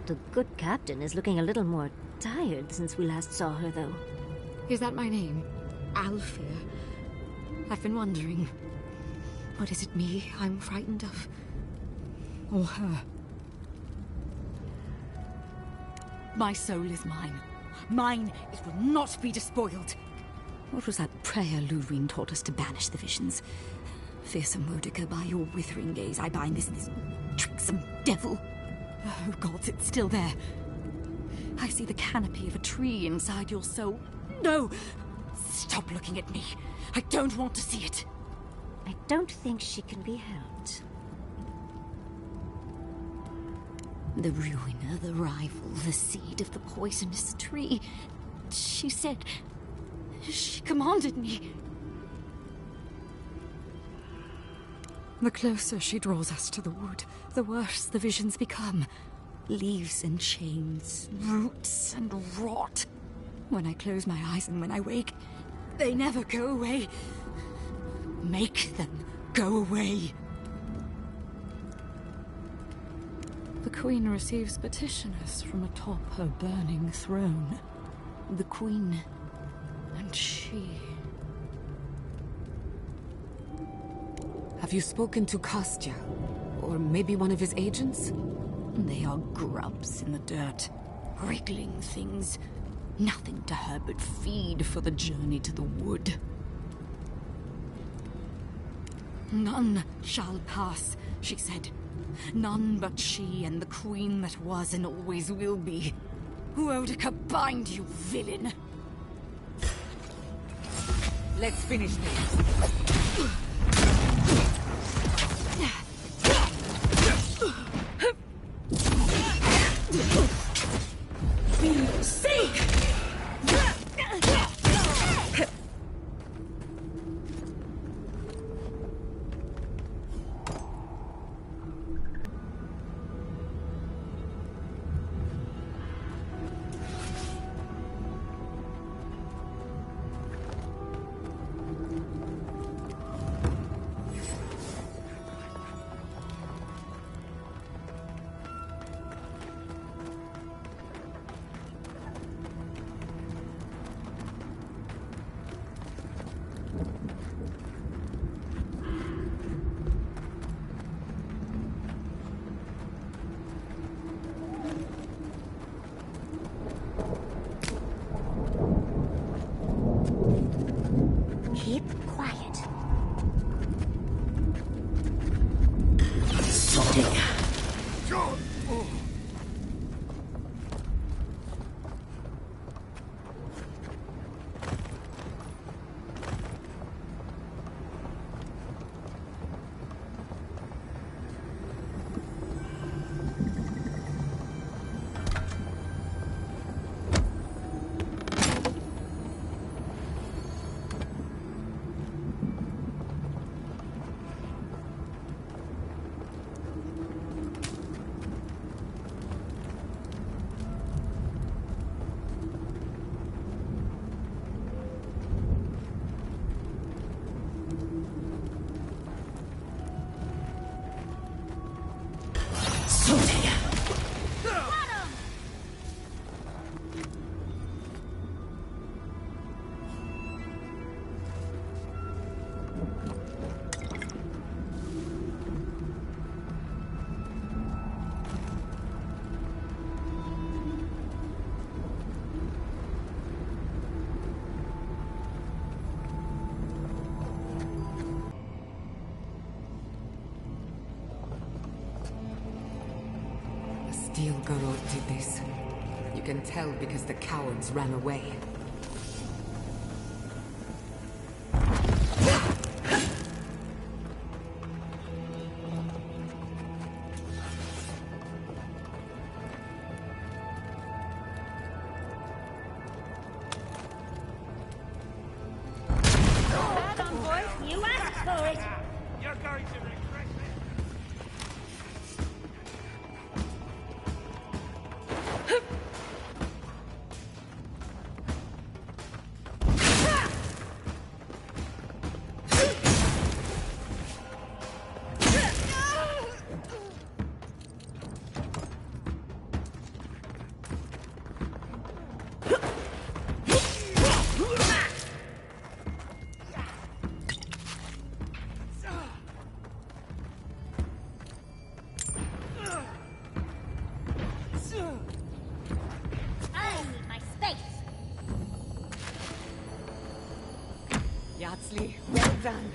the good captain is looking a little more tired since we last saw her, though. Is that my name? Alfir? I've been wondering. But is it me I'm frightened of? Or her? My soul is mine. Mine, it will not be despoiled. What was that prayer Lureen taught us to banish the visions? Fearsome Mordecai, by your withering gaze, I bind this tricksome devil. Oh, gods, it's still there. I see the canopy of a tree inside your soul. No! Stop looking at me. I don't want to see it. I don't think she can be helped. The ruiner, the rival, the seed of the poisonous tree. She said... She commanded me. The closer she draws us to the wood, the worse the visions become. Leaves and chains, roots and rot. When I close my eyes and when I wake, they never go away. Make them go away. The Queen receives petitioners from atop her burning throne. The Queen and she. Have you spoken to Kostya? Or maybe one of his agents? They are grubs in the dirt. Wriggling things. Nothing to her but feed for the journey to the wood. None shall pass, she said. None but she and the queen that was and always will be. Boudica, bind, you villain! Let's finish this. Keep quiet. Steel Garrote did this. You can tell because the cowards ran away. You asked for it! You're going to regret it! Yatsley, well done.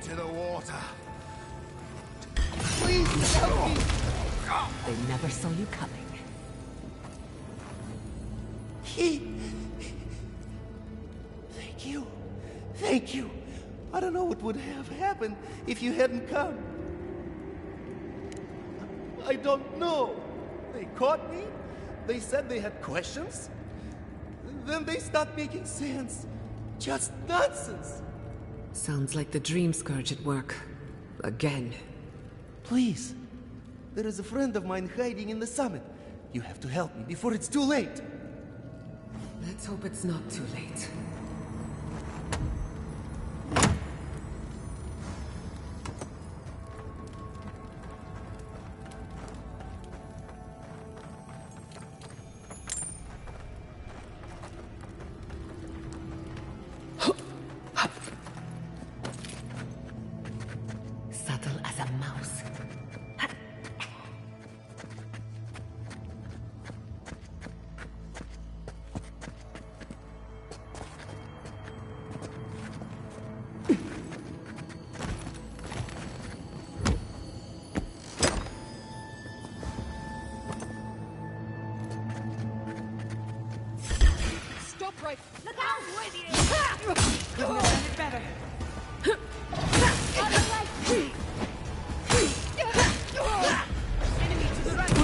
into the water. Please help me! They never saw you coming. Thank you. Thank you. I don't know what would have happened if you hadn't come. I don't know. They caught me. They said they had questions. Then they stopped making sense. Just nonsense. Sounds like the Dreamscourge at work. Again. Please. There is a friend of mine hiding in the summit. You have to help me before it's too late. Let's hope it's not too late. Subtle as a mouse. Stop right. Look out! With you! Couldn't have done it better. Enemy to the right.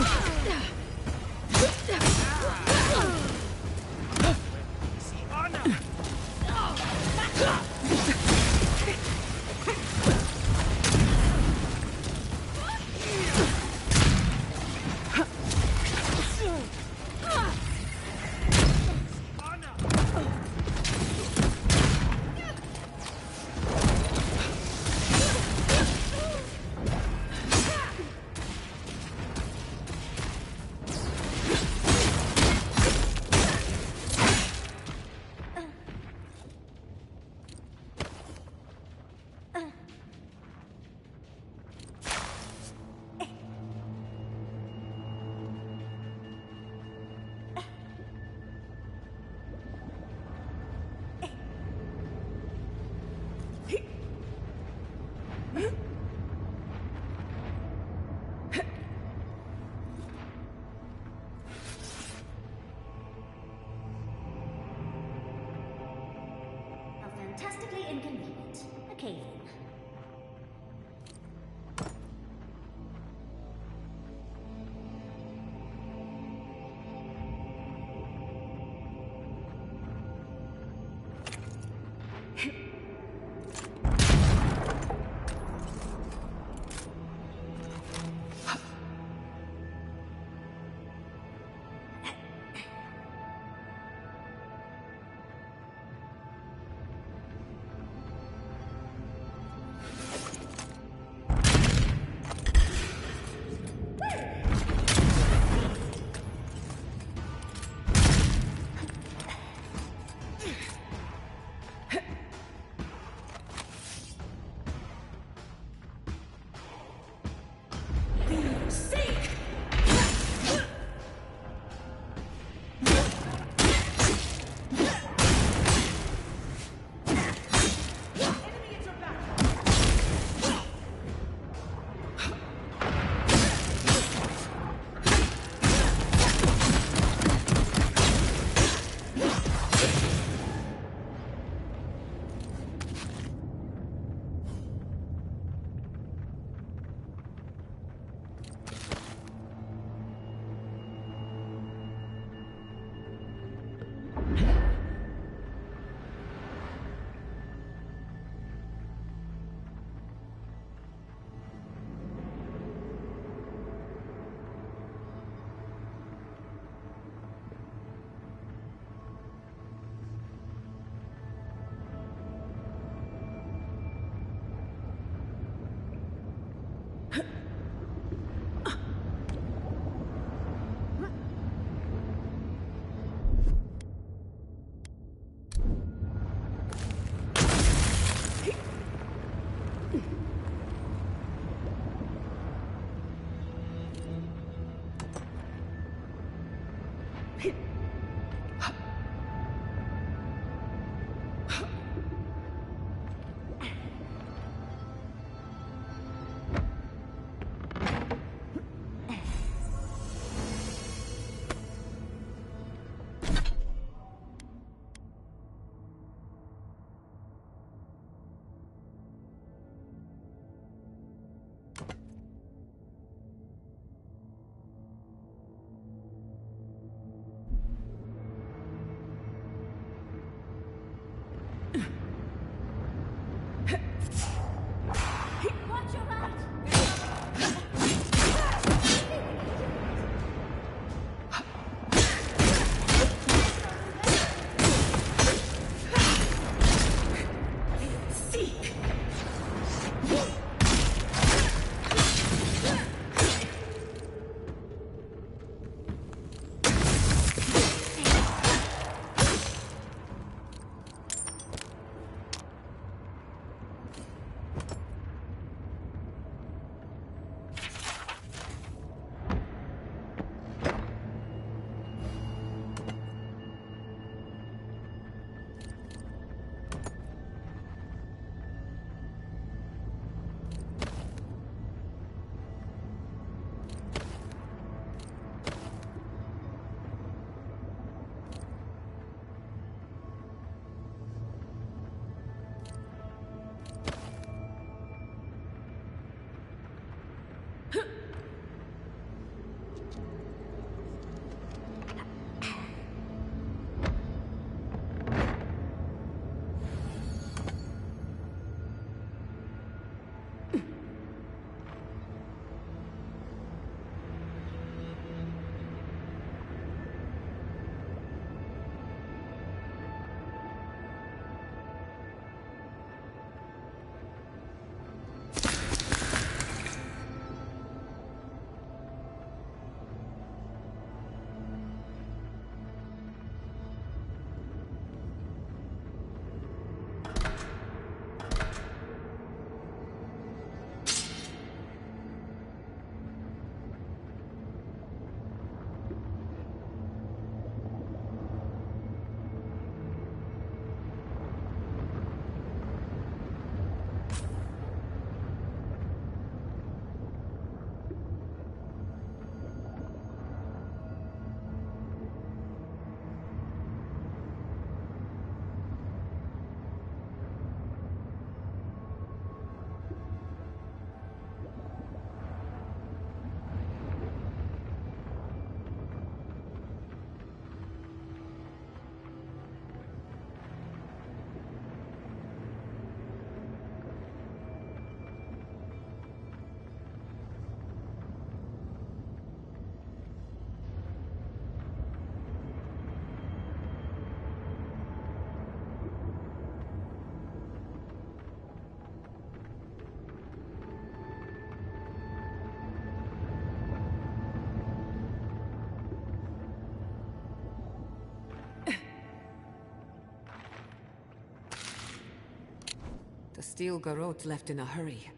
The Steel Garrote left in a hurry.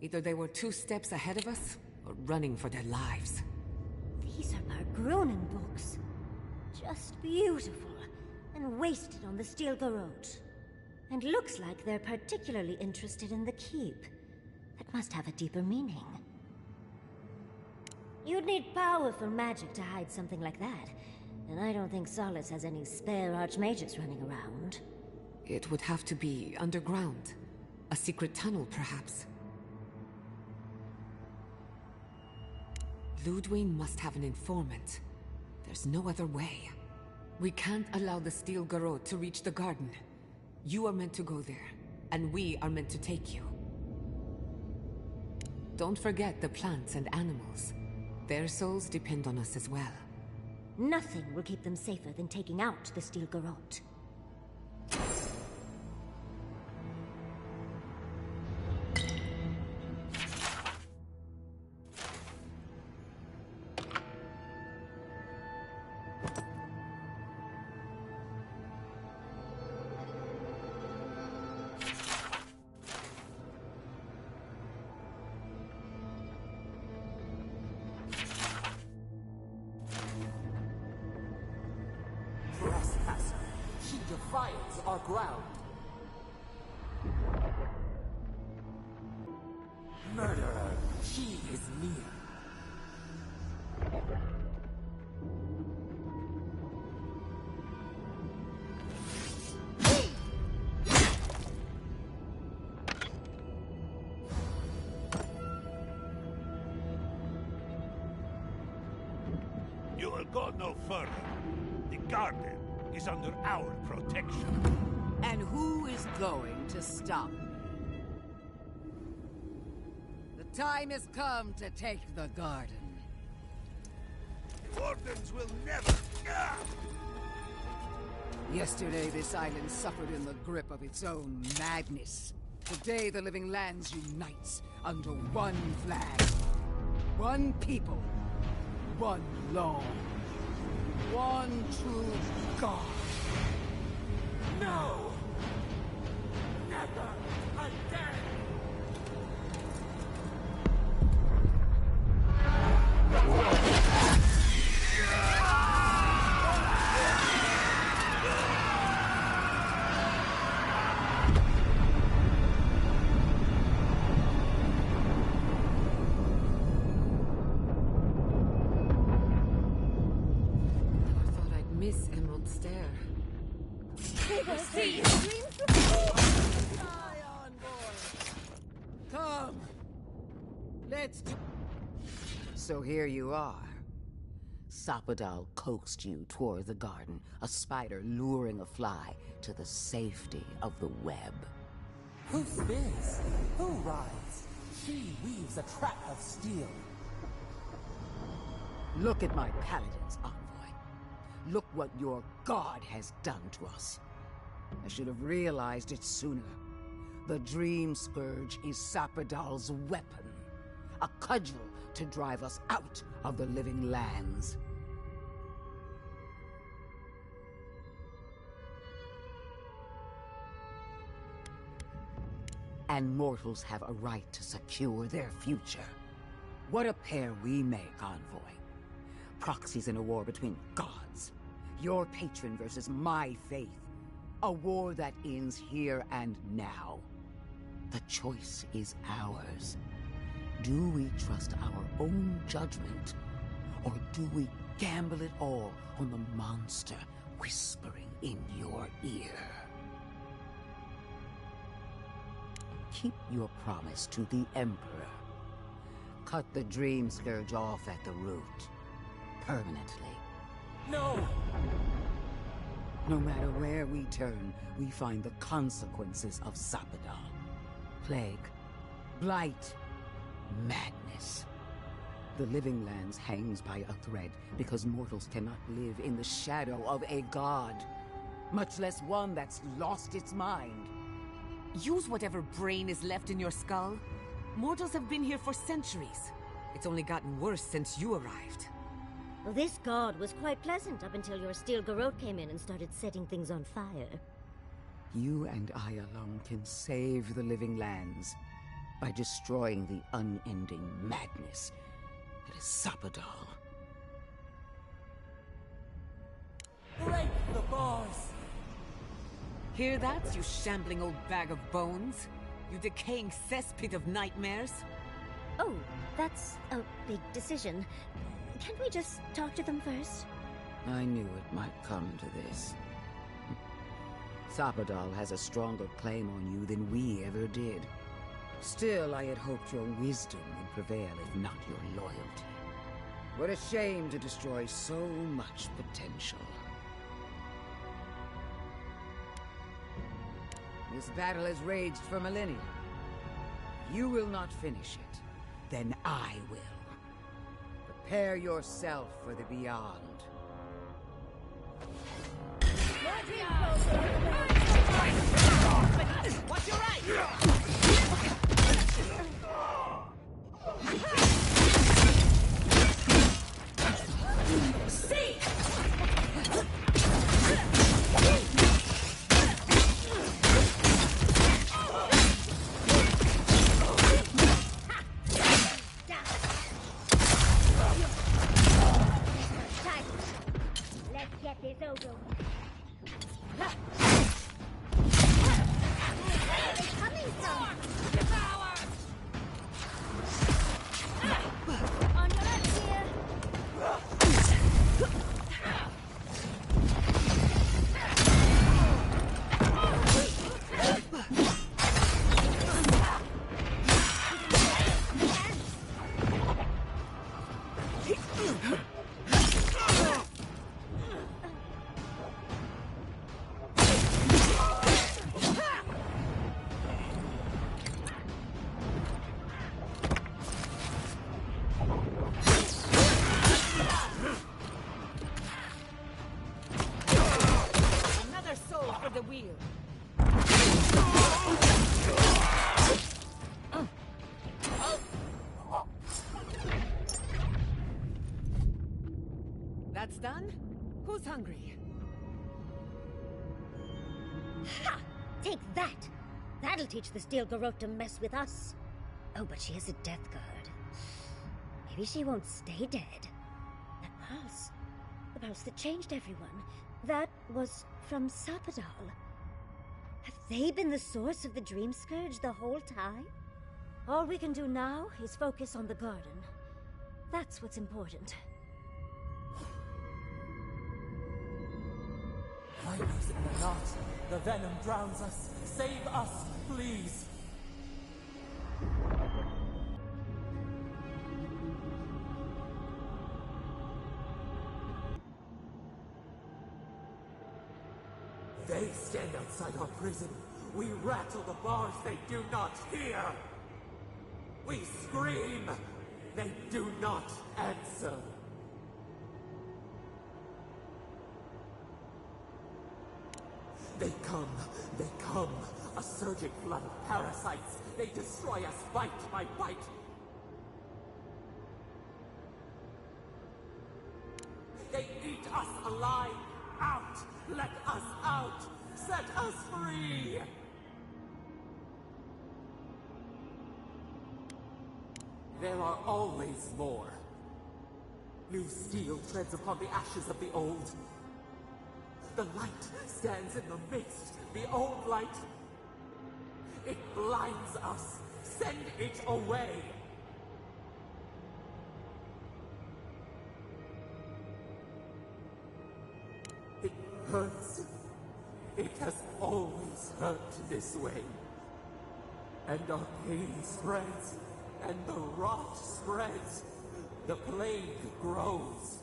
Either they were 2 steps ahead of us, or running for their lives. These are Bargronen books. Just beautiful, and wasted on the Steel Garrote. And looks like they're particularly interested in the keep. That must have a deeper meaning. You'd need powerful magic to hide something like that. And I don't think Solace has any spare archmages running around. It would have to be underground. A secret tunnel, perhaps. Ludwig must have an informant. There's no other way. We can't allow the Steel Garrote to reach the garden. You are meant to go there, and we are meant to take you. Don't forget the plants and animals. Their souls depend on us as well. Nothing will keep them safer than taking out the Steel Garrote. Defiles our ground. Murderer, she is near. You will go no further. The garden is under our protection. And who is going to stop me? The time has come to take the garden. The Wardens will never... Yesterday, this island suffered in the grip of its own madness. Today, the Living Lands unites under one flag. One people. One law. One true God. No! Never again! Miss Emerald Stair. Come! Let's do... So here you are. Sapadal coaxed you toward the garden, a spider luring a fly to the safety of the web. Who spins? Who rides? She weaves a trap of steel. Look at my paladins, envoy. Look what your god has done to us. I should have realized it sooner. The Dreamscourge is Sapadal's weapon. A cudgel to drive us out of the Living Lands. And mortals have a right to secure their future. What a pair we make, envoy. Proxies in a war between gods. Your patron versus my faith. A war that ends here and now. The choice is ours. Do we trust our own judgment? Or do we gamble it all on the monster whispering in your ear? Keep your promise to the Emperor. Cut the Dreamscourge off at the root. Permanently. No! No matter where we turn, we find the consequences of Sapadal. Plague, blight, madness. The Living Lands hangs by a thread because mortals cannot live in the shadow of a god. Much less one that's lost its mind. Use whatever brain is left in your skull. Mortals have been here for centuries. It's only gotten worse since you arrived. Well, this god was quite pleasant up until your Steel Garrote came in and started setting things on fire. You and I alone can save the living lands by destroying the unending madness that is Sapadal. Break the bars! Hear that, you shambling old bag of bones? You decaying cesspit of nightmares? Oh, that's a big decision. Can't we just talk to them first? I knew it might come to this. Sapadal has a stronger claim on you than we ever did. Still, I had hoped your wisdom would prevail, if not your loyalty. What a shame to destroy so much potential. This battle has raged for millennia. You will not finish it, then I will. Prepare yourself for the beyond. What's your right? See! Let's get this over with. That's done? Who's hungry? Ha! Take that! That'll teach the Steel Garrote to mess with us. Oh, but she has a death guard. Maybe she won't stay dead. That pulse. The pulse that changed everyone. That was from Sapadal. Have they been the source of the Dreamscourge the whole time? All we can do now is focus on the garden. That's what's important. Find us in the knot. The venom drowns us. Save us, please. They stand outside our prison. We rattle the bars, they do not hear. We scream. They do not answer. They come, a surging flood of parasites. They destroy us bite by bite. They eat us alive. Out! Let us out! Set us free! There are always more. New steel treads upon the ashes of the old. The light stands in the midst, the old light. It blinds us. Send it away. It hurts. It has always hurt this way. And our pain spreads, and the rot spreads. The plague grows.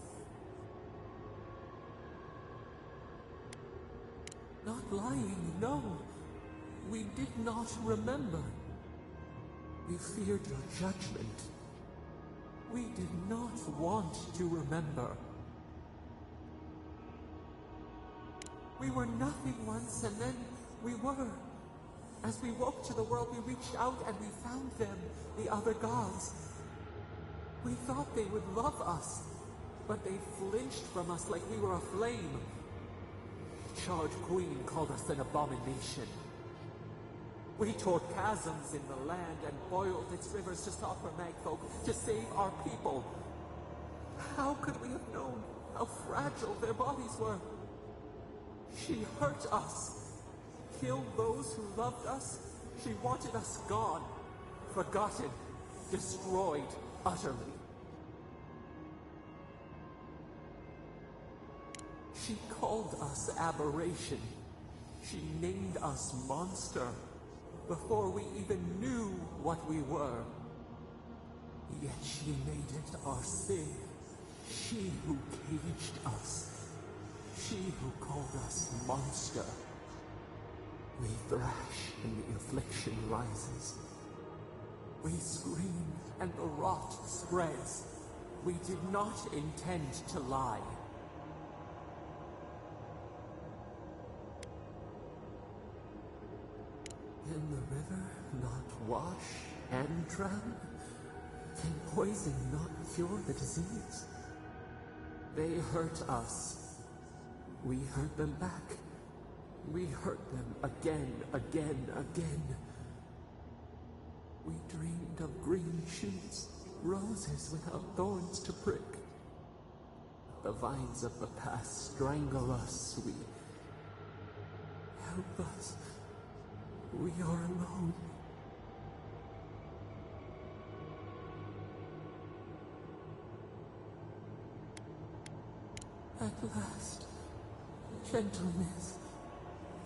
Not lying, no. We did not remember. We feared your judgment. We did not want to remember. We were nothing once, and then we were. As we woke to the world, we reached out and we found them, the other gods. We thought they would love us, but they flinched from us like we were a flame. Charred Queen called us an abomination. We tore chasms in the land and boiled its rivers to stop her magfolk, to save our people. How could we have known how fragile their bodies were? She hurt us, killed those who loved us. She wanted us gone, forgotten, destroyed utterly. She called us aberration. She named us monster before we even knew what we were. Yet she made it our sin. She who caged us. She who called us monster. We thrash and the affliction rises. We scream and the rot spreads. We did not intend to lie. Can the river not wash and drown? Can poison not cure the disease? They hurt us. We hurt them back. We hurt them again, again, again. We dreamed of green shoots, roses without thorns to prick. The vines of the past strangle us. We... Help us. We are alone. At last, gentleness,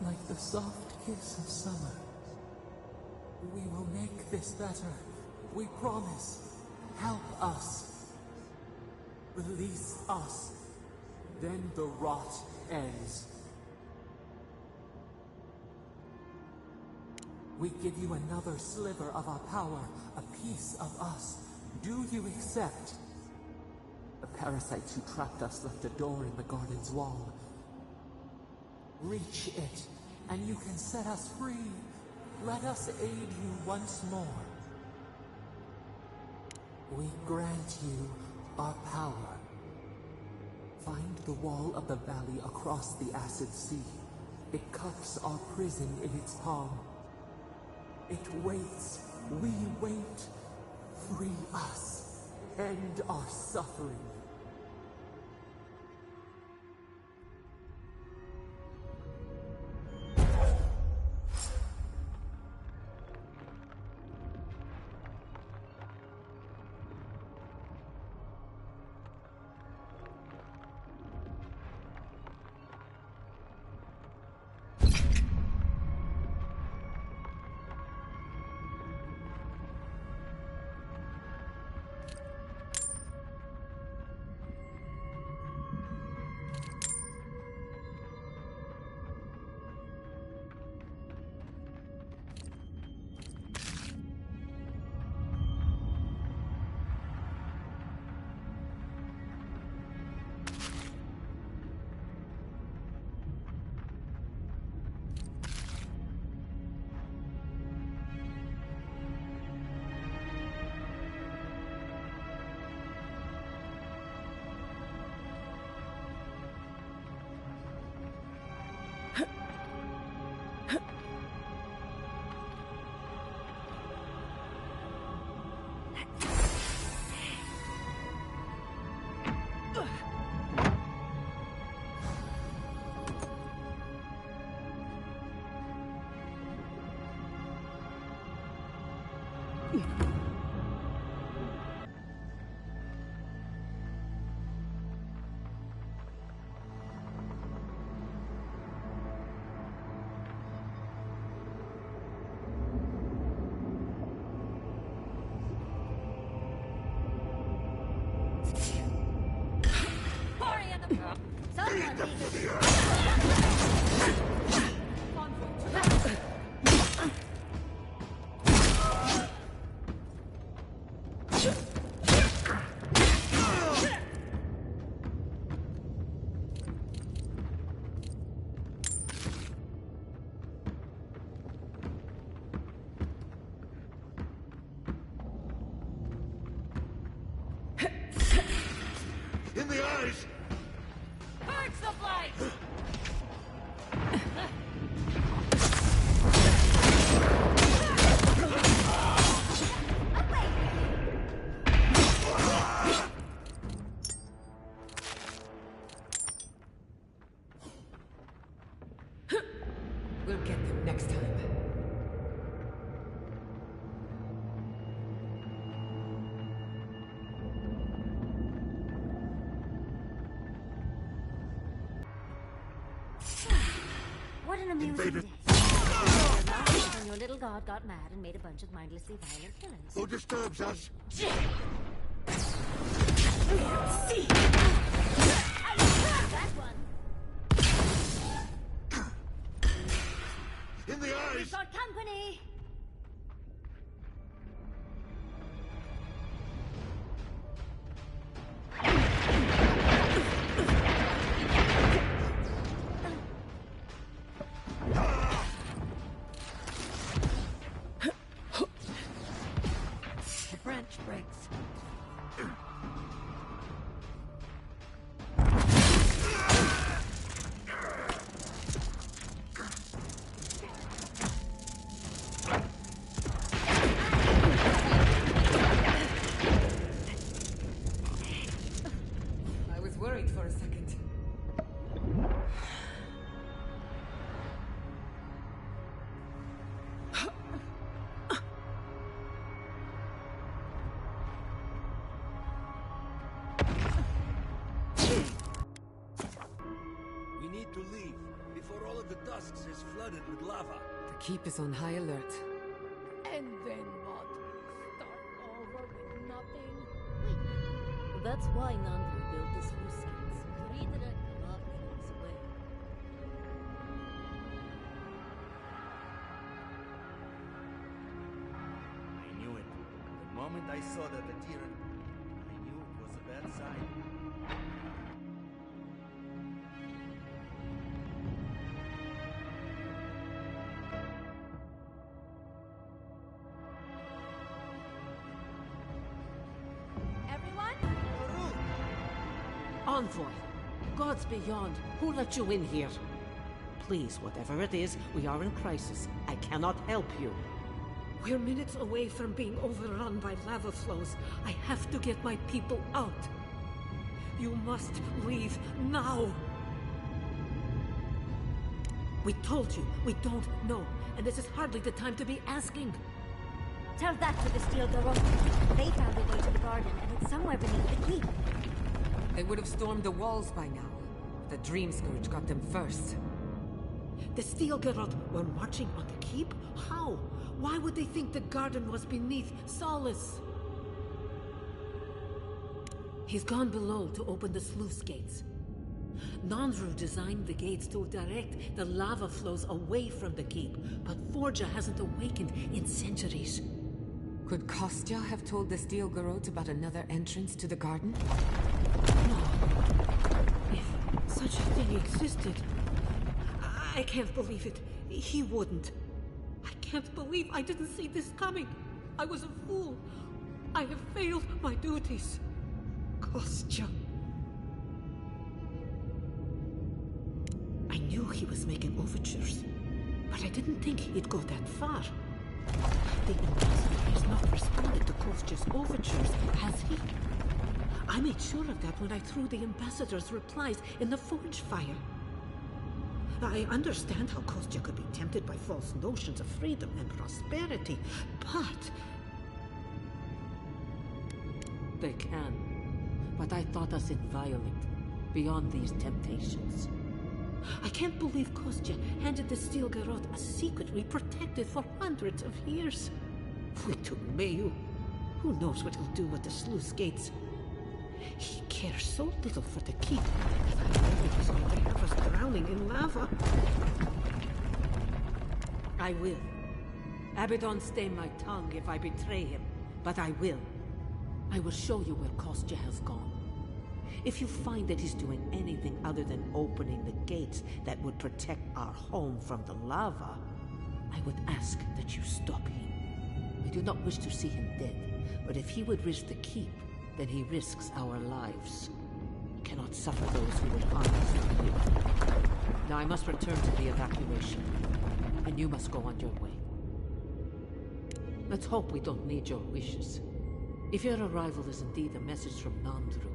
like the soft kiss of summer. We will make this better. We promise. Help us. Release us. Then the rot ends. We give you another sliver of our power, a piece of us. Do you accept? The parasites who trapped us left a door in the garden's wall. Reach it, and you can set us free. Let us aid you once more. We grant you our power. Find the wall of the valley across the acid sea. It cups our prison in its palm. It waits. We wait. Free us. End our suffering. In the eyes! Purge the blight! We'll get them next time. What an amusing day. When your little god got mad and made a bunch of mindlessly violent villains. Who disturbs us? See! That one. In the eyes! We've got company! The branch breaks. I was worried for a second. We need to leave before all of the Dusks is flooded with lava. The keep is on high alert. And then what? Start over with nothing? Wait. That's why Nandru built the sluice gates, to redirect the lava flows away. I knew it. The moment I saw that Atiran, I knew it was a bad sign. Everyone? Envoy, gods beyond, who let you in here? Please, whatever it is, we are in crisis. I cannot help you. We're minutes away from being overrun by lava flows. I have to get my people out. You must leave now. We told you, we don't know, and this is hardly the time to be asking. Tell that to the Steel Garrote. They found a way to the garden, and it's somewhere beneath the keep. They would have stormed the walls by now. The Dreamscourge got them first. The Steel Garrote were marching on the keep? How? Why would they think the garden was beneath Solace? He's gone below to open the sluice gates. Nandru designed the gates to direct the lava flows away from the keep, but Forja hasn't awakened in centuries. Could Kostya have told the Steel Garrote about another entrance to the garden? No. If such a thing existed, I can't believe it. He wouldn't. I can't believe I didn't see this coming. I was a fool. I have failed my duties. Kostya. I knew he was making overtures, but I didn't think he'd go that far. The ambassador has not responded to Kostya's overtures, has he? I made sure of that when I threw the ambassador's replies in the forge fire. I understand how Kostya could be tempted by false notions of freedom and prosperity, but... They can. But I thought us inviolate, beyond these temptations. I can't believe Kostya handed the Steel Garrote a secret we protected for hundreds of years. Mayu, who knows what he'll do with the sluice gates? He cares so little for the keep that I worry he's going to have us drowning in lava. I will. Abaddon stay my tongue if I betray him, but I will. I will show you where Kostya has gone. If you find that he's doing anything other than opening the gates that would protect our home from the lava, I would ask that you stop him. I do not wish to see him dead, but if he would risk the keep, then he risks our lives. We cannot suffer those who would harm us to live. Now I must return to the evacuation, and you must go on your way. Let's hope we don't need your wishes. If your arrival is indeed a message from Nandru,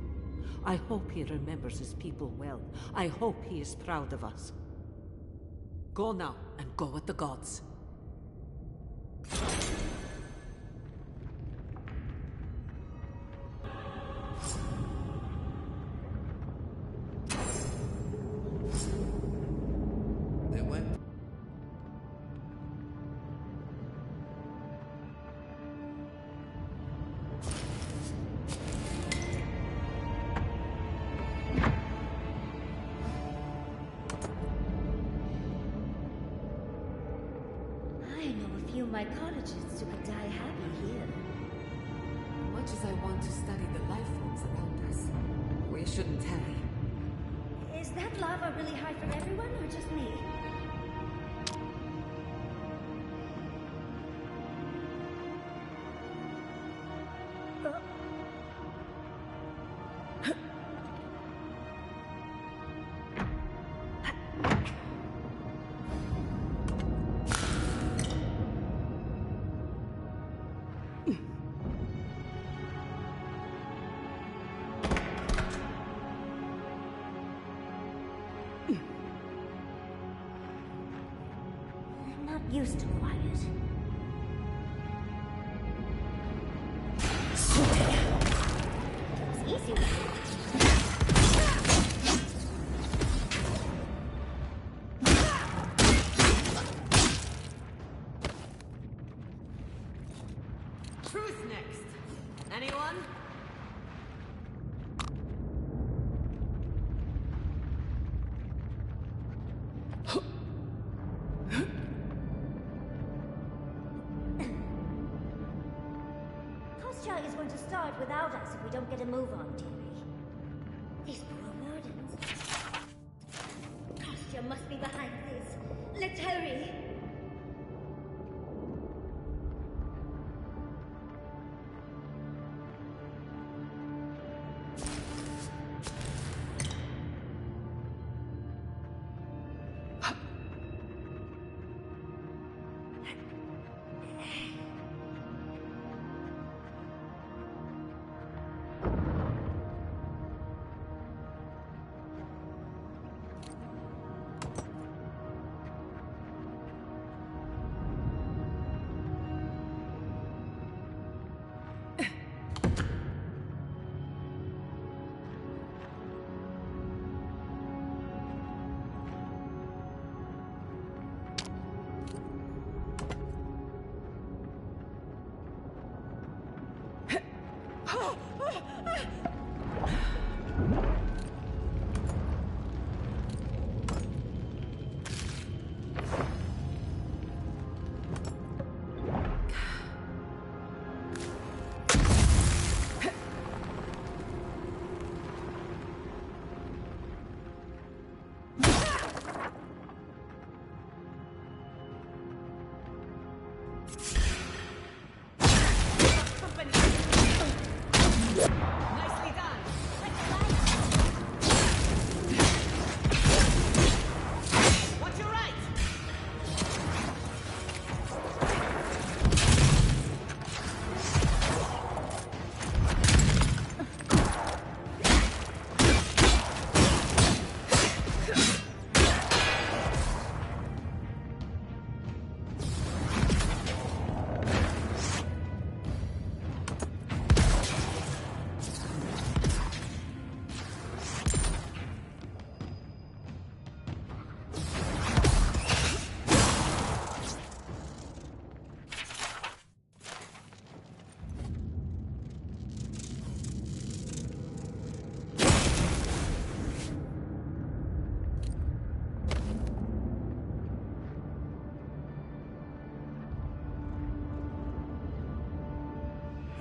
I hope he remembers his people well. I hope he is proud of us. Go now, and go with the gods. They went. I know a few mycologists who could die happy here. Much as I want to study the life forms around us, we shouldn't tarry. Is that lava really high for everyone, or just me? I'm not used to quiet. It's easy. Who's next? Anyone? Kostya is going to start without us if we don't get a move on, dearie. These poor wardens. Kostya must be behind this. Let's hurry.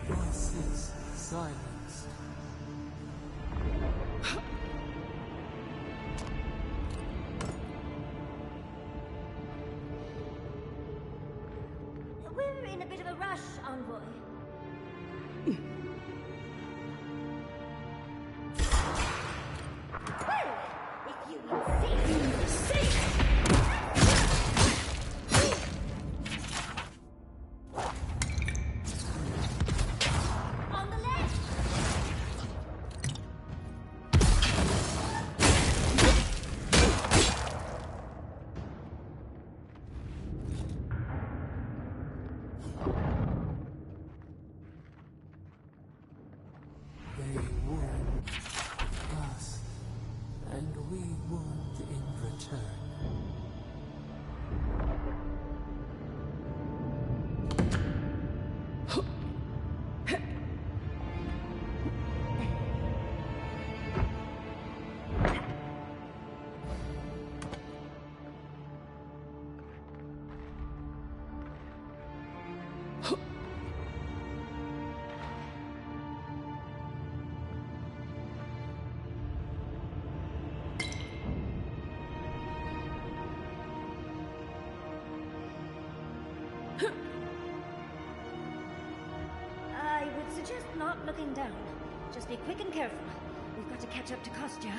What's this silence? We're in a bit of a rush, envoy. Well, if you insist. return. I would suggest not looking down. Just be quick and careful. We've got to catch up to Kostya.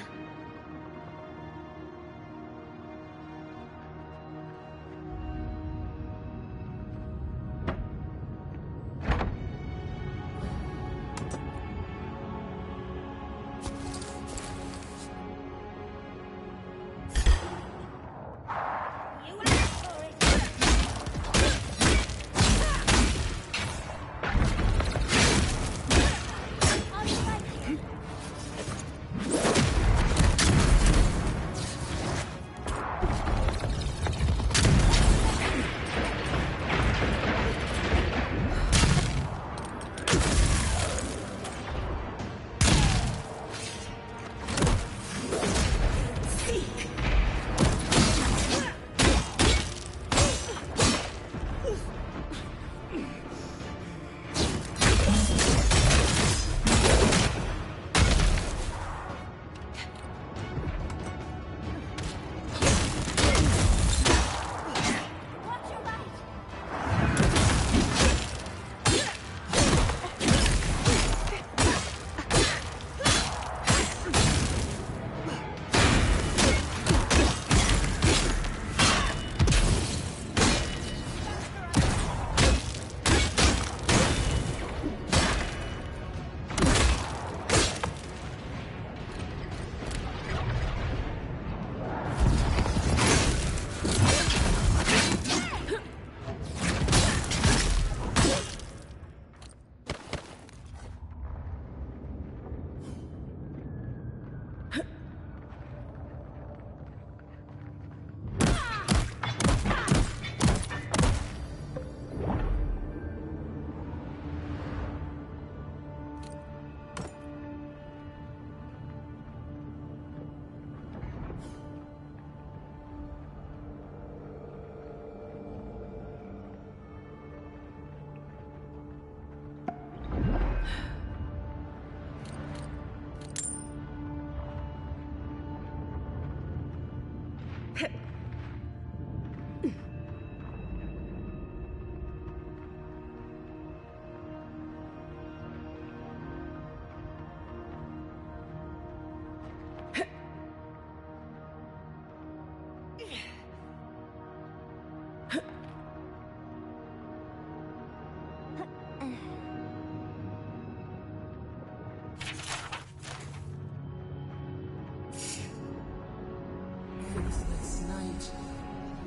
Faithless night,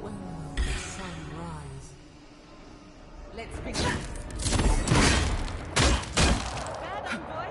when will the sun rise? Let's begin. Bad envoy.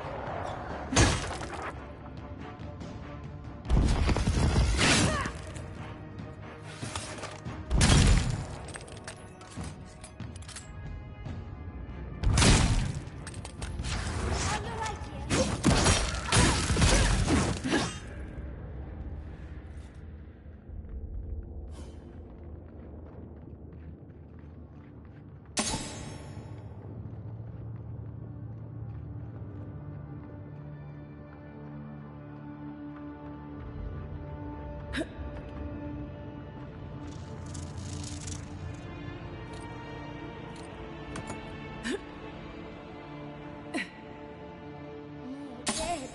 Dead.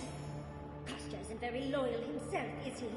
Kostya isn't very loyal himself, is he?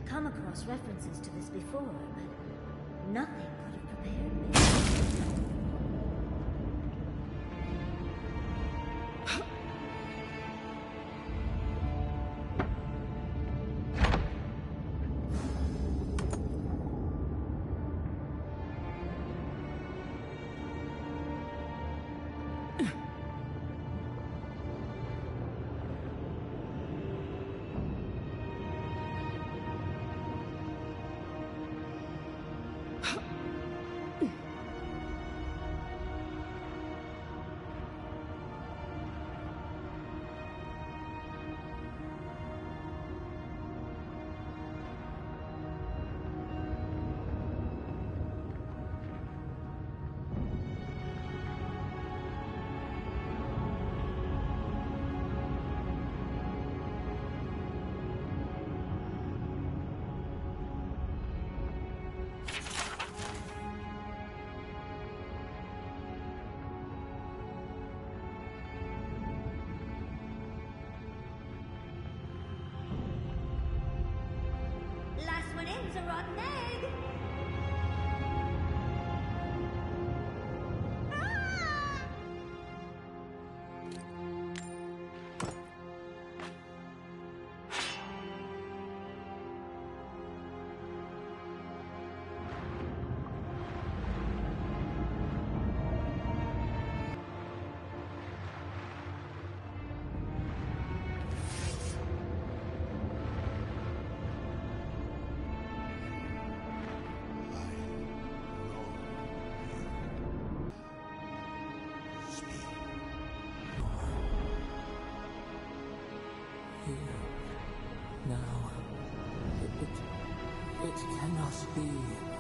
come across references to this before, but nothing could have prepared me. Last one in's a rotten egg. Now, it cannot be.